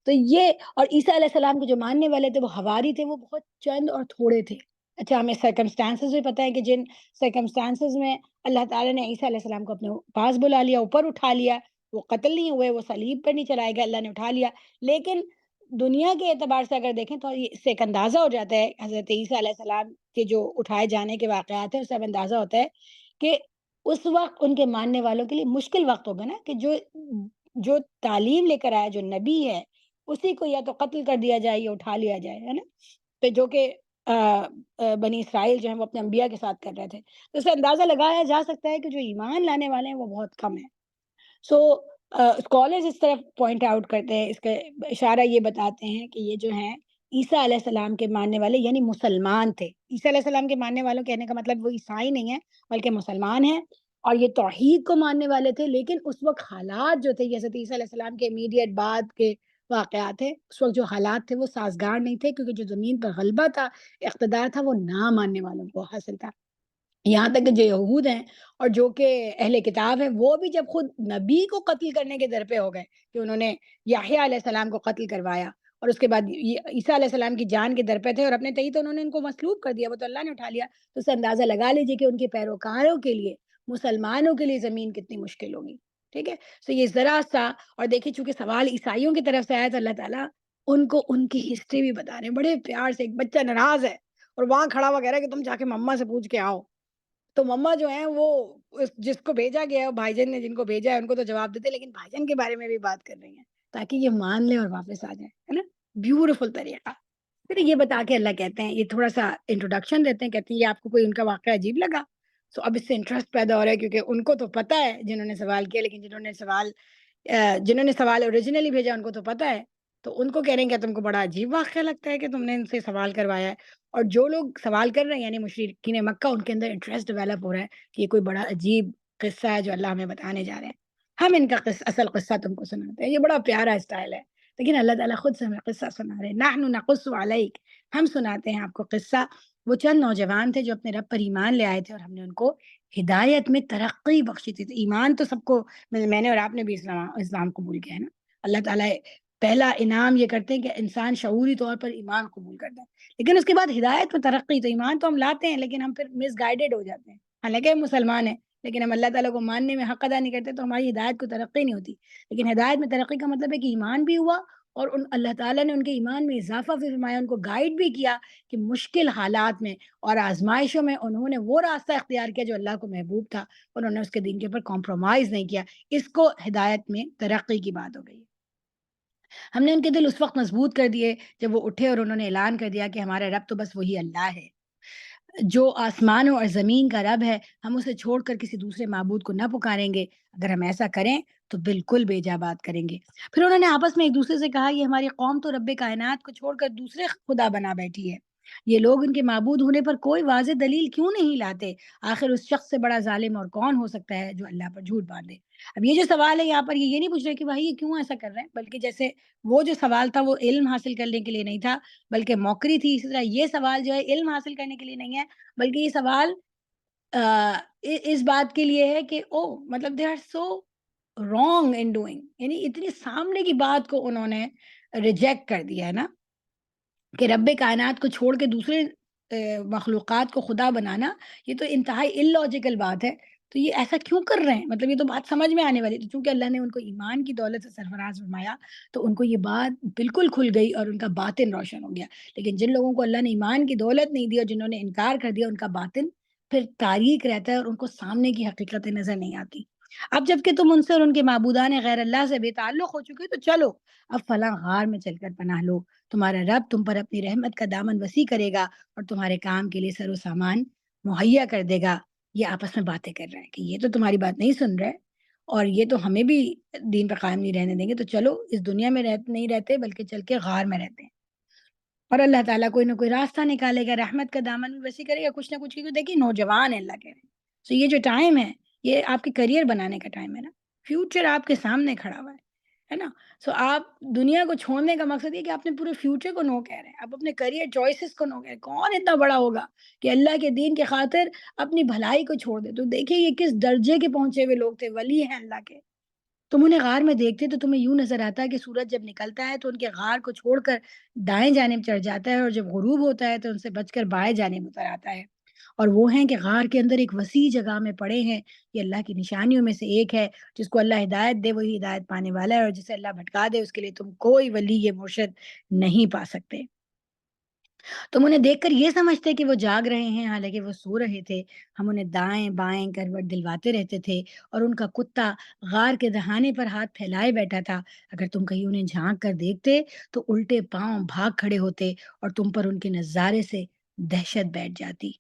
تو یہ، اور عیسیٰ علیہ السلام کے جو ماننے والے تھے وہ حواری تھے، وہ بہت چند اور تھوڑے تھے۔ اچھا، ہمیں سرکمسٹانسز بھی پتہ ہے کہ جن سرکمسٹانسز میں اللہ تعالیٰ نے عیسیٰ علیہ السلام کو اپنے پاس بلا لیا، اوپر اٹھا لیا، وہ قتل نہیں ہوئے، وہ صلیب پر نہیں چلائے گئے، اللہ نے اٹھا لیا، لیکن دنیا کے اعتبار سے اگر دیکھیں تو اس سے ایک اندازہ ہو جاتا ہے حضرت عیسیٰ علیہ السلام کے جو اٹھائے جانے کے واقعات ہیں، اس سے اب اندازہ ہوتا ہے کہ اس وقت ان کے ماننے والوں کے لیے مشکل وقت ہوگا نا، کہ جو تعلیم لے کر آیا، جو نبی ہے، اسی کو یا تو قتل کر دیا جائے یا اٹھا لیا جائے، ہے نا، تو جو کہ بنی اسرائیل جو ہیں وہ اپنے انبیاء کے ساتھ کر رہے تھے، تو اس سے اندازہ لگایا جا سکتا ہے کہ جو ایمان لانے والے ہیں وہ بہت کم ہیں۔ سو اسکالرز اس طرف پوائنٹ آؤٹ کرتے ہیں، اس کا اشارہ یہ بتاتے ہیں کہ یہ جو ہیں عیسیٰ علیہ السلام کے ماننے والے یعنی مسلمان تھے۔ عیسیٰ علیہ السلام کے ماننے والوں کہنے کا مطلب وہ عیسائی نہیں ہے بلکہ مسلمان ہیں، اور یہ توحید کو ماننے والے تھے، لیکن اس وقت حالات جو تھے، جیسے عیسیٰ علیہ السلام کے امیڈیٹ بعد کے واقعات تھے، اس وقت جو حالات تھے وہ سازگار نہیں تھے، کیونکہ جو زمین پر غلبہ تھا، اقتدار تھا، وہ نہ ماننے والوں کو حاصل تھا۔ یہاں تک کہ جو یہود ہیں اور جو کہ اہل کتاب ہیں، وہ بھی جب خود نبی کو قتل کرنے کے در پہ ہو گئے کہ انہوں نے یحییٰ علیہ السلام کو قتل کروایا، اور اس کے بعد یہ عیسیٰ علیہ السلام کی جان کے در پہ تھے اور اپنے تئیں تو انہوں نے ان کو مصلوب کر دیا، وہ تو اللہ نے اٹھا لیا، تو اس سے اندازہ لگا لیجیے کہ ان کے پیروکاروں کے لیے، مسلمانوں کے لیے زمین کتنی مشکل ہوگی، ٹھیک ہے؟ تو یہ ذرا سا، اور دیکھیے چونکہ سوال عیسائیوں کی طرف سے آیا تو اللہ تعالیٰ ان کو ان کی ہسٹری بھی بتا رہے ہیں بڑے پیار سے۔ ایک بچہ ناراض ہے اور وہاں کھڑا ہوا کہہ رہا ہے کہ تم جا کے مما سے پوچھ کے آؤ، تو مما جو ہیں وہ جس کو بھیجا گیا ہے، بھائی جان نے جن کو بھیجا ہے ان کو تو جواب دیتے، لیکن بھائی جان کے بارے میں بھی بات کر رہی ہیں تاکہ یہ مان لیں اور واپس آ جائیں، ہے نا؟ بیوٹیفل طریقہ۔ پھر یہ بتا کے اللہ کہتے ہیں، یہ تھوڑا سا انٹروڈکشن دیتے ہیں، کہتے ہیں یہ آپ کو کوئی ان کا واقعہ عجیب لگا؟ سو اب اس سے انٹرسٹ پیدا ہو رہا ہے کیونکہ ان کو تو پتہ ہے جنہوں نے سوال کیا، لیکن جنہوں نے سوال اوریجنلی بھیجا ان کو تو پتہ ہے، تو ان کو کہہ رہے ہیں کہ تم کو بڑا عجیب واقعہ لگتا ہے کہ تم نے ان سے سوال کروایا ہے؟ اور جو لوگ سوال کر رہے ہیں یعنی مشرکین مکہ، ان کے اندر انٹرسٹ ڈیولپ ہو رہا ہے کہ یہ کوئی بڑا عجیب قصہ ہے جو اللہ ہمیں بتانے جا رہے ہیں، ہم ان کا اصل قصہ تم کو سناتے ہیں۔ یہ بڑا پیارا اسٹائل ہے، لیکن اللہ تعالیٰ خود سے ہمیں قصہ سنا رہے ہیں، نحن نقص علیک، ہم سناتے ہیں آپ کو قصہ۔ وہ چند نوجوان تھے جو اپنے رب پر ایمان لے آئے تھے اور ہم نے ان کو ہدایت میں ترقی بخشی تھی۔ تو ایمان تو سب کو، میں نے اور آپ نے بھی اسلام قبول کیا ہے نا۔ اللہ تعالیٰ پہلا انعام یہ کرتے ہیں کہ انسان شعوری طور پر ایمان قبول کرتا ہے، لیکن اس کے بعد ہدایت میں ترقی۔ تو ایمان تو ہم لاتے ہیں لیکن ہم پھر مس گائیڈڈ ہو جاتے ہیں، حالانکہ ہم مسلمان ہیں لیکن ہم اللہ تعالیٰ کو ماننے میں حق ادا نہیں کرتے، تو ہماری ہدایت کو ترقی نہیں ہوتی۔ لیکن ہدایت میں ترقی کا مطلب ہے کہ ایمان بھی ہوا اور اللہ تعالیٰ نے ان کے ایمان میں اضافہ بھی فرمایا، ان کو گائیڈ بھی کیا کہ مشکل حالات میں اور آزمائشوں میں انہوں نے وہ راستہ اختیار کیا جو اللہ کو محبوب تھا، انہوں نے اس کے دین کے اوپر کمپرومائز نہیں کیا۔ اس کو ہدایت میں ترقی کی بات ہو گئی۔ ہم نے ان کے دل اس وقت مضبوط کر دیے جب وہ اٹھے اور انہوں نے اعلان کر دیا کہ ہمارا رب تو بس وہی اللہ ہے جو آسمانوں اور زمین کا رب ہے، ہم اسے چھوڑ کر کسی دوسرے معبود کو نہ پکاریں گے، اگر ہم ایسا کریں تو بالکل بے جا بات کریں گے۔ پھر انہوں نے آپس میں ایک دوسرے سے کہا، یہ ہماری قوم تو رب کائنات کو چھوڑ کر دوسرے خدا بنا بیٹھی ہے، یہ لوگ ان کے معبود ہونے پر کوئی واضح دلیل کیوں نہیں لاتے؟ آخر اس شخص سے بڑا ظالم اور کون ہو سکتا ہے جو اللہ پر جھوٹ باندھے؟ اب یہ جو سوال ہے یہاں پر یہ نہیں پوچھ رہے کہ بھائی یہ کیوں ایسا کر رہے ہیں، بلکہ جیسے وہ جو سوال تھا وہ علم حاصل کرنے کے لیے نہیں تھا بلکہ موکری تھی، اسی طرح یہ سوال جو ہے علم حاصل کرنے کے لیے نہیں ہے بلکہ یہ سوال اس بات کے لیے ہے کہ او مطلب they are so wrong in doing, یعنی اتنی سامنے کی بات کو انہوں نے ریجیکٹ کر دیا ہے نا، کہ رب کائنات کو چھوڑ کے دوسرے مخلوقات کو خدا بنانا، یہ تو انتہائی illogical بات ہے۔ تو یہ ایسا کیوں کر رہے ہیں؟ مطلب یہ تو بات سمجھ میں آنے والی تھی، چونکہ اللہ نے ان کو ایمان کی دولت سے سرفراز فرمایا تو ان کو یہ بات بالکل کھل گئی اور ان کا باطن روشن ہو گیا۔ لیکن جن لوگوں کو اللہ نے ایمان کی دولت نہیں دی اور جنہوں نے انکار کر دیا، ان کا باطن پھر تاریک رہتا ہے اور ان کو سامنے کی حقیقتیں نظر نہیں آتی۔ اب جب کہ تم ان سے اور ان کے معبودان غیر اللہ سے بے تعلق ہو چکے، تو چلو اب فلاں غار میں چل کر پناہ لو، تمہارا رب تم پر اپنی رحمت کا دامن وسیع کرے گا اور تمہارے کام کے لیے سر و سامان مہیا کر دے گا۔ یہ آپس میں باتیں کر رہے ہیں کہ یہ تو تمہاری بات نہیں سن رہے اور یہ تو ہمیں بھی دین پر قائم نہیں رہنے دیں گے، تو چلو اس دنیا میں نہیں رہتے بلکہ چل کے غار میں رہتے ہیں اور اللہ تعالیٰ کوئی نہ کوئی راستہ نکالے گا، رحمت کا دامن بھی وسیع کرے گا، کچھ نہ کچھ کی۔ دیکھیے نوجوان ہے اللہ کہہ رہے ہیں، تو یہ جو ٹائم ہے یہ آپ کے کریئر بنانے کا ٹائم ہے نا، فیوچر آپ کے سامنے کھڑا ہوا ہے نا؟ سو آپ دنیا کو چھوڑنے کا مقصد یہ کہ آپ اپنے پورے فیوچر کو نو کہہ رہے ہیں، آپ اپنے کریئر چوائسز کو نو کہہ رہے ہیں۔ کون اتنا بڑا ہوگا کہ اللہ کے دین کے خاطر اپنی بھلائی کو چھوڑ دے؟ تو دیکھیے یہ کس درجے کے پہنچے ہوئے لوگ تھے، ولی ہیں اللہ کے۔ تم انہیں غار میں دیکھتے تو تمہیں یوں نظر آتا ہے کہ سورج جب نکلتا ہے تو ان کے غار کو چھوڑ کر دائیں جانب چڑھ جاتا ہے اور جب غروب ہوتا ہے تو ان سے بچ کر بائیں جانب اتر آتا ہے، اور وہ ہیں کہ غار کے اندر ایک وسیع جگہ میں پڑے ہیں۔ یہ اللہ کی نشانیوں میں سے ایک ہے، جس کو اللہ ہدایت دے وہی ہدایت پانے والا ہے، اور جسے اللہ بھٹکا دے اس کے لیے تم کوئی ولی یہ مرشد نہیں پا سکتے۔ تم انہیں دیکھ کر یہ سمجھتے کہ وہ جاگ رہے ہیں، حالانکہ وہ سو رہے تھے۔ ہم انہیں دائیں بائیں کروٹ دلواتے رہتے تھے اور ان کا کتا غار کے دہانے پر ہاتھ پھیلائے بیٹھا تھا۔ اگر تم کہیں انہیں جھانک کر دیکھتے تو الٹے پاؤں بھاگ کھڑے ہوتے اور تم پر ان کے نظارے سے دہشت بیٹھ جاتی۔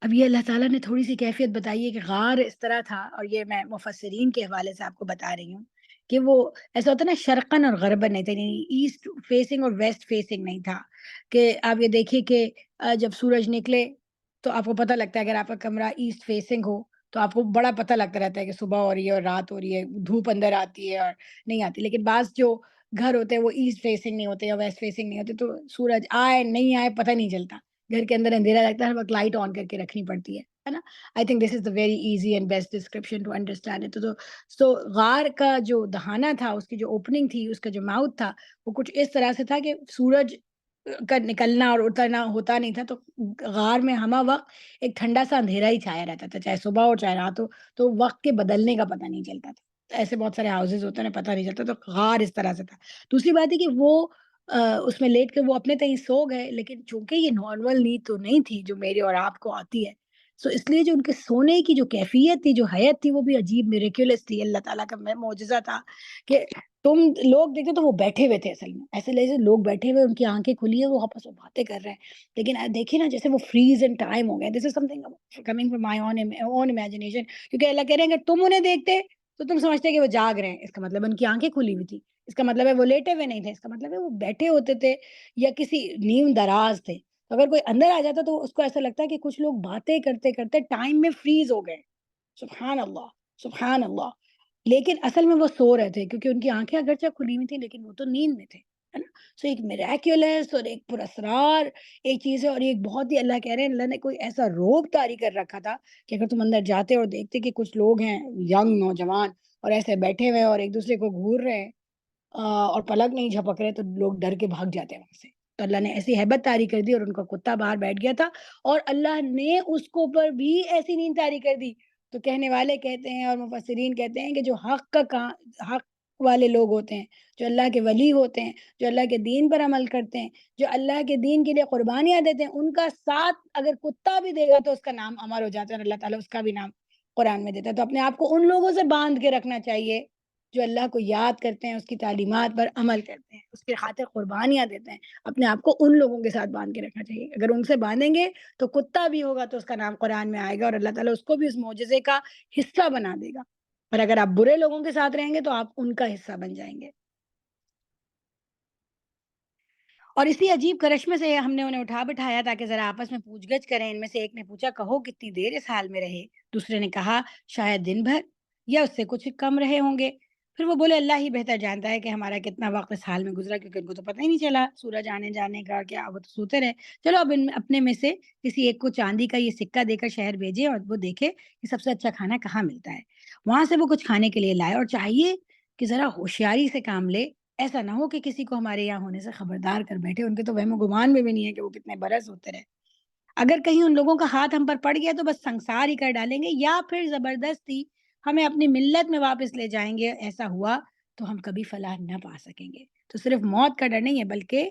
اب یہ اللہ تعالیٰ نے تھوڑی سی کیفیت بتائی ہے کہ غار اس طرح تھا، اور یہ میں مفسرین کے حوالے سے آپ کو بتا رہی ہوں کہ وہ ایسا ہوتا ہے نا، شرقن اور غربن نہیں تھا، یعنی ایسٹ فیسنگ اور ویسٹ فیسنگ نہیں تھا کہ آپ یہ دیکھیے کہ جب سورج نکلے تو آپ کو پتہ لگتا ہے، اگر آپ کا کمرہ ایسٹ فیسنگ ہو تو آپ کو بڑا پتہ لگتا رہتا ہے کہ صبح ہو رہی ہے اور رات ہو رہی ہے، دھوپ اندر آتی ہے اور نہیں آتی۔ لیکن بعض جو گھر ہوتے ہیں وہ ایسٹ فیسنگ نہیں ہوتے یا ویسٹ فیسنگ نہیں ہوتے، تو سورج آئے نہیں آئے پتہ نہیں چلتا، گھر کے اندر اندھیرا لگتا ہے، ہر وقت لائٹ آن کر کے رکھنی پڑتی ہے نا؟ I think this is the very easy and best description to understand it. So غار کا جو دہانہ تھا، اس کی جو اوپننگ تھی، اس کا جو ماؤتھ تھا، وہ کچھ اس طرح سے تھا کہ سورج کا نکلنا اور اترنا ہوتا نہیں تھا، تو غار میں ہمہ وقت ایک ٹھنڈا سا اندھیرا ہی چھایا رہتا تھا، چاہے صبح ہو چاہے رات ہو، تو وقت کے بدلنے کا پتہ نہیں چلتا تھا. ایسے بہت سارے ہاؤسز ہوتے ہیں، پتہ نہیں چلتا، تو غار اس طرح سے تھا. دوسری بات ہے کہ وہ اس میں لیٹ کے وہ اپنے تئیں سو گئے، لیکن چونکہ یہ نارمل نیند تو نہیں تھی جو میرے اور آپ کو آتی ہے، سو اس لیے جو ان کے سونے کی جو کیفیت تھی، جو حیت تھی، وہ بھی عجیب میریکلس تھی، اللہ تعالیٰ کا معجزہ تھا کہ تم لوگ دیکھتے تو وہ بیٹھے ہوئے تھے اصل میں، ایسے جیسے لوگ بیٹھے ہوئے، ان کی آنکھیں کھلی ہیں، وہ آپس میں باتیں کر رہے ہیں، لیکن دیکھیے نا جیسے وہ فریز ان ٹائم ہو گئے. This is something coming from my own imagination, کیونکہ اللہ کہہ رہے ہیں کہ تم انہیں دیکھتے تو تم سمجھتے کہ وہ جاگ رہے ہیں، اس کا مطلب ان کی آنکھیں کھلی ہوئی تھی، اس کا مطلب ہے وہ لیٹے ہوئے نہیں تھے، اس کا مطلب ہے وہ بیٹھے ہوتے تھے یا کسی نیم دراز تھے. تو اگر کوئی اندر آ جاتا تو اس کو ایسا لگتا ہے کہ کچھ لوگ باتیں کرتے کرتے ٹائم میں فریز ہو گئے. سبحان اللہ، سبحان اللہ. لیکن اصل میں وہ سو رہے تھے کیونکہ ان کی آنکھیں اگرچہ کھلی ہوئی تھیں لیکن وہ تو نیند میں تھے، ہے نا؟ سو ایک میریکولس اور ایک پراسرار ایک چیز ہے، اور ایک بہت ہی اللہ کہہ رہے ہیں اللہ نے کوئی ایسا روگ طاری کر رکھا تھا کہ اگر تم اندر جاتے اور دیکھتے کہ کچھ لوگ ہیں ینگ نوجوان اور ایسے بیٹھے ہوئے اور ایک دوسرے کو گھور رہے ہیں اور پلک نہیں جھپک رہے، تو لوگ ڈر کے بھاگ جاتے ہیں وہاں سے. تو اللہ نے ایسی ہیبت طاری کر دی اور ان کا کتا باہر بیٹھ گیا تھا، اور اللہ نے اس کو پر بھی ایسی نیند طاری کر دی. تو کہنے والے کہتے ہیں اور مفسرین کہتے ہیں کہ جو حق والے لوگ ہوتے ہیں، جو اللہ کے ولی ہوتے ہیں، جو اللہ کے دین پر عمل کرتے ہیں، جو اللہ کے دین کے لیے قربانیاں دیتے ہیں، ان کا ساتھ اگر کتا بھی دے گا تو اس کا نام امر ہو جاتا ہے، اور اللہ تعالیٰ اس کا بھی نام قرآن میں دیتا ہے. تو اپنے آپ کو ان لوگوں سے باندھ کے رکھنا چاہیے جو اللہ کو یاد کرتے ہیں، اس کی تعلیمات پر عمل کرتے ہیں، اس کی خاطر قربانیاں دیتے ہیں. اپنے آپ کو ان لوگوں کے ساتھ باندھ کے رکھنا چاہیے. اگر ان سے باندھیں گے تو کتا بھی ہوگا تو اس کا نام قرآن میں آئے گا، اور اللہ تعالیٰ اس کو بھی اس معجزے کا حصہ بنا دے گا. اور اگر آپ برے لوگوں کے ساتھ رہیں گے تو آپ ان کا حصہ بن جائیں گے. اور اسی عجیب کرشمے سے ہم نے انہیں اٹھا بٹھایا تاکہ ذرا آپس میں پوچھ گچھ کریں. ان میں سے ایک نے پوچھا، کہو کتنی دیر اس حال میں رہے؟ دوسرے نے کہا، شاید دن بھر یا اس سے کچھ کم رہے ہوں گے. پھر وہ بولے، اللہ ہی بہتر جانتا ہے کہ ہمارا کتنا وقت اس حال میں گزرا، کیونکہ ان کو تو پتہ ہی نہیں چلا سورج آنے جانے کا، کیا وہ تو سوتے رہے. چلو اب اپنے میں سے کسی ایک کو چاندی کا یہ سکہ دے کر شہر بھیجے اور وہ دیکھے کہ سب سے اچھا کھانا کہاں ملتا ہے. وہاں سے وہ کچھ کھانے کے لیے لائے، اور چاہیے کہ ذرا ہوشیاری سے کام لے، ایسا نہ ہو کہ کسی کو ہمارے یہاں ہونے سے خبردار کر بیٹھے. ان کے تو وہم و گمان میں بھی نہیں ہے کہ وہ کتنے برس ہوتے رہے. اگر کہیں ان لوگوں کا ہاتھ ہم پر پڑ گیا تو بس سنسار ہی کر ڈالیں گے، یا پھر زبردستی ہمیں اپنی ملت میں واپس لے جائیں گے. ایسا ہوا تو ہم کبھی فلاح نہ پا سکیں گے. تو صرف موت کا ڈر نہیں ہے بلکہ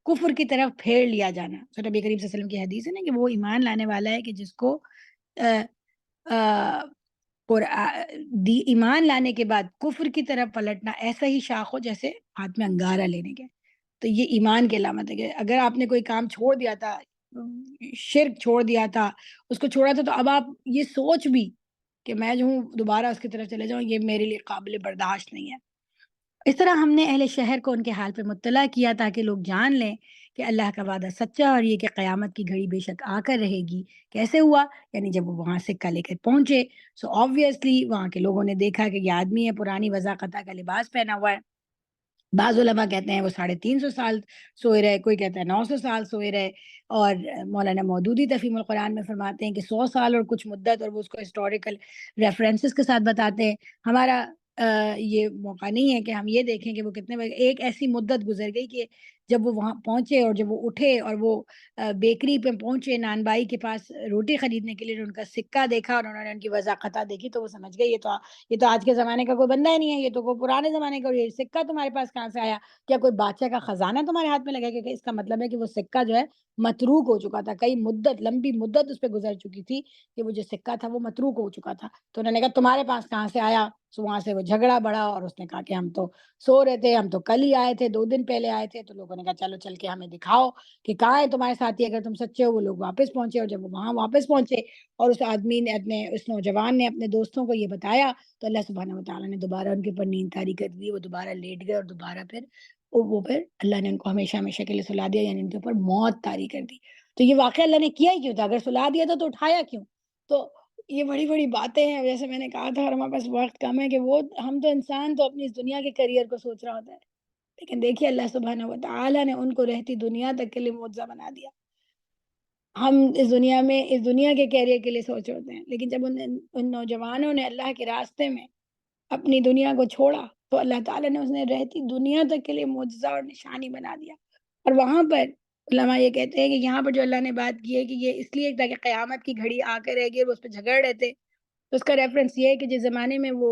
کفر کی طرف پھیر لیا جانا. تو نبی کریم صلی اللہ علیہ وسلم کی حدیث ہے نا کہ وہ ایمان لانے والا ہے کہ جس کو قرآ ایمان لانے کے بعد کفر کی طرف پلٹنا ایسا ہی شاخ ہو جیسے ہاتھ میں انگارہ لینے کے. تو یہ ایمان کی علامت ہے کہ اگر آپ نے کوئی کام چھوڑ دیا تھا، شرک چھوڑ دیا تھا، اس کو چھوڑا تھا، تو اب آپ یہ سوچ بھی کہ میں جو ہوں دوبارہ اس کی طرف چلے جاؤں، یہ میرے لیے قابل برداشت نہیں ہے. اس طرح ہم نے اہل شہر کو ان کے حال پہ مطلع کیا تاکہ لوگ جان لیں کہ اللہ کا وعدہ سچا، اور یہ کہ قیامت کی گھڑی بے شک آ کر رہے گی. کیسے ہوا؟ یعنی جب وہ وہاں سکہ لے کر پہنچے، سو آبویسلی وہاں کے لوگوں نے دیکھا کہ یہ آدمی ہے، پرانی وضاقتہ کا لباس پہنا ہوا ہے. بعض علماء کہتے ہیں وہ 350 سال سوئے رہے، کوئی کہتا ہے 900 سال سوئے رہے. اور مولانا مودودی تفہیم القرآن میں فرماتے ہیں کہ 100 سال اور کچھ مدت، اور وہ اس کو ہسٹوریکل ریفرنسز کے ساتھ بتاتے ہیں. ہمارا یہ موقع نہیں ہے کہ ہم یہ دیکھیں کہ وہ کتنے بجے. ایک ایسی مدت گزر گئی کہ جب وہ وہاں پہنچے اور جب وہ اٹھے اور وہ بیکری پہ پہنچے نان بائی کے پاس روٹی خریدنے کے لیے، ان کا سکہ دیکھا اور انہوں نے ان کی وضاقتہ دیکھی، تو وہ سمجھ گئے یہ تو آج کے زمانے کا کوئی بندہ ہی نہیں ہے، یہ تو کوئی پرانے زمانے کا. اور یہ سکہ تمہارے پاس کہاں سے آیا؟ کیا کوئی بادشاہ کا خزانہ تمہارے ہاتھ میں لگا؟ کیونکہ اس کا مطلب ہے کہ وہ سکہ جو ہے متروک ہو چکا تھا، کئی مدت لمبی مدت اس پہ گزر چکی تھی کہ وہ جو سکہ تھا وہ متروک ہو چکا تھا. تو انہوں نے کہا تمہارے پاس کہاں سے آیا؟ سو وہاں سے وہ جھگڑا بڑھا، اور اس نے کہا کہ ہم تو سو رہے تھے، ہم تو کل ہی آئے تھے، 2 دن پہلے آئے تھے. تو لوگوں نے کہا چلو چل کے ہمیں دکھاؤ کہ کہاں ہے تمہارے ساتھی، اگر تم سچے ہو. وہ لوگ واپس پہنچے، اور جب وہ وہاں واپس پہنچے اور اس آدمی نے اس نوجوان نے اپنے دوستوں کو یہ بتایا، تو اللہ سبحانہ وتعالیٰ نے دوبارہ ان کے اوپر نیند طاری کر دی. وہ دوبارہ لیٹ گئے، اور دوبارہ پھر اللہ نے ان کو ہمیشہ ہمیشہ کے لیے سلا دیا، یعنی ان کے اوپر موت طاری کر دی. تو یہ واقعہ اللہ نے کیا ہی کیوں تھا؟ اگر سلا دیا تھا تو اٹھایا کیوں؟ تو یہ بڑی بڑی باتیں ہیں. جیسے میں نے کہا تھا، اور ہمارے پاس وقت کم ہے، کہ وہ ہم تو انسان تو اپنی اس دنیا کے کیریئر کو سوچ رہا ہوتا ہے، لیکن دیکھیے اللہ سبحانہ وتعالیٰ نے ان کو رہتی دنیا تک کے لیے معجزہ بنا دیا. ہم اس دنیا کے کیریئر کے لیے سوچ ہوتے ہیں، لیکن جب ان نوجوانوں نے اللہ کے راستے میں اپنی دنیا کو چھوڑا تو اللہ تعالیٰ نے اس نے رہتی دنیا تک کے لیے معجزہ اور نشانی بنا دیا۔ اور وہاں پر علماء یہ کہتے ہیں کہ یہاں پر جو اللہ نے بات کی ہے کہ یہ اس لیے تاکہ قیامت کی گھڑی آ کر رہے گی اور وہ اس پہ جھگڑ رہے تھے، تو اس کا ریفرنس یہ ہے کہ جس زمانے میں وہ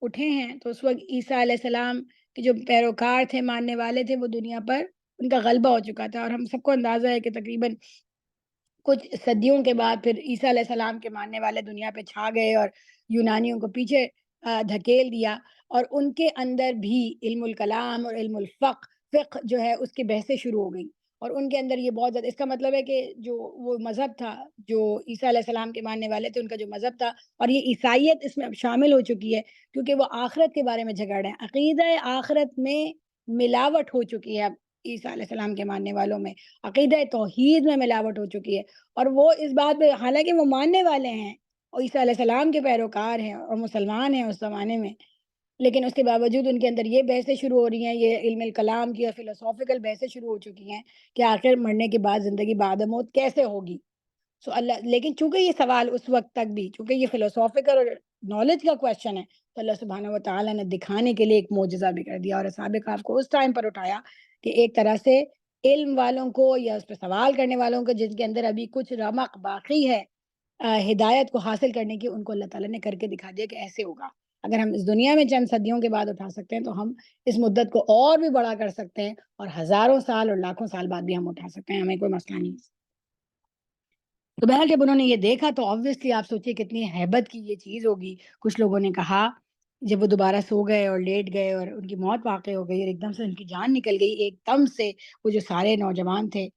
اٹھے ہیں تو اس وقت عیسیٰ علیہ السلام کے جو پیروکار تھے، ماننے والے تھے، وہ دنیا پر ان کا غلبہ ہو چکا تھا، اور ہم سب کو اندازہ ہے کہ تقریباً کچھ صدیوں کے بعد پھر عیسیٰ علیہ السلام کے ماننے والے دنیا پہ چھا گئے اور یونانیوں کو پیچھے دھکیل دیا، اور ان کے اندر بھی علم الکلام اور علم فقہ جو ہے اس کی بحثیں شروع ہو گئیں، اور ان کے اندر یہ بہت زیادہ، اس کا مطلب ہے کہ جو وہ مذہب تھا جو عیسیٰ علیہ السلام کے ماننے والے تھے، ان کا جو مذہب تھا، اور یہ عیسائیت اس میں اب شامل ہو چکی ہے، کیونکہ وہ آخرت کے بارے میں جھگڑ رہے ہیں، عقیدہ آخرت میں ملاوٹ ہو چکی ہے اب عیسیٰ علیہ السلام کے ماننے والوں میں، عقیدہ توحید میں ملاوٹ ہو چکی ہے، اور وہ اس بات پہ حالانکہ وہ ماننے والے ہیں اور عیسیٰ علیہ السلام کے پیروکار ہیں اور مسلمان ہیں اس زمانے میں، لیکن اس کے باوجود ان کے اندر یہ بحثیں شروع ہو رہی ہیں، یہ علم الکلام کی اور فلسافیکل بحثیں شروع ہو چکی ہیں کہ آخر مرنے کے بعد زندگی بعد موت کیسے ہوگی۔ سو اللہ، لیکن چونکہ یہ سوال اس وقت تک بھی، چونکہ یہ فلسافیکل اور نالج کا کویشچن ہے، تو اللہ سبحانہ و تعالیٰ نے دکھانے کے لیے ایک معجزہ بھی کر دیا، اور اصحاب کہف کو اس ٹائم پر اٹھایا کہ ایک طرح سے علم والوں کو یا اس پہ سوال کرنے والوں کو جن کے اندر ابھی کچھ رمق باقی ہے ہدایت کو حاصل کرنے کی، ان کو اللہ تعالیٰ نے کر کے دکھا دیا کہ ایسے ہوگا۔ اگر ہم اس دنیا میں چند صدیوں کے بعد اٹھا سکتے ہیں تو ہم اس مدت کو اور بھی بڑا کر سکتے ہیں، اور ہزاروں سال اور لاکھوں سال بعد بھی ہم اٹھا سکتے ہیں، ہمیں کوئی مسئلہ نہیں۔ تو بہرحال جب انہوں نے یہ دیکھا تو obviously آپ سوچیے کتنی ہیبت کی یہ چیز ہوگی۔ کچھ لوگوں نے کہا جب وہ دوبارہ سو گئے اور لیٹ گئے اور ان کی موت واقع ہو گئی اور ایک دم سے ان کی جان نکل گئی، ایک دم سے وہ جو سارے نوجوان تھے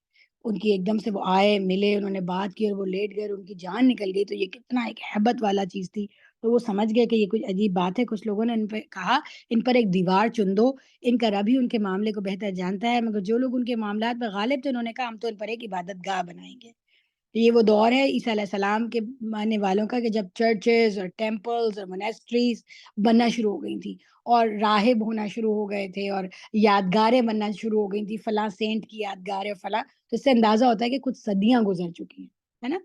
ان کی ایک دم سے وہ آئے ملے، انہوں نے بات کی اور وہ لیٹ گئے اور ان کی جان نکل گئی، تو یہ کتنا ایک ہیبت والا چیز تھی۔ تو وہ سمجھ گئے کہ یہ کچھ عجیب بات ہے۔ کچھ لوگوں نے ان پہ کہا ان پر ایک دیوار چن دو، ان کا رب ہی ان کے معاملے کو بہتر جانتا ہے، مگر جو لوگ ان کے معاملات میں غالب تھے انہوں نے کہا ہم تو ان پر ایک عبادت گاہ بنائیں گے۔ یہ وہ دور ہے عیسیٰ علیہ السلام کے ماننے والوں کا کہ جب چرچز اور ٹیمپلز اور مونیسٹریز بننا شروع ہو گئی تھیں اور راہب ہونا شروع ہو گئے تھے اور یادگاریں بننا شروع ہو گئی تھیں، فلاں سینٹ کی یادگار ہے فلاں، تو اس سے اندازہ ہوتا ہے کہ کچھ صدیاں گزر چکی ہیں، ہے نا؟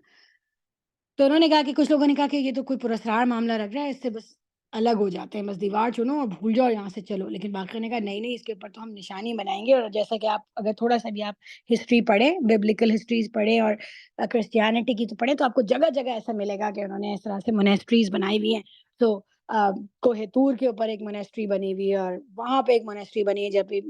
تو انہوں نے کہا کہ کچھ لوگوں نے کہا کہ یہ تو کوئی پراسرار معاملہ رکھ رہا ہے، اس سے بس الگ ہو جاتے ہیں، بس دیوار چنو اور بھول جاؤ یہاں سے چلو، لیکن باقی نے کہا نہیں نہیں، اس کے اوپر تو ہم نشانی بنائیں گے۔ اور جیسا کہ آپ اگر تھوڑا سا بھی آپ ہسٹری پڑھیں، بیبلیکل ہسٹریز پڑھیں اور کرسچینٹی کی تو پڑھیں، تو آپ کو جگہ جگہ ایسا ملے گا کہ انہوں نے اس طرح سے مونیسٹریز بنائی ہوئی ہیں۔ تو کوہ طور کے اوپر ایک مونیسٹری بنی ہوئی ہے، اور وہاں پہ ایک مونیسٹری بنی ہے جب بھی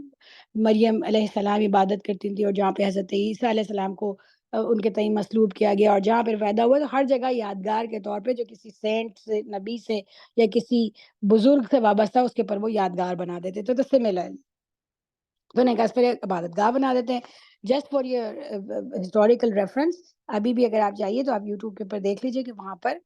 مریم علیہ السلام عبادت کرتی تھی، اور جہاں پہ حضرت عیسیٰ علیہ السلام کو ان کے تئیں مصلوب کیا گیا، اور جہاں پہ پیدا ہوا تو ہر جگہ یادگار کے طور پہ جو کسی سینٹ سے، نبی سے یا کسی بزرگ سے وابستہ اس کے اوپر وہ یادگار بنا دیتے تھے، تو سملر تو نے کہا اس پر ایک عبادت گاہ بنا دیتے ہیں۔ Just for your historical reference, ابھی بھی اگر آپ چاہیے تو آپ یوٹیوب کے اوپر دیکھ لیجیے کہ وہاں پر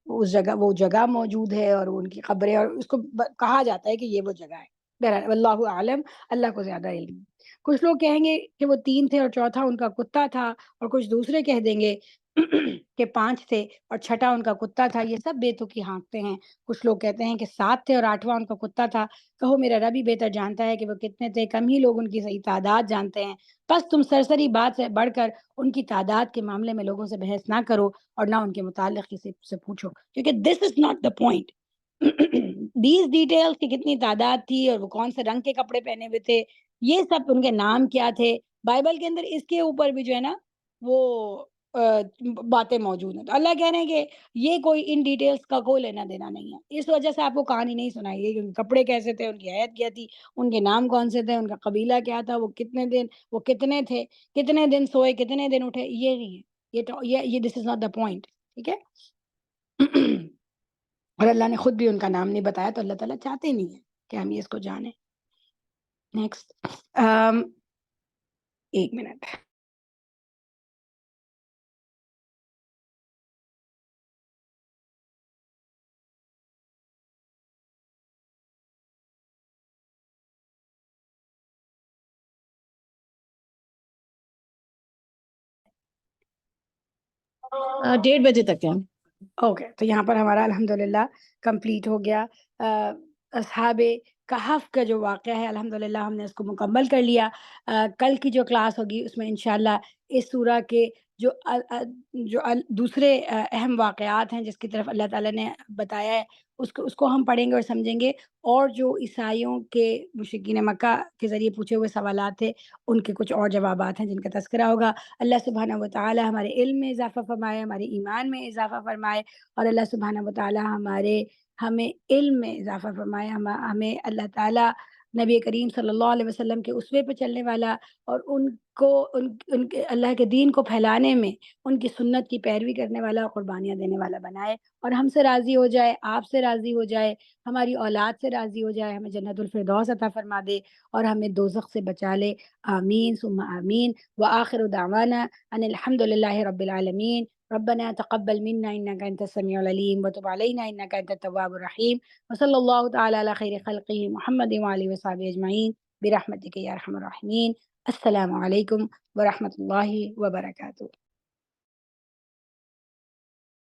اس جگہ وہ جگہ موجود ہے اور ان کی قبریں، اور اس کو کہا جاتا ہے کہ یہ وہ جگہ ہے۔ بہرحال واللہ عالم، اللہ کو زیادہ علم ہے۔ کچھ لوگ کہیں گے کہ وہ 3 تھے اور چوتھا ان کا کتا تھا، اور کچھ دوسرے کہہ دیں گے کہ 5 تھے اور چھٹا ان کا کتا تھا، یہ سب بے تکی ہانکتے ہیں۔ کچھ لوگ کہتے ہیں کہ 7 تھے اور 8واں ان کا کتا تھا۔ کہو میرا رب ہی بہتر جانتا ہے کہ وہ کتنے تھے، کم ہی لوگ ان کی صحیح تعداد جانتے ہیں، بس تم سرسری بات سے بڑھ کر ان کی تعداد کے معاملے میں لوگوں سے بحث نہ کرو اور نہ ان کے متعلق کسی سے پوچھو، کیونکہ this is not the point. These details کی کتنی تعداد تھی اور وہ کون سے رنگ کے کپڑے پہنے ہوئے تھے، یہ سب ان کے نام کیا تھے، بائبل کے اندر اس کے اوپر بھی جو ہے نا وہ باتیں موجود ہیں۔ تو اللہ کہہ رہے ہیں کہ یہ کوئی ان ڈیٹیلز کا کوئی لینا دینا نہیں ہے، اس وجہ سے آپ کو کہانی نہیں سنائی گئی کہ ان کے کپڑے کیسے تھے، ان کی حیت کیا تھی، ان کے نام کون سے تھے، ان کا قبیلہ کیا تھا، وہ کتنے دن، وہ کتنے تھے، کتنے دن سوئے، کتنے دن اٹھے، یہ نہیں ہے، یہ دس از ناٹ دا پوائنٹ، ٹھیک ہے؟ اور اللہ نے خود بھی ان کا نام نہیں بتایا، تو اللہ تعالیٰ چاہتے نہیں ہیں کہ ہم یہ اس کو جانیں۔ نیکسٹ، ایک منٹ۔ 1:30 بجے تک ہیں۔ اوکے، تو یہاں پر ہمارا الحمدللہ کمپلیٹ ہو گیا۔ اصحاب کہف کا جو واقعہ ہے الحمدللہ ہم نے اس کو مکمل کر لیا۔ کل کی جو کلاس ہوگی اس میں انشاءاللہ اس سورہ کے جو جو دوسرے اہم واقعات ہیں جس کی طرف اللہ تعالیٰ نے بتایا ہے، اس کو ہم پڑھیں گے اور سمجھیں گے، اور جو عیسائیوں کے مشرکین مکہ کے ذریعے پوچھے ہوئے سوالات تھے، ان کے کچھ اور جوابات ہیں جن کا تذکرہ ہوگا۔ اللہ سبحانہ وتعالی ہمارے علم میں اضافہ فرمائے، ہمارے ایمان میں اضافہ فرمائے، اور اللہ سبحانہ وتعالی ہمیں علم میں اضافہ فرمائے، ہمیں اللہ تعالیٰ نبی کریم صلی اللہ علیہ وسلم کے اسوے پہ چلنے والا، اور کو ان کے اللہ کے دین کو پھیلانے میں ان کی سنت کی پیروی کرنے والا، قربانیاں دینے والا بنائے، اور ہم سے راضی ہو جائے، آپ سے راضی ہو جائے، ہماری اولاد سے راضی ہو جائے، ہمیں جنت الفردوس عطا فرما دے، اور ہمیں دوزخ سے بچا لے۔ آمین ثم آمین۔ وآخر دعوانا ان الحمد للہ رب العالمین۔ ربنا تقبل منا انك انت السميع العليم وتب علينا انك انت التواب الرحيم، وصلى الله تعالى على خير خلقه محمد وعلى وصحبه اجمعين برحمتك يا ارحم الراحمين۔ السلام علیکم ورحمۃ اللہ وبرکاتہ۔